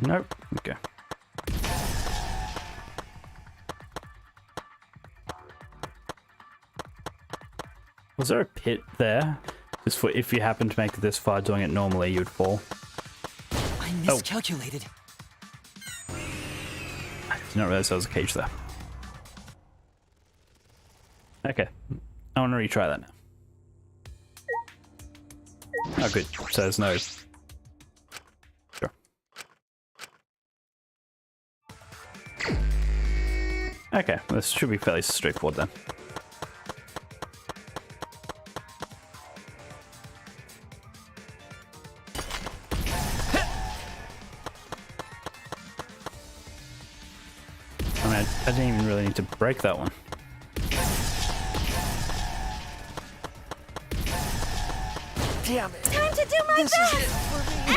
Nope. Okay. Was there a pit there? Just for if you happen to make it this far doing it normally, you'd fall. I miscalculated. I did not realize there was a cage there. Okay. I want to retry that now. Oh, good. So there's no... Sure. Okay, this should be fairly straightforward then. I mean, I didn't even really need to break that one. Damn it. Time to do my This best! is it for me.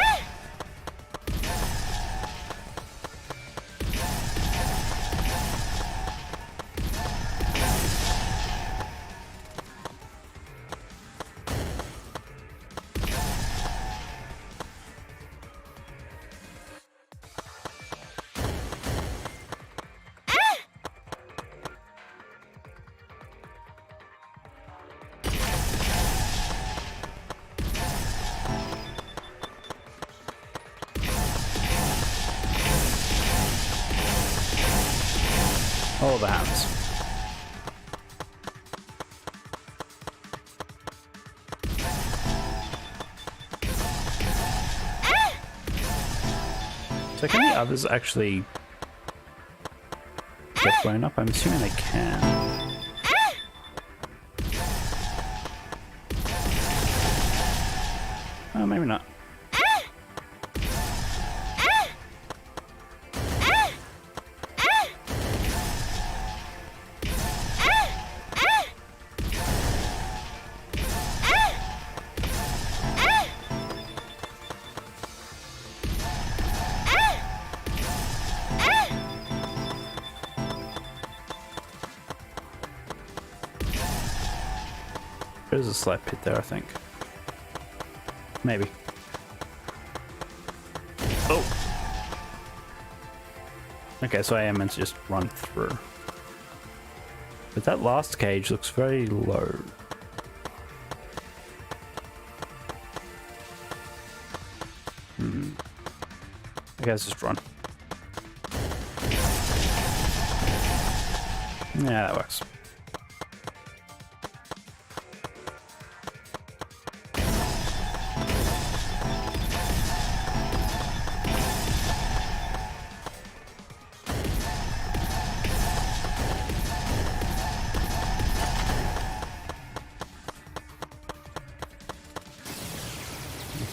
All the hands. So can the others actually get blown up? I'm assuming they can. Oh, maybe not. There's a slight pit there, I think. Maybe. Oh! Okay, so I am meant to just run through. But that last cage looks very low. I guess just run. Yeah, that works.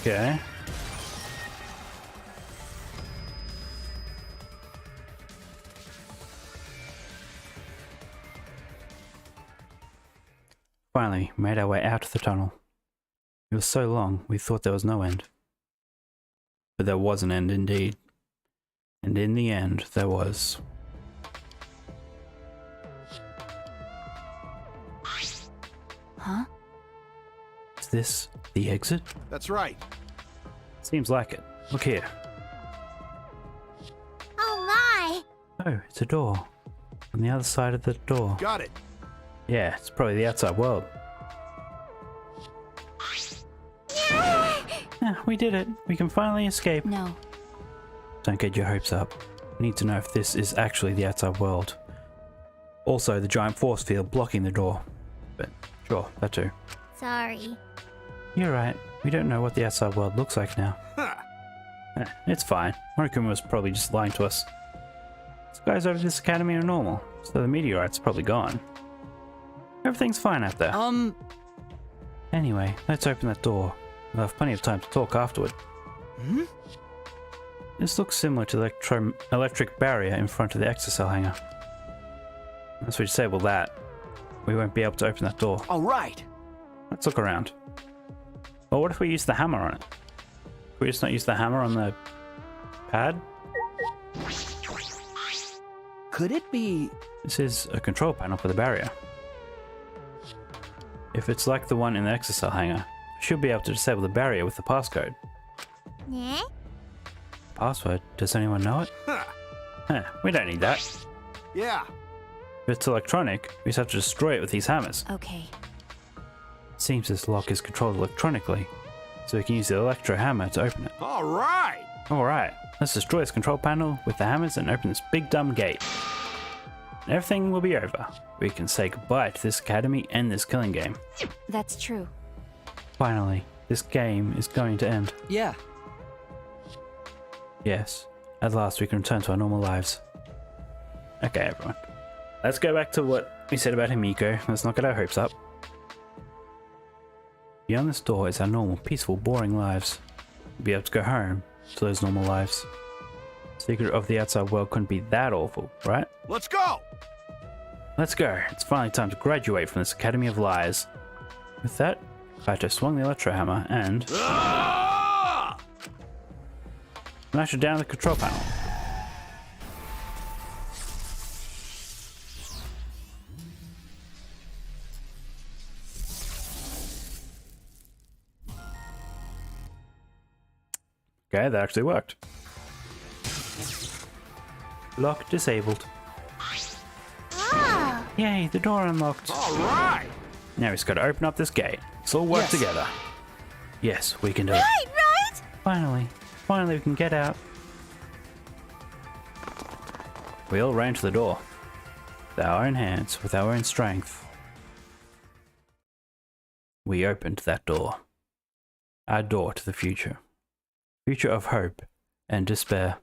Okay. Finally, we made our way out of the tunnel. It was so long, we thought there was no end. But there was an end indeed. And in the end, there was. Huh? Is this the exit? That's right. Seems like it. Look here. Oh my! Oh, it's a door. On the other side of the door. Got it. Yeah, it's probably the outside world. Yeah, we did it. We can finally escape. No. Don't get your hopes up. We need to know if this is actually the outside world. Also, the giant force field blocking the door. But sure, that too. Sorry. You're right. We don't know what the outside world looks like now. It's fine. Monokuma was probably just lying to us. These guys over this academy are normal, so the meteorite's probably gone. Everything's fine out there. Anyway, let's open that door. We'll have plenty of time to talk afterward. Hmm? This looks similar to the electric barrier in front of the exocell hangar. Once we disable that, we won't be able to open that door. All right. Let's look around. Or what if we use the hammer on it? Could we just not use the hammer on the pad? Could it be... This is a control panel for the barrier. If it's like the one in the exocell hangar, we should be able to disable the barrier with the passcode. Yeah? Password? Does anyone know it? We don't need that. Yeah. If it's electronic, we just have to destroy it with these hammers. Okay. Seems this lock is controlled electronically, so we can use the electro hammer to open it. All right. Alright, let's destroy this control panel with the hammers and open this big dumb gate. And everything will be over. We can say goodbye to this academy and this killing game. That's true. Finally, this game is going to end. Yeah. Yes, at last we can return to our normal lives. Okay, everyone. Let's go back to what we said about Himiko. Let's not get our hopes up. Beyond this door is our normal, peaceful, boring lives. We'll be able to go home to those normal lives. Secret of the outside world couldn't be that awful, right? Let's go. Let's go. It's finally time to graduate from this Academy of Lies. With that, Kaito swung the electro hammer and smashed it down the control panel. Okay, that actually worked. Lock disabled. Oh! Yay, the door unlocked. All right. Now we've got to open up this gate. Let's all work Yes. together. Yes, we can do it. Right? Finally we can get out. We all ran to the door. With our own hands, with our own strength. We opened that door. Our door to the future. Future of hope and despair.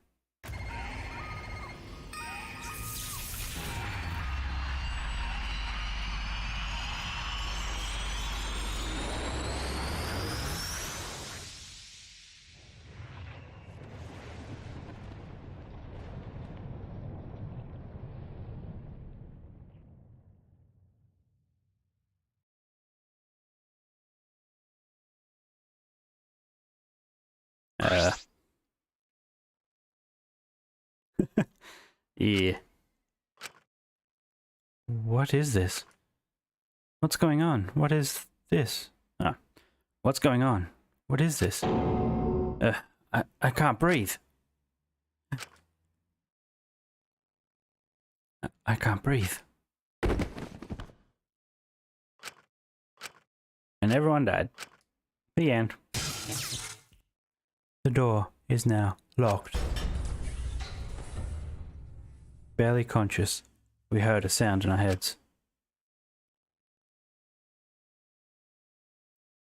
Yeah. What is this? What's going on? What is this? Ah, what's going on? What is this? I can't breathe. I can't breathe. And everyone died. The end. The door is now locked. Barely conscious, we heard a sound in our heads.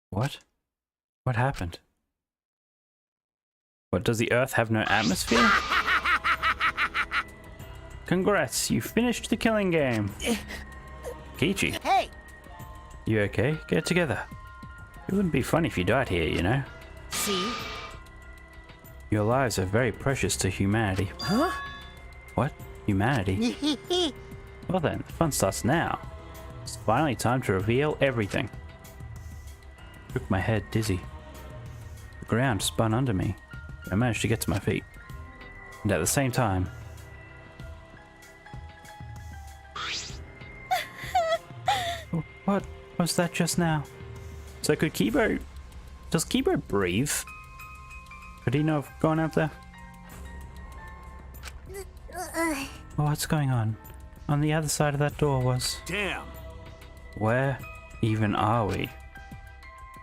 What? What happened? What, does the Earth have no atmosphere? Congrats, you finished the killing game. Kichi. Hey! You okay? Get together. It wouldn't be fun if you died here, you know? See? Your lives are very precious to humanity. Huh? What? Humanity? Well then, the fun starts now. It's finally time to reveal everything. Took my head dizzy. The ground spun under me. I managed to get to my feet. And at the same time... What was that just now? So could Kibo... Does Kibo breathe? Could he not have gone up there? What's going on? On the other side of that door was... Damn. Where even are we?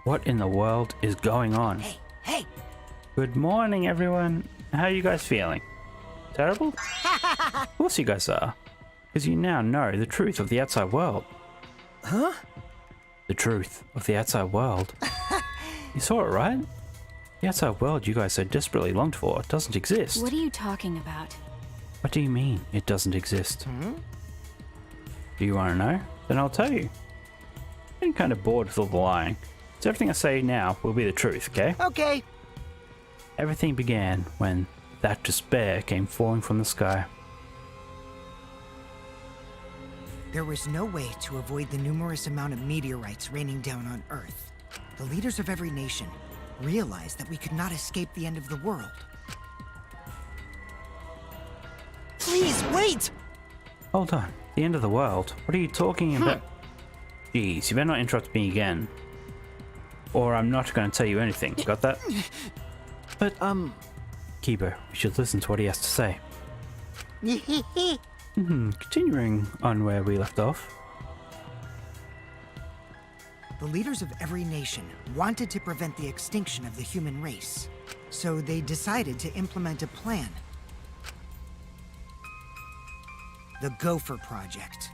What in the world is going on? Hey, hey! Good morning, everyone. How are you guys feeling? Terrible? Of course you guys are. Because you now know the truth of the outside world. Huh? The truth of the outside world. You saw it, right? The outside world you guys so desperately longed for doesn't exist. What are you talking about? What do you mean, it doesn't exist? Do you want to know? Then I'll tell you. I'm getting kind of bored with all the lying. So everything I say now will be the truth, okay? Okay. Everything began when that despair came falling from the sky. There was no way to avoid the numerous amount of meteorites raining down on Earth. The leaders of every nation realized that we could not escape the end of the world. Please, wait! Hold on. The end of the world? What are you talking about? Jeez, you better not interrupt me again. Or I'm not going to tell you anything. Got that? But, Kibo, we should listen to what he has to say. Continuing on where we left off. The leaders of every nation wanted to prevent the extinction of the human race, so they decided to implement a plan. The Gopher Project.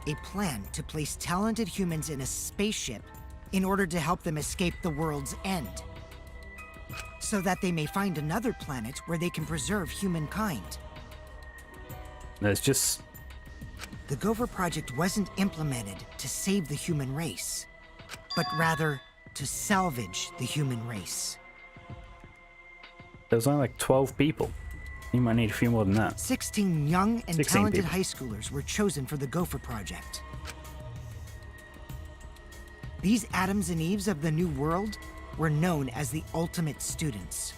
A plan to place talented humans in a spaceship in order to help them escape the world's end, so that they may find another planet where they can preserve humankind. There's just... The Gopher Project wasn't implemented to save the human race, but rather to salvage the human race. There was only like 12 people. You might need a few more than that. 16 young and 16 talented people. high schoolers were chosen for the Gopher Project. These Adams and Eves of the New World were known as the Ultimate Students.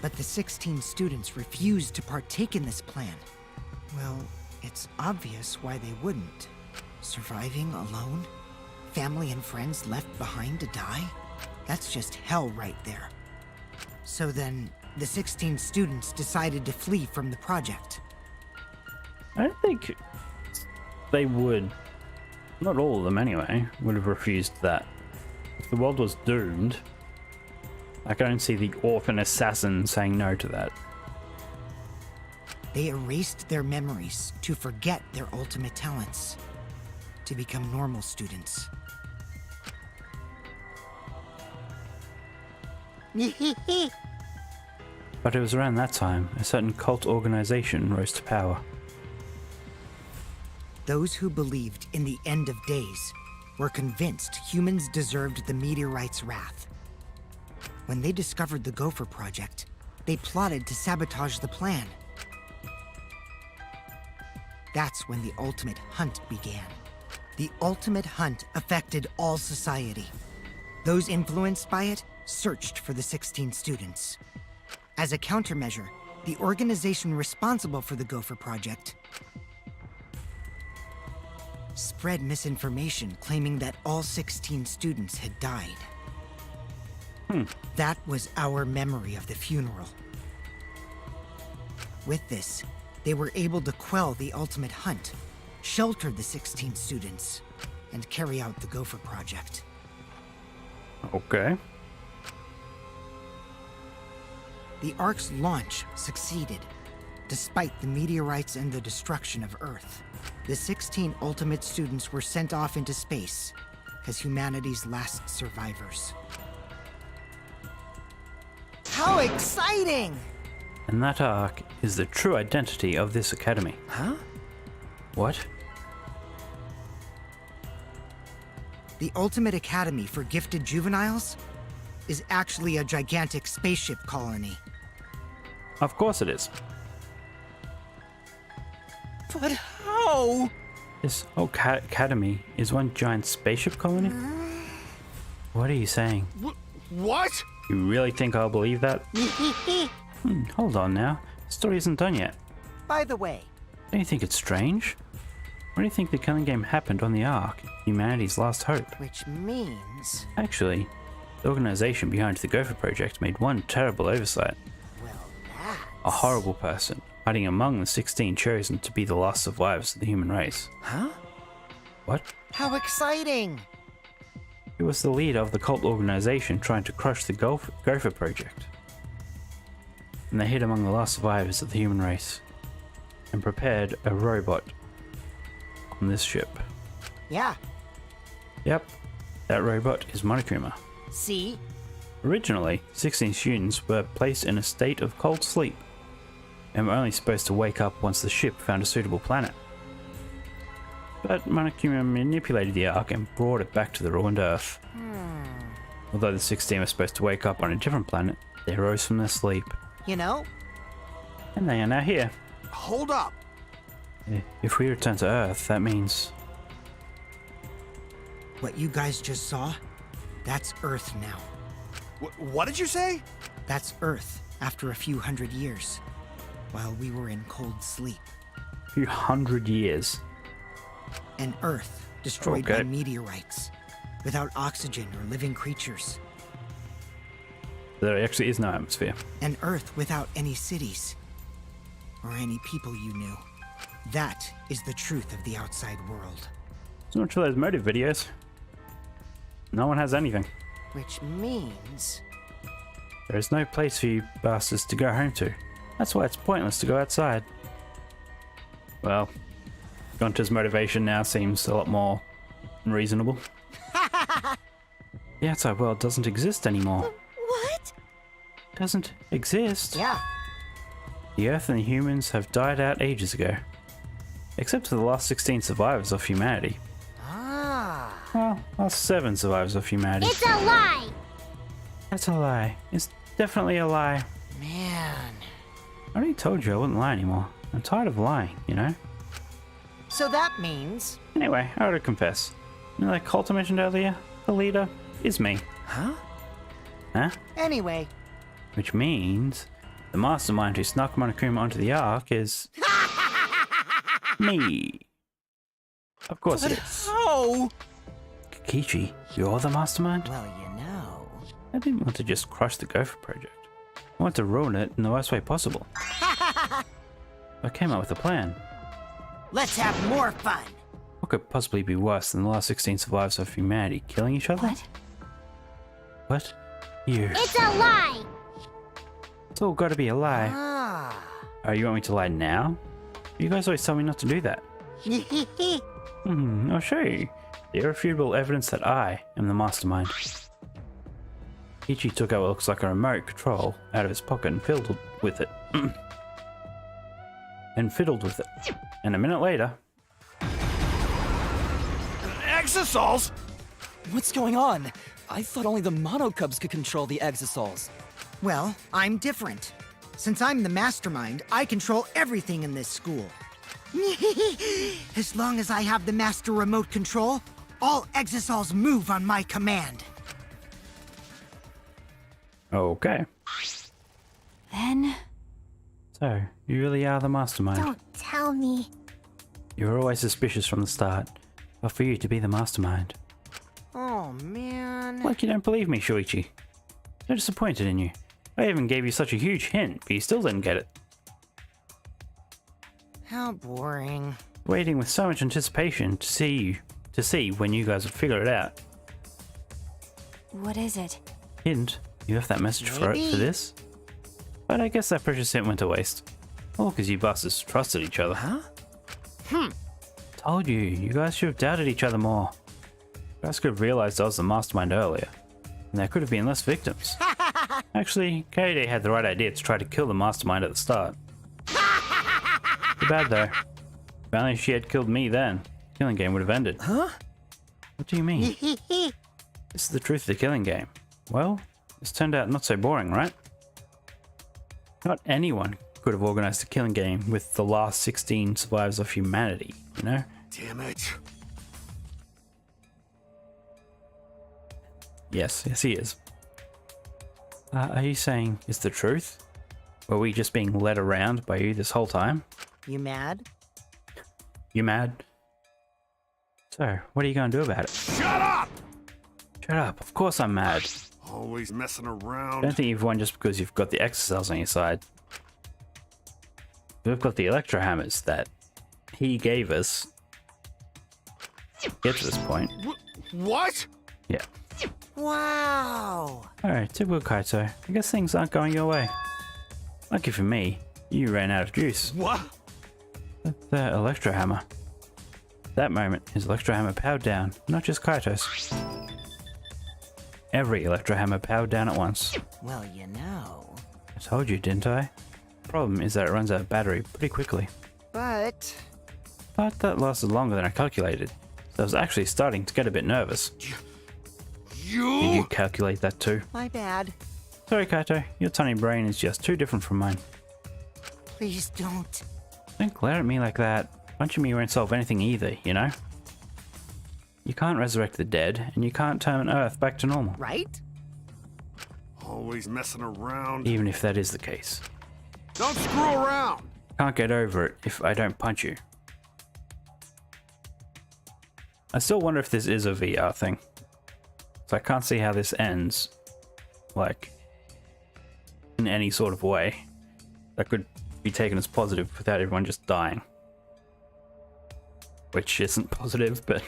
But the 16 students refused to partake in this plan. Well, it's obvious why they wouldn't. Surviving alone? Family and friends left behind to die? That's just hell right there. So then, the 16 students decided to flee from the project. I don't think they would, not all of them anyway, would have refused that. If the world was doomed, I don't see the orphan assassin saying no to that. They erased their memories to forget their ultimate talents, to become normal students. But it was around that time a certain cult organization rose to power. Those who believed in the end of days were convinced humans deserved the meteorite's wrath. When they discovered the Gopher Project, they plotted to sabotage the plan. That's when the ultimate hunt began. The ultimate hunt affected all society. Those influenced by it searched for the 16 students. As a countermeasure, the organization responsible for the Gopher Project spread misinformation claiming that all 16 students had died. That was our memory of the funeral. With this, they were able to quell the ultimate hunt, shelter the 16 students, and carry out the Gopher Project. Okay. The Ark's launch succeeded, despite the meteorites and the destruction of Earth. The 16 ultimate students were sent off into space as humanity's last survivors. How exciting! And that arc is the true identity of this academy. Huh? What? The Ultimate Academy for Gifted Juveniles is actually a gigantic spaceship colony. Of course it is. But how? This whole academy is one giant spaceship colony? What are you saying? What? You really think I'll believe that? Hold on now. The story isn't done yet. By the way, Don't you think it's strange? Why do you think the killing game happened on the Ark, humanity's last hope? which means... Actually, the organization behind the Gopher Project made one terrible oversight. well, that... A horrible person, hiding among the 16 chosen to be the last survivors of the human race. Huh? What? How exciting! He was the leader of the cult organization trying to crush the Gopher Project. And they hid among the last survivors of the human race and prepared a robot on this ship. Yeah, Yep, that robot is Monokuma. see? Originally, 16 students were placed in a state of cold sleep and were only supposed to wake up once the ship found a suitable planet. But Monokuma manipulated the Ark and brought it back to the ruined Earth. Although the 16 were supposed to wake up on a different planet, they rose from their sleep, You know, and they are now here. Hold up. If we return to Earth, that means... what you guys just saw? That's Earth now. What did you say? That's Earth after a few hundred years, while we were in cold sleep. a few hundred years. An Earth destroyed by Okay. meteorites, without oxygen or living creatures. There actually is no atmosphere. An Earth without any cities, or any people you knew. That is the truth of the outside world. So much for those motive videos. No one has anything. Which means... There is no place for you bastards to go home to. That's why it's pointless to go outside. Well, Gunter's motivation now seems a lot more reasonable. The outside world doesn't exist anymore. What? Doesn't exist. yeah, The Earth and the humans have died out ages ago. Except for the last 16 survivors of humanity. ah, Well, last 7 survivors of humanity. It's a lie! That's a lie. It's definitely a lie. man. I already told you I wouldn't lie anymore. I'm tired of lying, you know? So that means... Anyway, I ought to confess. You know that cult I mentioned earlier? The leader is me. Huh? Huh? Anyway, Which means the mastermind who snuck Monokuma onto the Ark is... me. Of course it is. How? Kikichi, you're the mastermind? well, you know... I didn't want to just crush the Gopher Project. I want to ruin it in the worst way possible. I came up with a plan. Let's have more fun! What could possibly be worse than the last 16 survivors of humanity killing each other? What? What? You. It's a lie! It's all gotta be a lie. Ah. Oh, you want me to lie now? You guys always tell me not to do that. I'll show you. The irrefutable evidence that I am the mastermind. Ichi took out what looks like a remote control out of his pocket and fiddled with it. And a minute later... Exosols? What's going on? I thought only the Monocubs could control the Exosols. Well, I'm different. Since I'm the mastermind, I control everything in this school. As long as I have the master remote control, all Exosols move on my command. Okay. Then... So, you really are the mastermind. Don't tell me. You were always suspicious from the start. but for you to be the mastermind. Oh, man. Like you don't believe me, Shuichi. I'm disappointed in you. I even gave you such a huge hint, but you still didn't get it. How boring. Waiting with so much anticipation to see when you guys would figure it out. What is it? Hint, you left that message for this? But I guess that precious hint went to waste. All because you bastards trusted each other. Huh? Told you, you guys should have doubted each other more. You guys could have realized I was the mastermind earlier, and there could have been less victims. Actually, Kaede had the right idea to try to kill the mastermind at the start. Too bad though. If only she had killed me then, the killing game would have ended. Huh? What do you mean? This is the truth of the killing game. Well, this turned out not so boring, right? Not anyone could have organized a killing game with the last 16 survivors of humanity, you know? Damn it. Yes, he is. Are you saying it's the truth? Were we just being led around by you this whole time? You mad? You mad? So, what are you going to do about it? Shut up! Shut up, of course I'm mad. Always messing around. Don't think you've won just because you've got the exocells on your side. We've got the electro hammers that he gave us to get to this point. What? Yeah. Wow. Alright, typical Kaito. I guess things aren't going your way. Lucky for me, you ran out of juice. What? The electro hammer. At that moment, his electro hammer powered down, not just Kaito's. Every electro hammer powered down at once. Well, you know. I told you, didn't I? Problem is that it runs out of battery pretty quickly. But That lasted longer than I calculated, so I was actually starting to get a bit nervous. Did you You? calculate that too? my bad. Sorry, Kaito, your tiny brain is just too different from mine. Please don't. Don't glare at me like that. Punching me won't solve anything either, you know? You can't resurrect the dead, and you can't turn Earth back to normal, Right? Always messing around. even if that is the case. Don't screw around. Can't get over it if I don't punch you. I still wonder if this is a VR thing. So I can't see how this ends, like, in any sort of way that could be taken as positive without everyone just dying. Which isn't positive, but...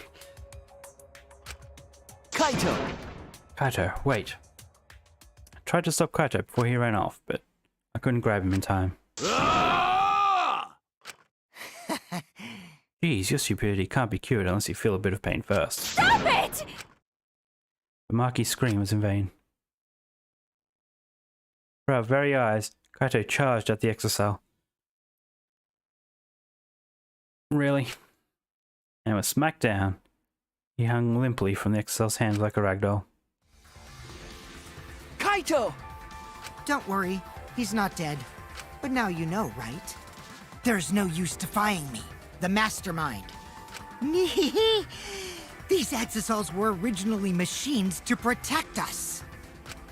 Kaito! Kaito, wait. I tried to stop Kaito before he ran off, but I couldn't grab him in time. Ah! Geez, your stupidity can't be cured unless you feel a bit of pain first. Stop it! But Maki's scream was in vain. For our very eyes, Kaito charged at the exocell. Really? And was smacked down. He hung limply from the exocell's hands like a ragdoll. Kaito! Don't worry, he's not dead. But now you know, right? There's no use defying me, the mastermind. These exocells were originally machines to protect us.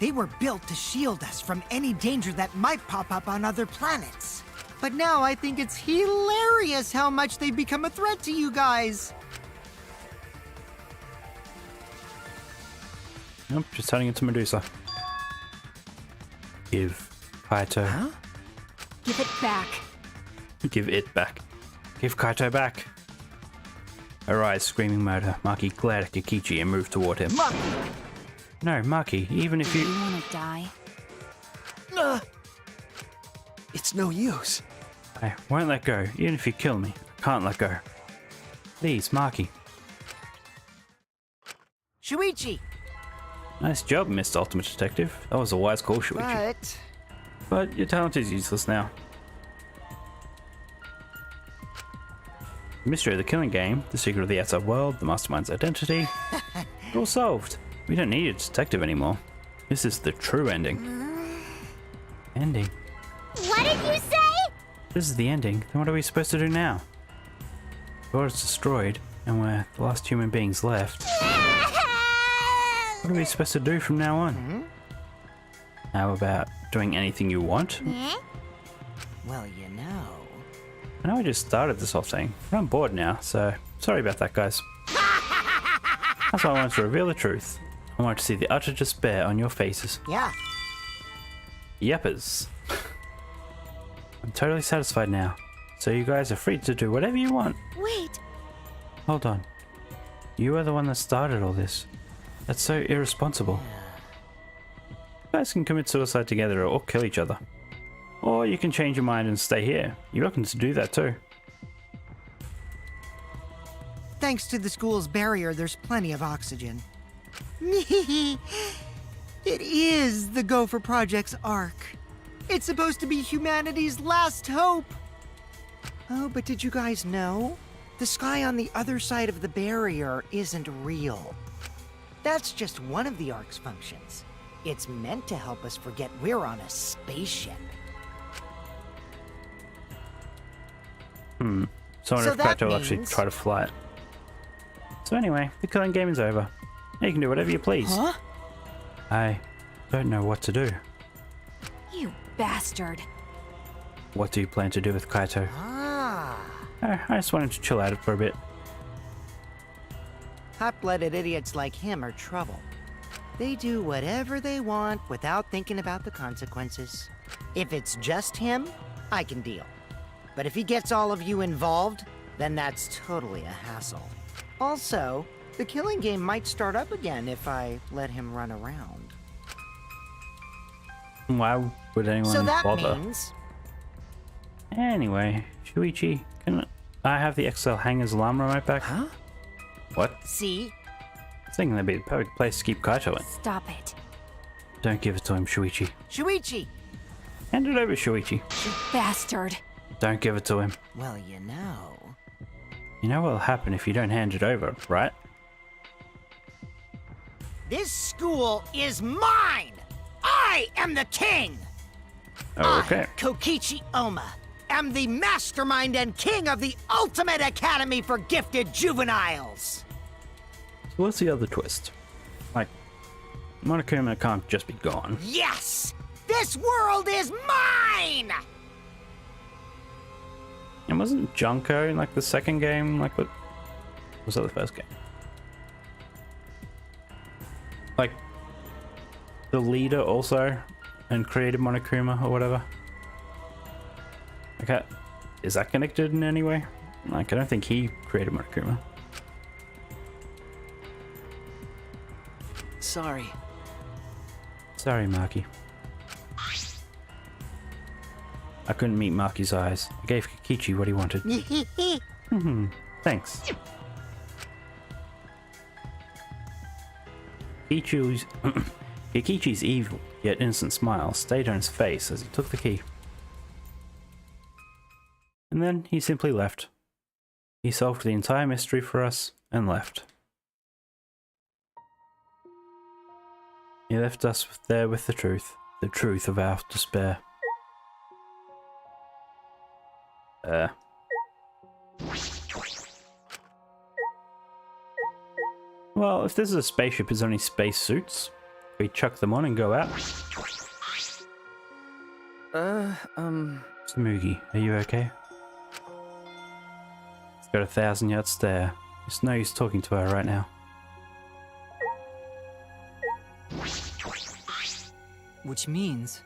They were built to shield us from any danger that might pop up on other planets. But now I think it's hilarious how much they've become a threat to you guys. Nope, just turning into Medusa. Give Kaito. Huh? Give it back. Give it back. Give Kaito back. Arise, screaming murder. Maki glared at Kikichi and moved toward him. Maki! No, Maki, even if You you... wanna die? It's no use. I won't let go. Even if you kill me, I can't let go. Please, Maki. Shuichi! Nice job, Mr. Ultimate Detective. That was a wise call, Shuichi. But your talent is useless now. The mystery of the killing game, the secret of the outside world, the mastermind's identity, they're all solved. We don't need a detective anymore. This is the true ending. Ending? What did you say? This is the ending. Then what are we supposed to do now? The world is destroyed, and we're the last human beings left. What are we supposed to do from now on? How about doing anything you want? Well, you know. I know I just started this whole thing, but I'm bored now, so sorry about that, guys. That's why I wanted to reveal the truth. I wanted to see the utter despair on your faces. Yeah. Yeppers. I'm totally satisfied now. So you guys are free to do whatever you want. Wait, Hold on. You are the one that started all this. That's so irresponsible. You guys can commit suicide together or kill each other. Or you can change your mind and stay here. You're welcome to do that too. Thanks to the school's barrier, there's plenty of oxygen. It is the Gopher Project's ark. It's supposed to be humanity's last hope. Oh, but did you guys know? The sky on the other side of the barrier isn't real. That's just one of the ark's functions. It's meant to help us forget we're on a spaceship. So I wonder So if that Kaito will actually means- try to fly it. So anyway, the killing game is over. Now you can do whatever you please. Huh? I don't know what to do. you bastard. What do you plan to do with Kaito? Ah. I just wanted to chill out for a bit. Hot-blooded idiots like him are trouble. They do whatever they want without thinking about the consequences. If it's just him, I can deal. But if he gets all of you involved, then that's totally a hassle. Also, the killing game might start up again if I let him run around. Why would anyone So that bother? means... Anyway, Shuichi, can I have the XL Hanger's alarm remote back? Huh? What? See? I was thinking that'd be the perfect place to keep Kaito in. Stop it. Don't give it to him, Shuichi. Shuichi! Hand it over, Shuichi. Bastard. Don't give it to him. Well, you know... You know what'll happen if you don't hand it over, right? This school is mine! I am the king! Oh, okay. I, Kokichi Oma, am the mastermind and king of the Ultimate Academy for Gifted Juveniles! So what's the other twist? Like, Monokuma can't just be gone. Yes! This world is mine! And wasn't Junko in like the second game? Like what? Was that the first game? Like the leader also and created Monokuma or whatever. Okay, is that connected in any way? Like I don't think he created Monokuma. Sorry. Sorry, Maki. I couldn't meet Maki's eyes. I gave Kikichi what he wanted. Thanks. Kikichi's evil yet innocent smile stayed on his face as he took the key. And then he simply left. He solved the entire mystery for us and left. He left us there with the truth of our despair. Well, if this is a spaceship, it's only space suits. We chuck them on and go out. Smoogie, are you okay? It's got a 1,000-yard stare. It's no use talking to her right now. Which means...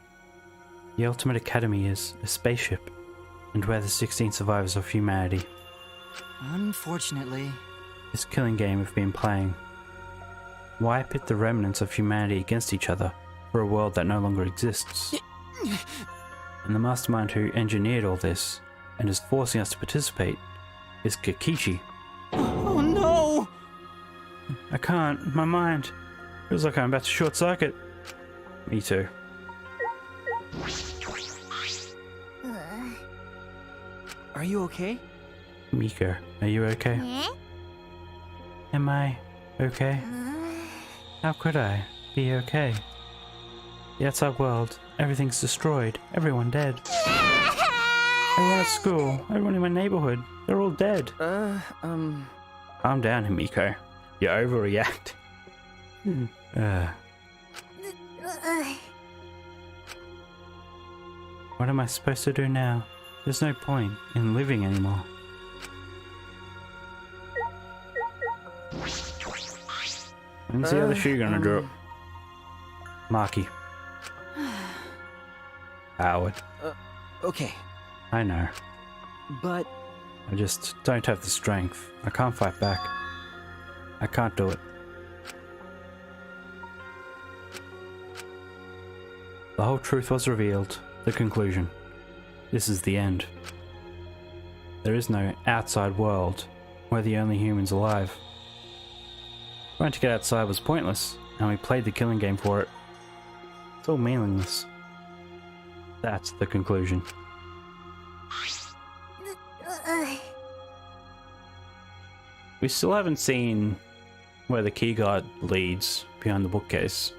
The Ultimate Academy is a spaceship, and we're the 16 survivors of humanity. Unfortunately... This killing game we've been playing. Why pit the remnants of humanity against each other for a world that no longer exists? And the mastermind who engineered all this and is forcing us to participate is Kikichi. Oh no! I can't. My mind feels like I'm about to short circuit. Me too. Are you okay? Miko, are you okay? Eh? Am I okay? How could I be okay? The outside world, everything's destroyed, everyone dead. Everyone at school, everyone in my neighborhood, they're all dead. Calm down, Himiko. You overreact. What am I supposed to do now? There's no point in living anymore. When's the other shoe gonna drop? Marky. Howard. Okay, I know. but I just don't have the strength. I can't fight back. I can't do it. The whole truth was revealed. The conclusion. This is the end. There is no outside world. We're the only humans alive. Trying to get outside was pointless, and we played the killing game for it. It's all meaningless. That's the conclusion. We still haven't seen where the key guard leads behind the bookcase.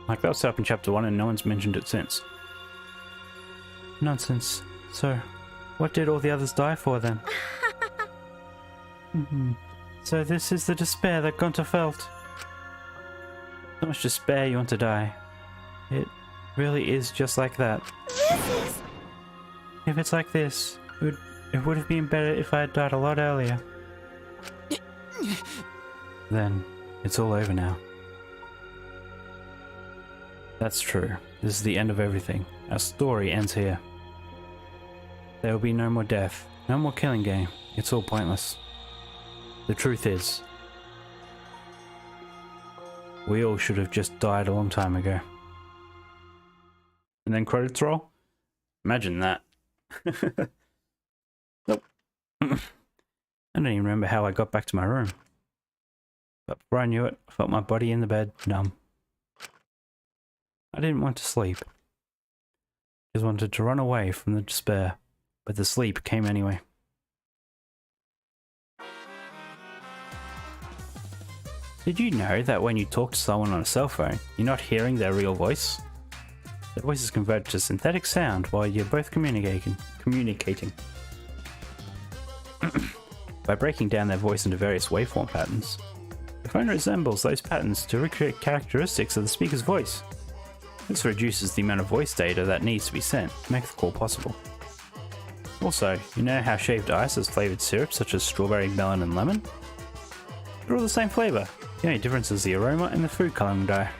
Like that was set up in chapter 1 and no one's mentioned it since. Nonsense. So, what did all the others die for then? So this is the despair that Gunther felt. So much despair you want to die. It really is just like that. If it's like this, it would have been better if I had died a lot earlier. Then, it's all over now. That's true. This is the end of everything. Our story ends here. There will be no more death, no more killing game. It's all pointless. The truth is, we all should have just died a long time ago. And then credits roll? Imagine that. Nope. I don't even remember how I got back to my room. But before I knew it, I felt my body in the bed, numb. I didn't want to sleep. Just wanted to run away from the despair, but the sleep came anyway. Did you know that when you talk to someone on a cell phone, you're not hearing their real voice? Their voice is converted to synthetic sound while you're both communicating. By breaking down their voice into various waveform patterns, the phone resembles those patterns to recreate characteristics of the speaker's voice. This reduces the amount of voice data that needs to be sent to make the call possible. Also, you know how shaved ice has flavoured syrups such as strawberry, melon and lemon? They're all the same flavour. The only difference is the aroma and the food colouring dye.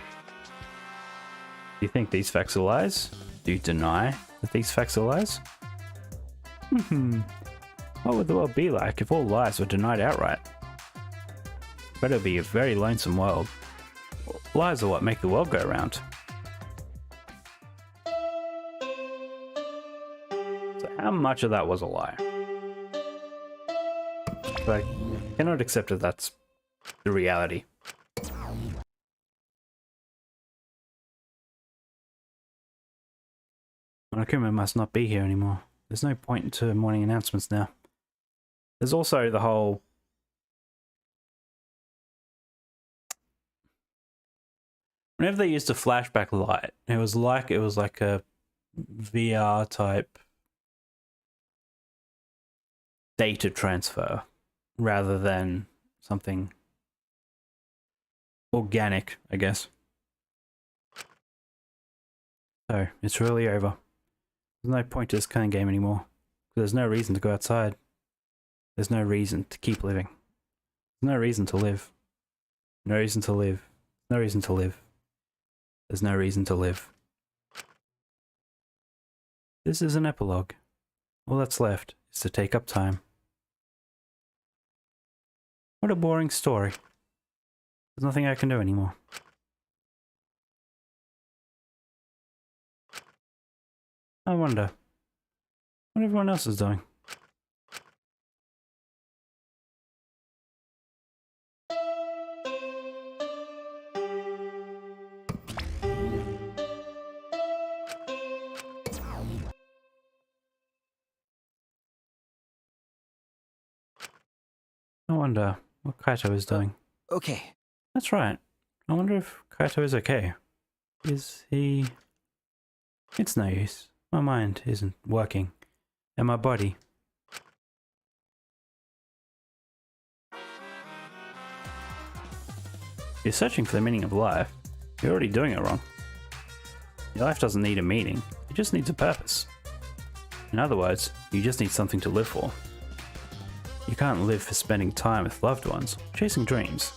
Do you think these facts are lies? Do you deny that these facts are lies? What would the world be like if all lies were denied outright? Better be a very lonesome world. Lies are what make the world go round. So how much of that was a lie? But I cannot accept that that's the reality. Monokuma must not be here anymore. There's no point to morning announcements now. There's also the whole... Whenever they used a flashback light, it was like a VR type data transfer rather than something organic, I guess. So, it's really over. There's no point to this kind of game anymore. There's no reason to go outside. There's no reason to keep living. There's no reason to live. No reason to live. No reason to live. There's no reason to live. This is an epilogue. All that's left is to take up time. What a boring story. There's nothing I can do anymore. I wonder what everyone else is doing. I wonder what Kaito is doing. okay. That's right. I wonder if Kaito is okay. Is he... It's no use. My mind isn't working. And my body. You're searching for the meaning of life. You're already doing it wrong. Your life doesn't need a meaning. It just needs a purpose. In other words, you just need something to live for. You can't live for spending time with loved ones, chasing dreams.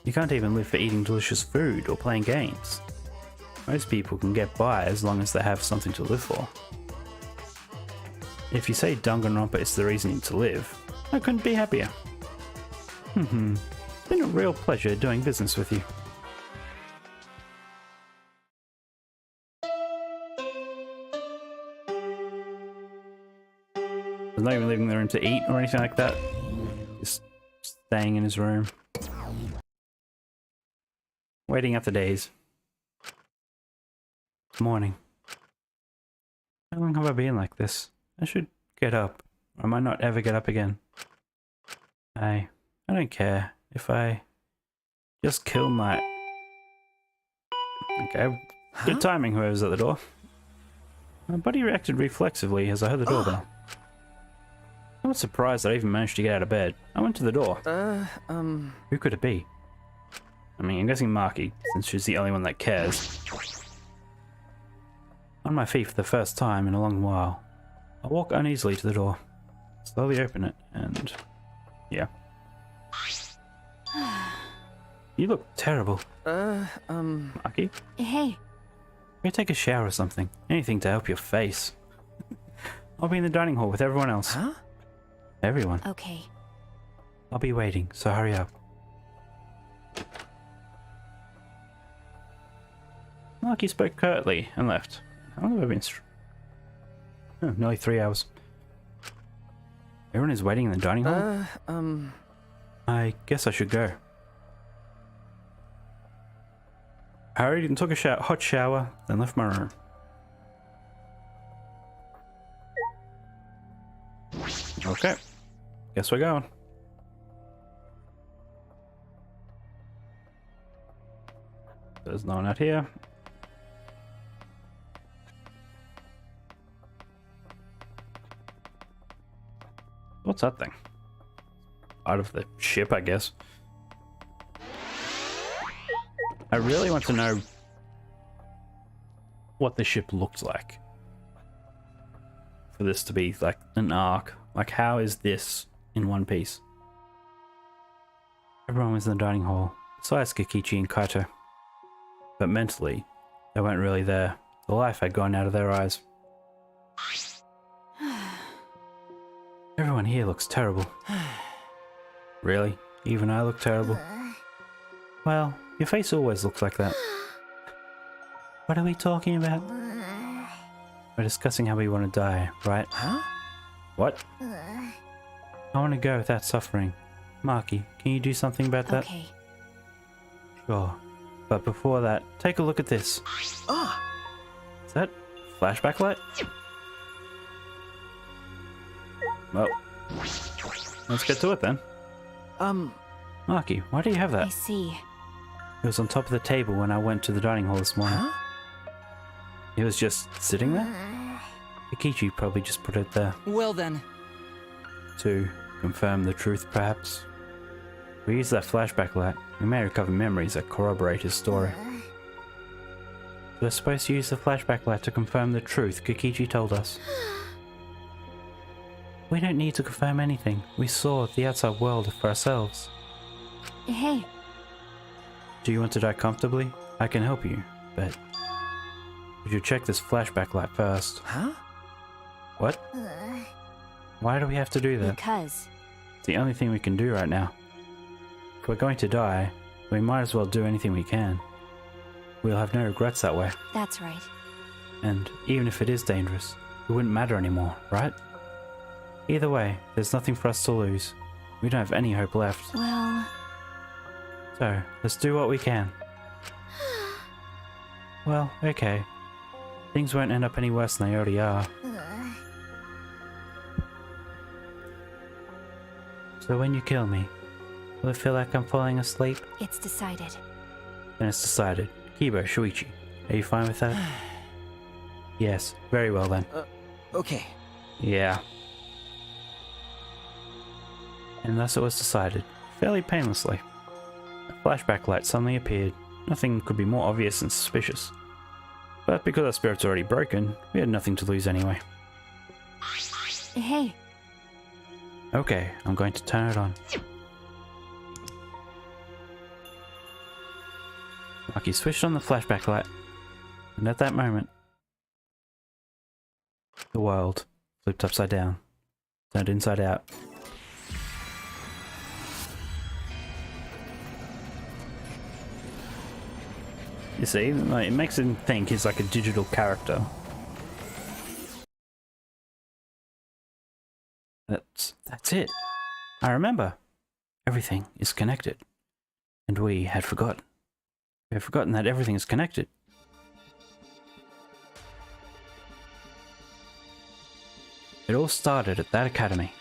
You can't even live for eating delicious food or playing games. Most people can get by as long as they have something to live for. If you say Danganronpa is the reason to live, I couldn't be happier. It's been a real pleasure doing business with you. He's not even leaving the room to eat or anything like that. Just staying in his room. Waiting out the days. Morning. How long have I been like this? I should get up, or I might not ever get up again. I don't care if I just kill my... Okay, good timing whoever's at the door. My body reacted reflexively as I heard the doorbell. I'm not surprised that I even managed to get out of bed. I went to the door. Who could it be? I mean, I'm guessing Maki, since she's the only one that cares. On my feet for the first time in a long while, I walk uneasily to the door, slowly open it, and... yeah. You look terrible. Maki? Hey. Go take a shower or something. Anything to help your face. I'll be in the dining hall with everyone else. Huh? Everyone. Okay. I'll be waiting, so hurry up. Maki spoke curtly and left. How long have I been oh, nearly 3 hours. Everyone is waiting in the dining hall? I guess I should go. I hurried and took a hot shower, then left my room. Okay. Guess we're going. There's no one out here. What's that thing? Out of the ship, I guess. I really want to know what the ship looked like. For this to be like an arc. Like, how is this in one piece? Everyone was in the dining hall, besides Kokichi and Kaito. But mentally, they weren't really there. The life had gone out of their eyes. Everyone here looks terrible. Really? Even I look terrible? Well, your face always looks like that. What are we talking about? We're discussing how we want to die, right? Huh? What? I want to go without suffering. Maki, can you do something about that? Okay. Sure. But before that, take a look at this. Ah! Is that flashback light? Well, let's get to it then. Maki, why do you have I that? see. It was on top of the table when I went to the dining hall this morning. Huh? It was just sitting there? Kokichi probably just put it there. Well then. To confirm the truth, perhaps? If we use that flashback light, we may recover memories that corroborate his story. We're supposed to use the flashback light to confirm the truth Kokichi told us. We don't need to confirm anything. We saw the outside world for ourselves. Hey. Do you want to die comfortably? I can help you, but... you should check this flashback light first. Huh? What? Why do we have to do that? Because. It's the only thing we can do right now. If we're going to die, we might as well do anything we can. We'll have no regrets that way. That's right. And even if it is dangerous, it wouldn't matter anymore, right? Either way, there's nothing for us to lose. We don't have any hope left. Well... So, let's do what we can. Well, okay. Things won't end up any worse than they already are. So when you kill me, will it feel like I'm falling asleep? It's decided. Then it's decided. Kibo, Shuichi, are you fine with that? Yes, very well then. Okay. Yeah. And thus it was decided, fairly painlessly. A flashback light suddenly appeared. Nothing could be more obvious and suspicious. But because our spirit's already broken, we had nothing to lose anyway. Hey. Okay, I'm going to turn it on. Maki switched on the flashback light, and at that moment, the world flipped upside down, turned inside out. You see, like, it makes him think he's like a digital character. That's it. I remember. Everything is connected. And we had forgotten. We had forgotten that everything is connected. It all started at that academy.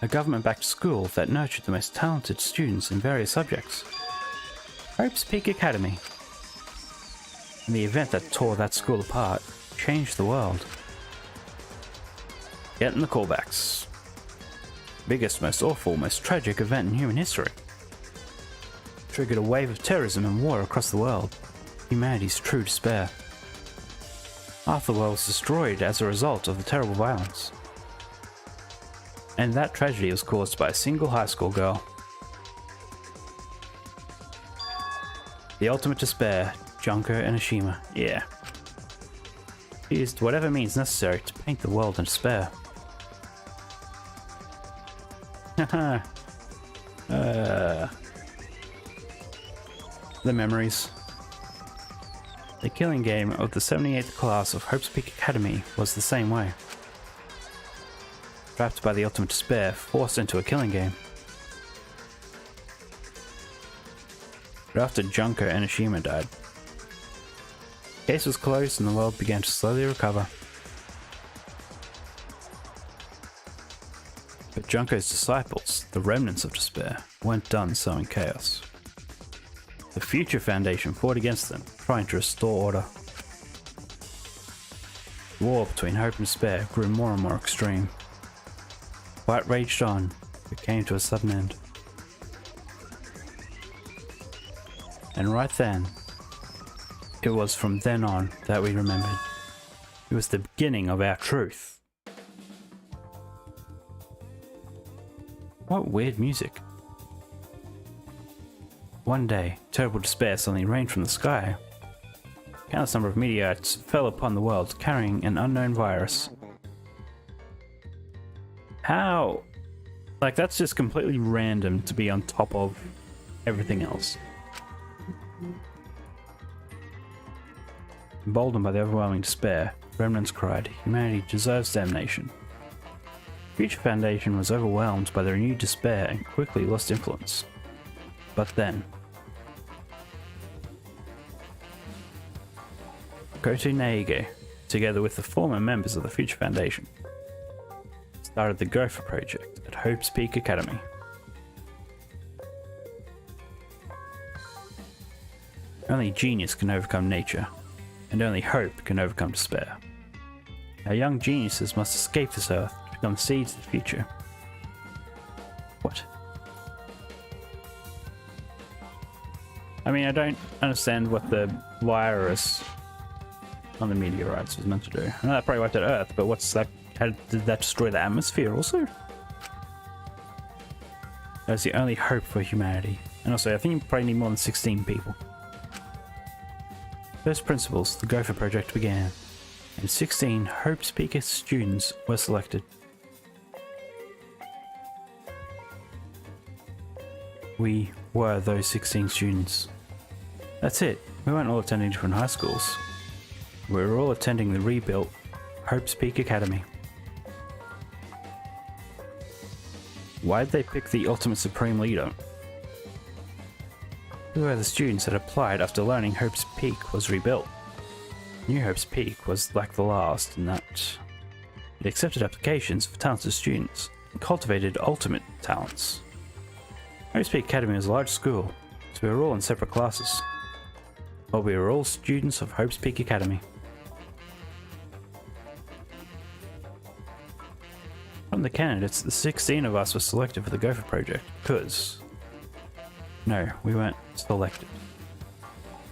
A government-backed school that nurtured the most talented students in various subjects. Hope's Peak Academy. And the event that tore that school apart changed the world. Getting the callbacks. Biggest, most awful, most tragic event in human history. Triggered a wave of terrorism and war across the world. Humanity's true despair. Half the world was destroyed as a result of the terrible violence. And that tragedy was caused by a single high school girl. The ultimate despair, Junko Enoshima. Yeah. He used whatever means necessary to paint the world in despair. Haha. The memories. The killing game of the 78th class of Hope's Peak Academy was the same way. Trapped by the ultimate despair, forced into a killing game. But after Junko Enoshima died, the case was closed and the world began to slowly recover. But Junko's disciples, the remnants of despair, weren't done sowing chaos. The Future Foundation fought against them, trying to restore order. The war between hope and despair grew more and more extreme. The fight raged on, but came to a sudden end. And right then, it was from then on that we remembered. It was the beginning of our truth. What weird music. One day, terrible despair suddenly rained from the sky. A countless number of meteorites fell upon the world carrying an unknown virus. How? Like, that's just completely random to be on top of everything else. Emboldened by the overwhelming despair, remnants cried, "Humanity deserves damnation." Future Foundation was overwhelmed by the renewed despair and quickly lost influence. But then, Koto Naige, together with the former members of the Future Foundation, started the Gopher Project at Hope's Peak Academy. Only genius can overcome nature, and only hope can overcome despair. Our young geniuses must escape this earth to become seeds of the future. What? I mean, I don't understand what the virus on the meteorites was meant to do. I know that probably wiped out Earth, but what's that? How did that destroy the atmosphere also? That's the only hope for humanity. And also, I think you probably need more than 16 people. First principles, the Gopher Project began, and 16 Hope's Peak students were selected. We were those 16 students. That's it. We weren't all attending different high schools. We were all attending the rebuilt Hope's Peak Academy. Why did they pick the ultimate supreme leader? Who were the students that applied after learning Hope's Peak was rebuilt? New Hope's Peak was like the last in that it accepted applications for talented students and cultivated ultimate talents. Hope's Peak Academy was a large school, so we were all in separate classes. But we were all students of Hope's Peak Academy. From the candidates, the 16 of us were selected for the Gopher Project because... No, we weren't selected.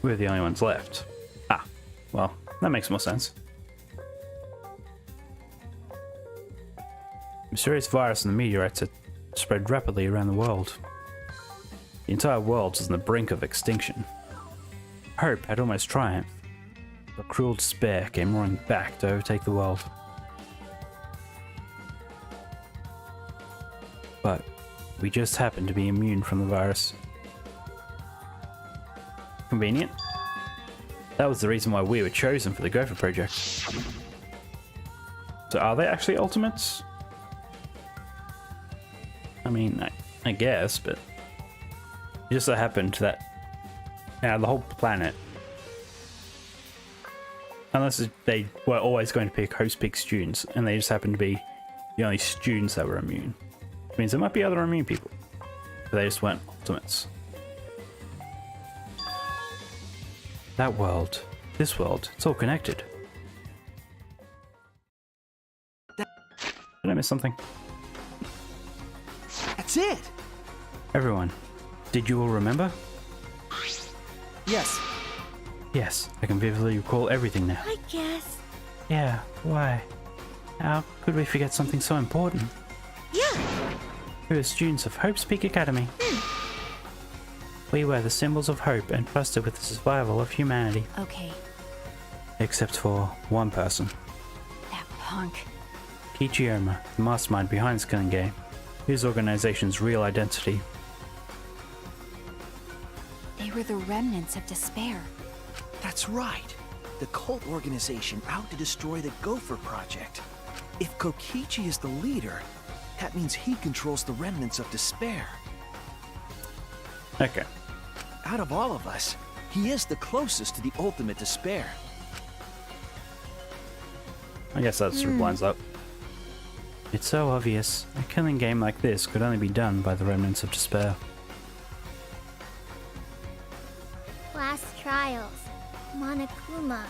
We were the only ones left. Ah, well, that makes more sense. The mysterious virus and the meteorites had spread rapidly around the world. The entire world was on the brink of extinction. Hope had almost triumphed, but cruel despair came roaring back to overtake the world. But we just happened to be immune from the virus. Convenient. That was the reason why we were chosen for the Gopher Project. So are they actually Ultimates? I mean, I guess, but it just so happened that the whole planet, unless they were always going to pick host-pick students, and they just happened to be the only students that were immune. Which means there might be other immune people, but they just weren't Ultimates. That world, this world, it's all connected. Did I miss something? That's it! Everyone, did you all remember? Yes. Yes, I can vividly recall everything now. I guess. Yeah, why? How could we forget something so important? Yeah. We were students of Hope's Peak Academy. We were the symbols of hope and trusted with the survival of humanity. Okay, Except for one person. that punk. Kichiyama, the mastermind behind this killing game. His organization's real identity. They were the remnants of despair. That's right. The cult organization out to destroy the Gopher Project. If Kokichi is the leader, that means he controls the remnants of despair. Okay. Out of all of us, he is the closest to the ultimate despair. I guess that sort of lines up. It's so obvious. A killing game like this could only be done by the remnants of despair. Class trials. Monokuma.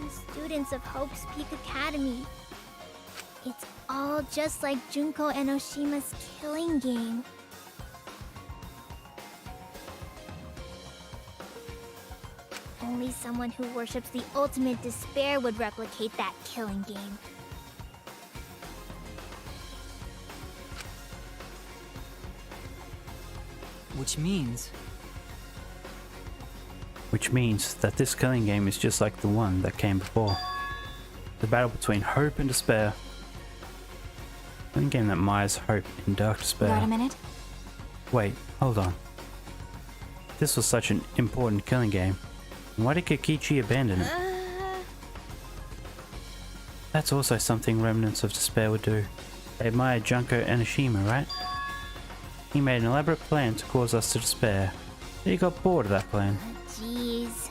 And students of Hope's Peak Academy. It's all just like Junko Enoshima's killing game. Only someone who worships the ultimate despair would replicate that killing game. Which means that this killing game is just like the one that came before. The battle between hope and despair. A killing game that mires hope in dark despair. Got a minute? Wait, hold on. If this was such an important killing game, why did Kokichi abandon it? That's also something remnants of despair would do. They admired Junko Enoshima, right? He made an elaborate plan to cause us to despair. But he got bored of that plan, Jeez.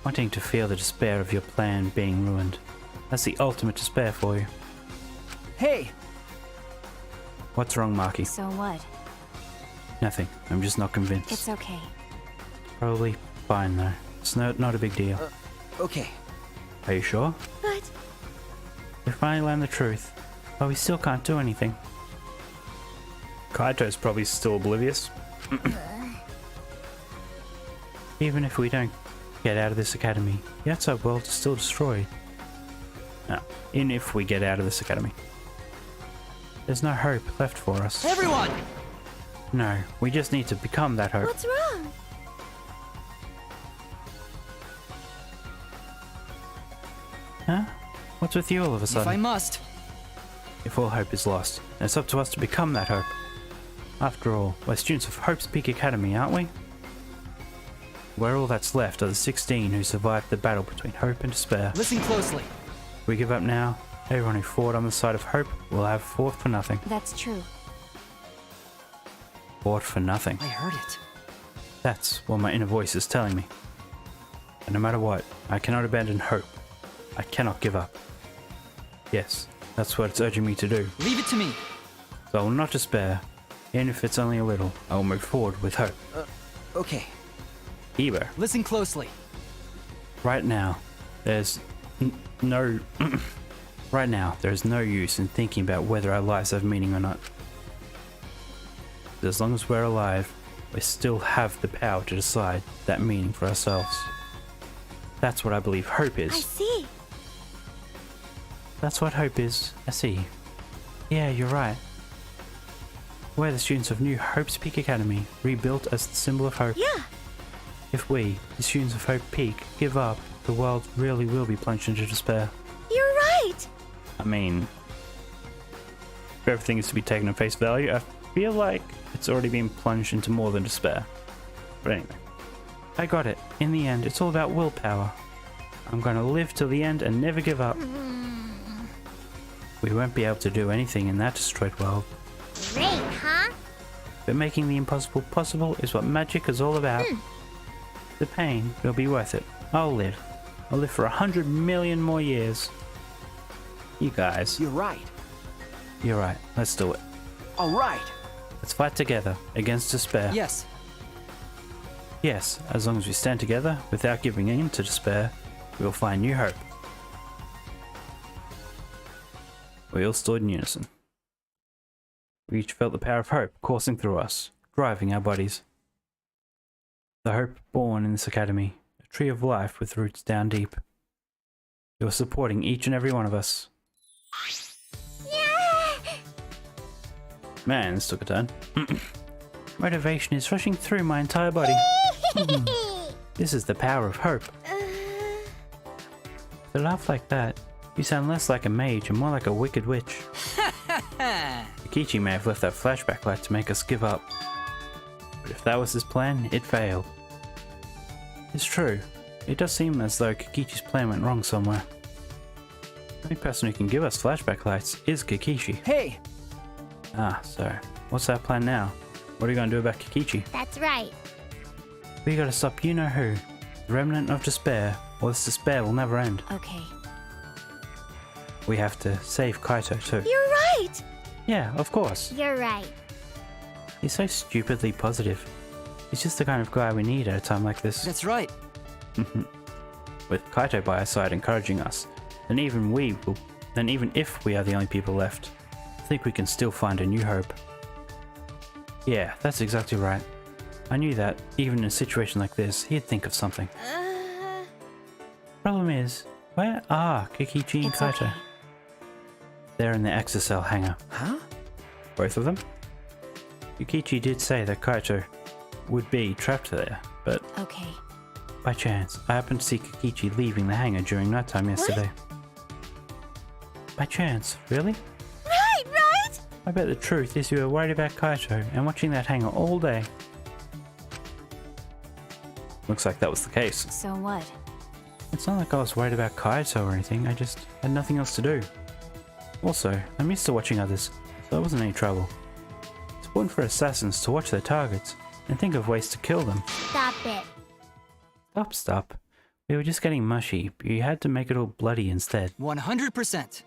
wanting to feel the despair of your plan being ruined. That's the ultimate despair for you. hey, What's wrong, Maki? So what? Nothing. I'm just not convinced. It's okay. Probably fine though. It's not a big deal. okay. Are you sure? But We finally learned the truth, but we still can't do anything. Kaito's probably still oblivious. Even if we don't get out of this academy, the outside world is still destroyed. No, even if we get out of this academy. There's no hope left for us. Everyone! No, we just need to become that hope. what's wrong? Huh? What's with you all of a If I sudden? must. If all hope is lost, then it's up to us to become that hope. After all, we're students of Hope's Peak Academy, aren't we? Where all that's left are the 16 who survived the battle between hope and despair. Listen closely. If we give up now, everyone who fought on the side of hope will have fought for nothing. That's true. Fought for nothing. I heard it. That's what my inner voice is telling me. And no matter what, I cannot abandon hope. I cannot give up. Yes, that's what it's urging me to do. Leave it to me. So I will not despair, even if it's only a little. I will move forward with hope. Okay. Ibo, Listen closely. right now, there's no... right now, there is no use in thinking about whether our lives have meaning or not. As long as we're alive, we still have the power to decide that meaning for ourselves. That's what I believe hope I is. see. That's what hope is. I see. Yeah, you're right. We're the students of New Hope's Peak Academy, rebuilt as the symbol of hope. Yeah. If we, the students of Hope Peak, give up, the world really will be plunged into despair. You're right! I mean, if everything is to be taken at face value, I feel like it's already been plunged into more than despair. But anyway, I got it. In the end, it's all about willpower. I'm going to live till the end and never give up. We won't be able to do anything in that destroyed world. Great, huh? But making the impossible possible is what magic is all about. The pain will be worth it. I'll live. I'll live for 100 million more years. You guys. You're right. You're right. Let's do it. All right. Let's fight together against despair. Yes. Yes, as long as we stand together without giving in to despair, we will find new hope. We all stood in unison. We each felt the power of hope coursing through us, driving our bodies. The hope born in this academy, a tree of life with roots down deep. It was supporting each and every one of us. Yeah! Man, this took a turn. Motivation is rushing through my entire body. This is the power of hope. To laugh like that, you sound less like a mage and more like a wicked witch. Kokichi may have left that flashback light to make us give up. But if that was his plan, it failed. It's true. It does seem as though Kokichi's plan went wrong somewhere. The only person who can give us flashback lights is Kokichi. Hey! Ah, so what's our plan now? What are we going to do about Kokichi? That's right. We gotta stop you-know-who, the remnant of despair, or this despair will never end. Okay. We have to save Kaito too. You're right! Yeah, of course. You're right. He's so stupidly positive. He's just the kind of guy we need at a time like this. That's right. With Kaito by our side encouraging us, then even if we are the only people left, I think we can still find a new hope. Yeah, that's exactly right. I knew that, even in a situation like this, he'd think of something. Problem is, where are Kokichi and It's Kaito? okay. They're in the exocell hangar. Huh? Both of them? Kokichi did say that Kaito would be trapped there, but Okay. by chance, I happened to see Kokichi leaving the hangar during nighttime yesterday. By chance, really? Right, right? I bet the truth is you were worried about Kaito and watching that hangar all day. Looks like that was the case. So what? It's not like I was worried about Kaito or anything, I just had nothing else to do. Also, I'm used to watching others, so it wasn't any trouble. It's important for assassins to watch their targets and think of ways to kill them. Stop it. Stop. We were just getting mushy, but you had to make it all bloody instead. 100%.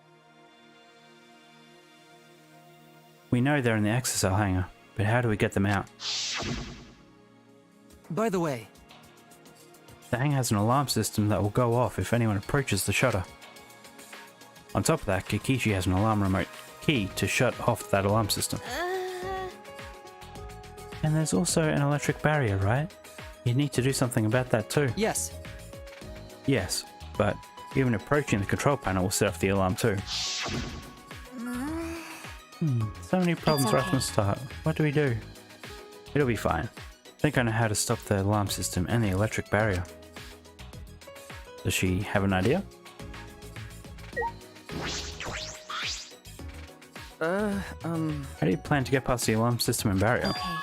We know they're in the exocell hangar, but how do we get them out? By the way, The hangar has an alarm system that will go off if anyone approaches the shutter. On top of that, Kokichi has an alarm remote key to shut off that alarm system. And there's also an electric barrier, right? You need to do something about that too. yes. Yes, but even approaching the control panel will set off the alarm too. So many problems right okay. from the start. What do we do? It'll be fine. I think I know how to stop the alarm system and the electric barrier. Does she have an idea? How do you plan to get past the alarm system and barrier? Okay.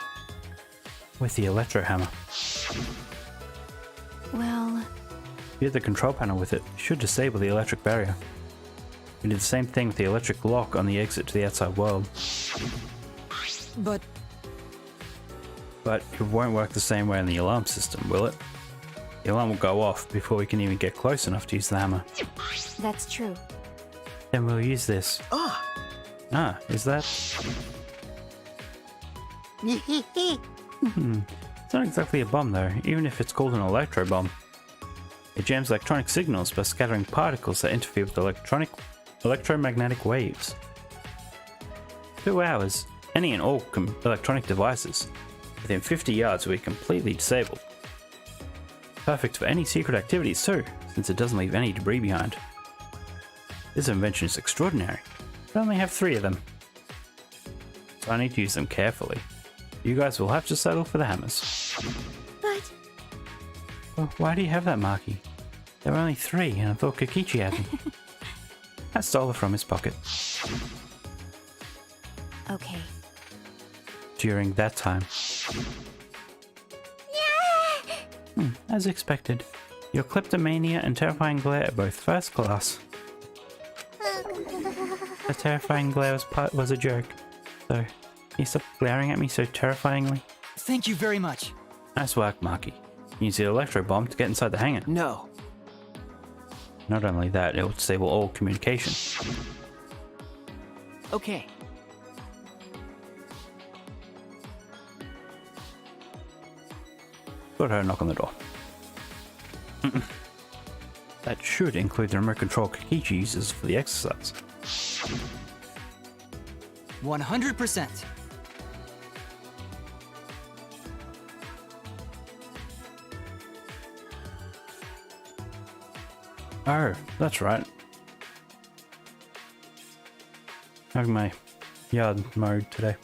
With the electro hammer. Well, You hit the control panel with it. It should disable the electric barrier. We did the same thing with the electric lock on the exit to the outside world. But But it won't work the same way in the alarm system, will it? The alarm will go off before we can even get close enough to use the hammer. that's true. Then we'll use this. Ah, is that? It's not exactly a bomb though, even if it's called an electro bomb. It jams electronic signals by scattering particles that interfere with electromagnetic waves. 2 hours, any and all electronic devices within 50 yards will be completely disabled. Perfect for any secret activities too, since it doesn't leave any debris behind. This invention is extraordinary. I only have 3 of them, so I need to use them carefully. You guys will have to settle for the hammers. But Well, why do you have that, Maki? There were only 3, and I thought Kokichi had them. I stole it from his pocket. Okay. During that time. As expected. Your kleptomania and terrifying glare are both first class. The terrifying glare was a joke. So, can you stop glaring at me so terrifyingly? Thank you very much. Nice work, Maki. Use the electro bomb to get inside the hangar. No. Not only that, it will disable all communication. Okay. Got her knock on the door. That should include the remote control Kokichi uses for the exercise. 100%. Oh, that's right. Having my yard mowed today.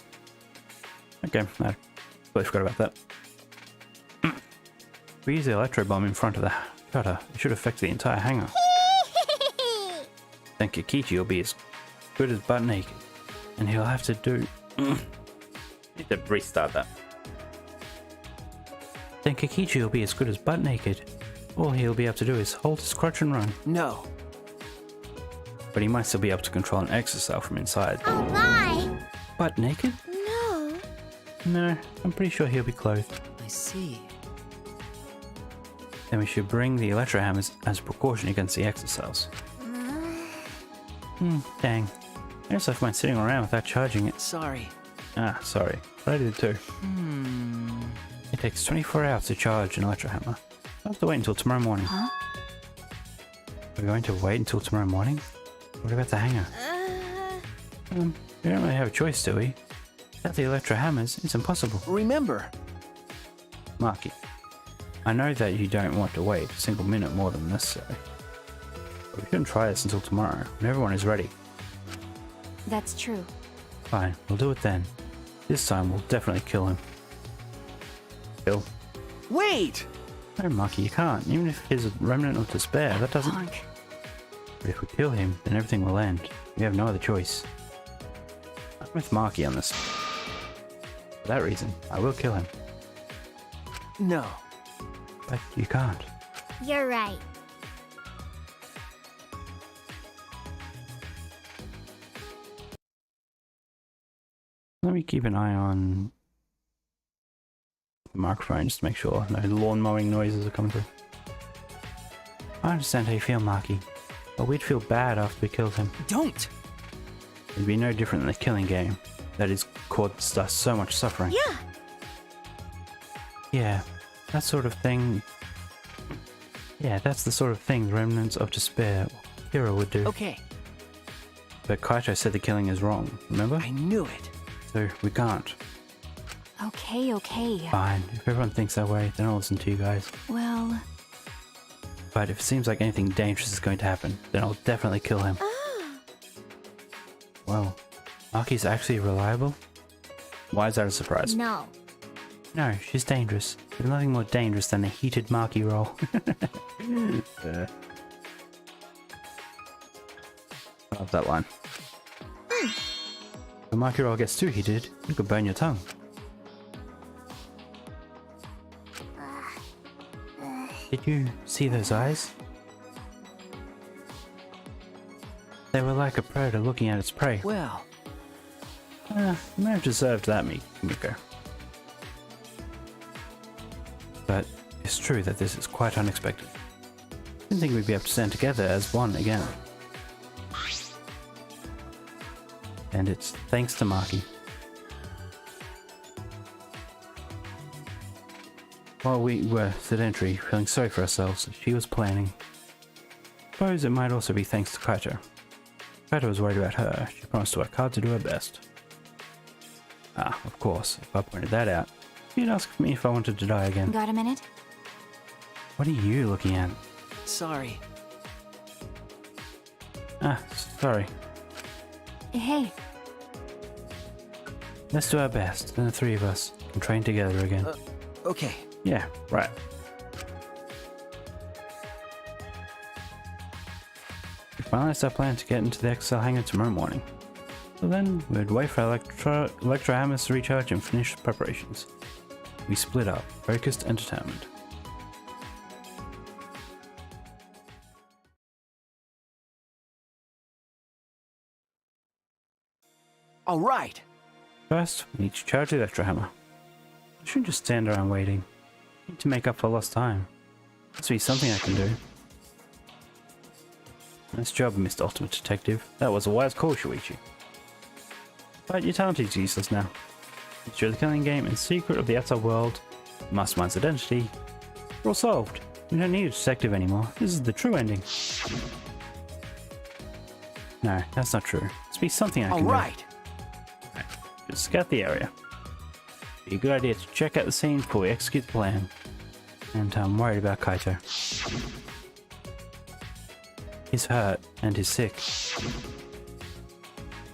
Okay, I totally forgot about that. If we use the electro bomb in front of the shutter, it should affect the entire hangar. Then Kokichi will be as good as butt naked. And he'll have to do... Need to restart that. Then Kokichi will be as good as butt naked. All he'll be able to do is hold his crotch and run. No. But he might still be able to control an exocell from inside. Oh my! Butt naked? No. No, I'm pretty sure he'll be clothed. I see. Then we should bring the electro hammers as a precaution against the exocells. Dang. I just left mine sitting around without charging it. Sorry. Ah, sorry. But I did too. It takes 24 hours to charge an electro hammer. I'll have to wait until tomorrow morning. Huh? We're going to wait until tomorrow morning? What about the hangar? We don't really have a choice, do we? Without the electro hammers, it's impossible. Remember. Maki, I know that you don't want to wait a single minute more than necessary. But we shouldn't try this until tomorrow, when everyone is ready. That's true. Fine, we'll do it then. This time we'll definitely kill him. Kill? Wait! No, Maki, you can't. Even if he's a remnant of despair, that doesn't... Punk. But if we kill him, then everything will end. We have no other choice. I'm with Maki on this. For that reason, I will kill him. No. But you can't. You're right. Let me keep an eye on the microphone just to make sure no lawn mowing noises are coming through. I understand how you feel, Maki, but we'd feel bad after we killed him. Don't! It'd be no different than the killing game. That has caused us so much suffering. Yeah. Yeah, that sort of thing. Yeah, that's the sort of thing the remnants of despair or hero would do. Okay. But Kaito said the killing is wrong, remember? I knew it. So we can't. Okay, okay. Fine, if everyone thinks that way, then I'll listen to you guys. Well, But if it seems like anything dangerous is going to happen, then I'll definitely kill him. Well, Maki's actually reliable? Why is that a surprise? No. No, she's dangerous. There's nothing more dangerous than a heated Maki roll. I love that line. If a Maki roll gets too heated, you could burn your tongue. Did you see those eyes? They were like a predator looking at its prey. Well, You may have deserved that, Miko. But it's true that this is quite unexpected. Didn't think we'd be able to stand together as one again. And it's thanks to Maki. While we were sedentary, feeling sorry for ourselves, she was planning. Suppose it might also be thanks to Kaito. Kaito was worried about her. She promised to work hard to do her best. Ah, of course, if I pointed that out, you'd ask me if I wanted to die again. got a minute? What are you looking at? sorry. Ah, sorry. Hey, Let's do our best, then the three of us can train together again. Okay. Yeah, right. finalized our plan to get into the XL hangar tomorrow morning. So then, we'd wait for electro hammers to recharge and finish preparations. We split up, focused and determined. All right. First, we need to charge the electro hammer. I shouldn't just stand around waiting. I need to make up for lost time. Must be something I can do. Nice job, Mr. Ultimate Detective. That was a wise call, Shuichi. But your talent is useless now. Destroy the killing game and secret of the outside world, Mastermind's identity. We're all solved. We don't need a detective anymore. This is the true ending. No, that's not true. Must be something I can do. All right. Just scout the area. Be a good idea to check out the scene before we execute the plan. And I'm worried about Kaito. He's hurt and he's sick.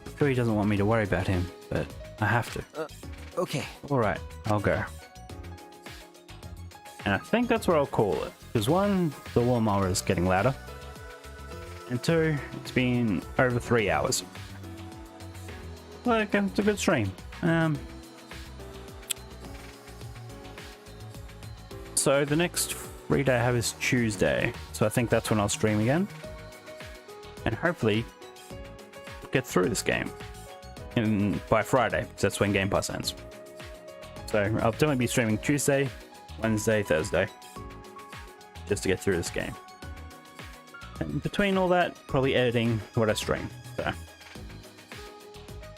I'm sure he doesn't want me to worry about him, but I have to. Okay. Alright, I'll go. And I think that's what I'll call it. Because one, the lawnmower is getting louder. And two, it's been over 3 hours. Like, it's a good stream. So the next free day I have is Tuesday. So I think that's when I'll stream again. And hopefully get through this game by Friday, because that's when Game Pass ends. So I'll definitely be streaming Tuesday, Wednesday, Thursday, just to get through this game. And between all that, probably editing what I stream. So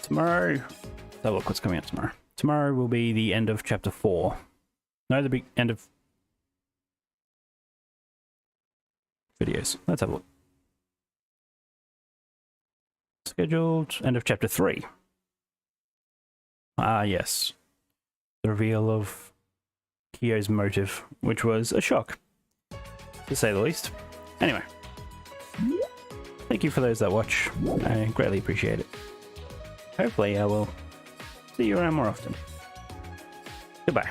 tomorrow, let's have a look what's coming up tomorrow. Tomorrow will be the end of chapter 4. No, the big end of videos. Let's have a look. Scheduled end of chapter 3. Ah, yes. The reveal of Kyo's motive, which was a shock, to say the least. Anyway, thank you for those that watch. I greatly appreciate it. Hopefully I will see you around more often. Goodbye.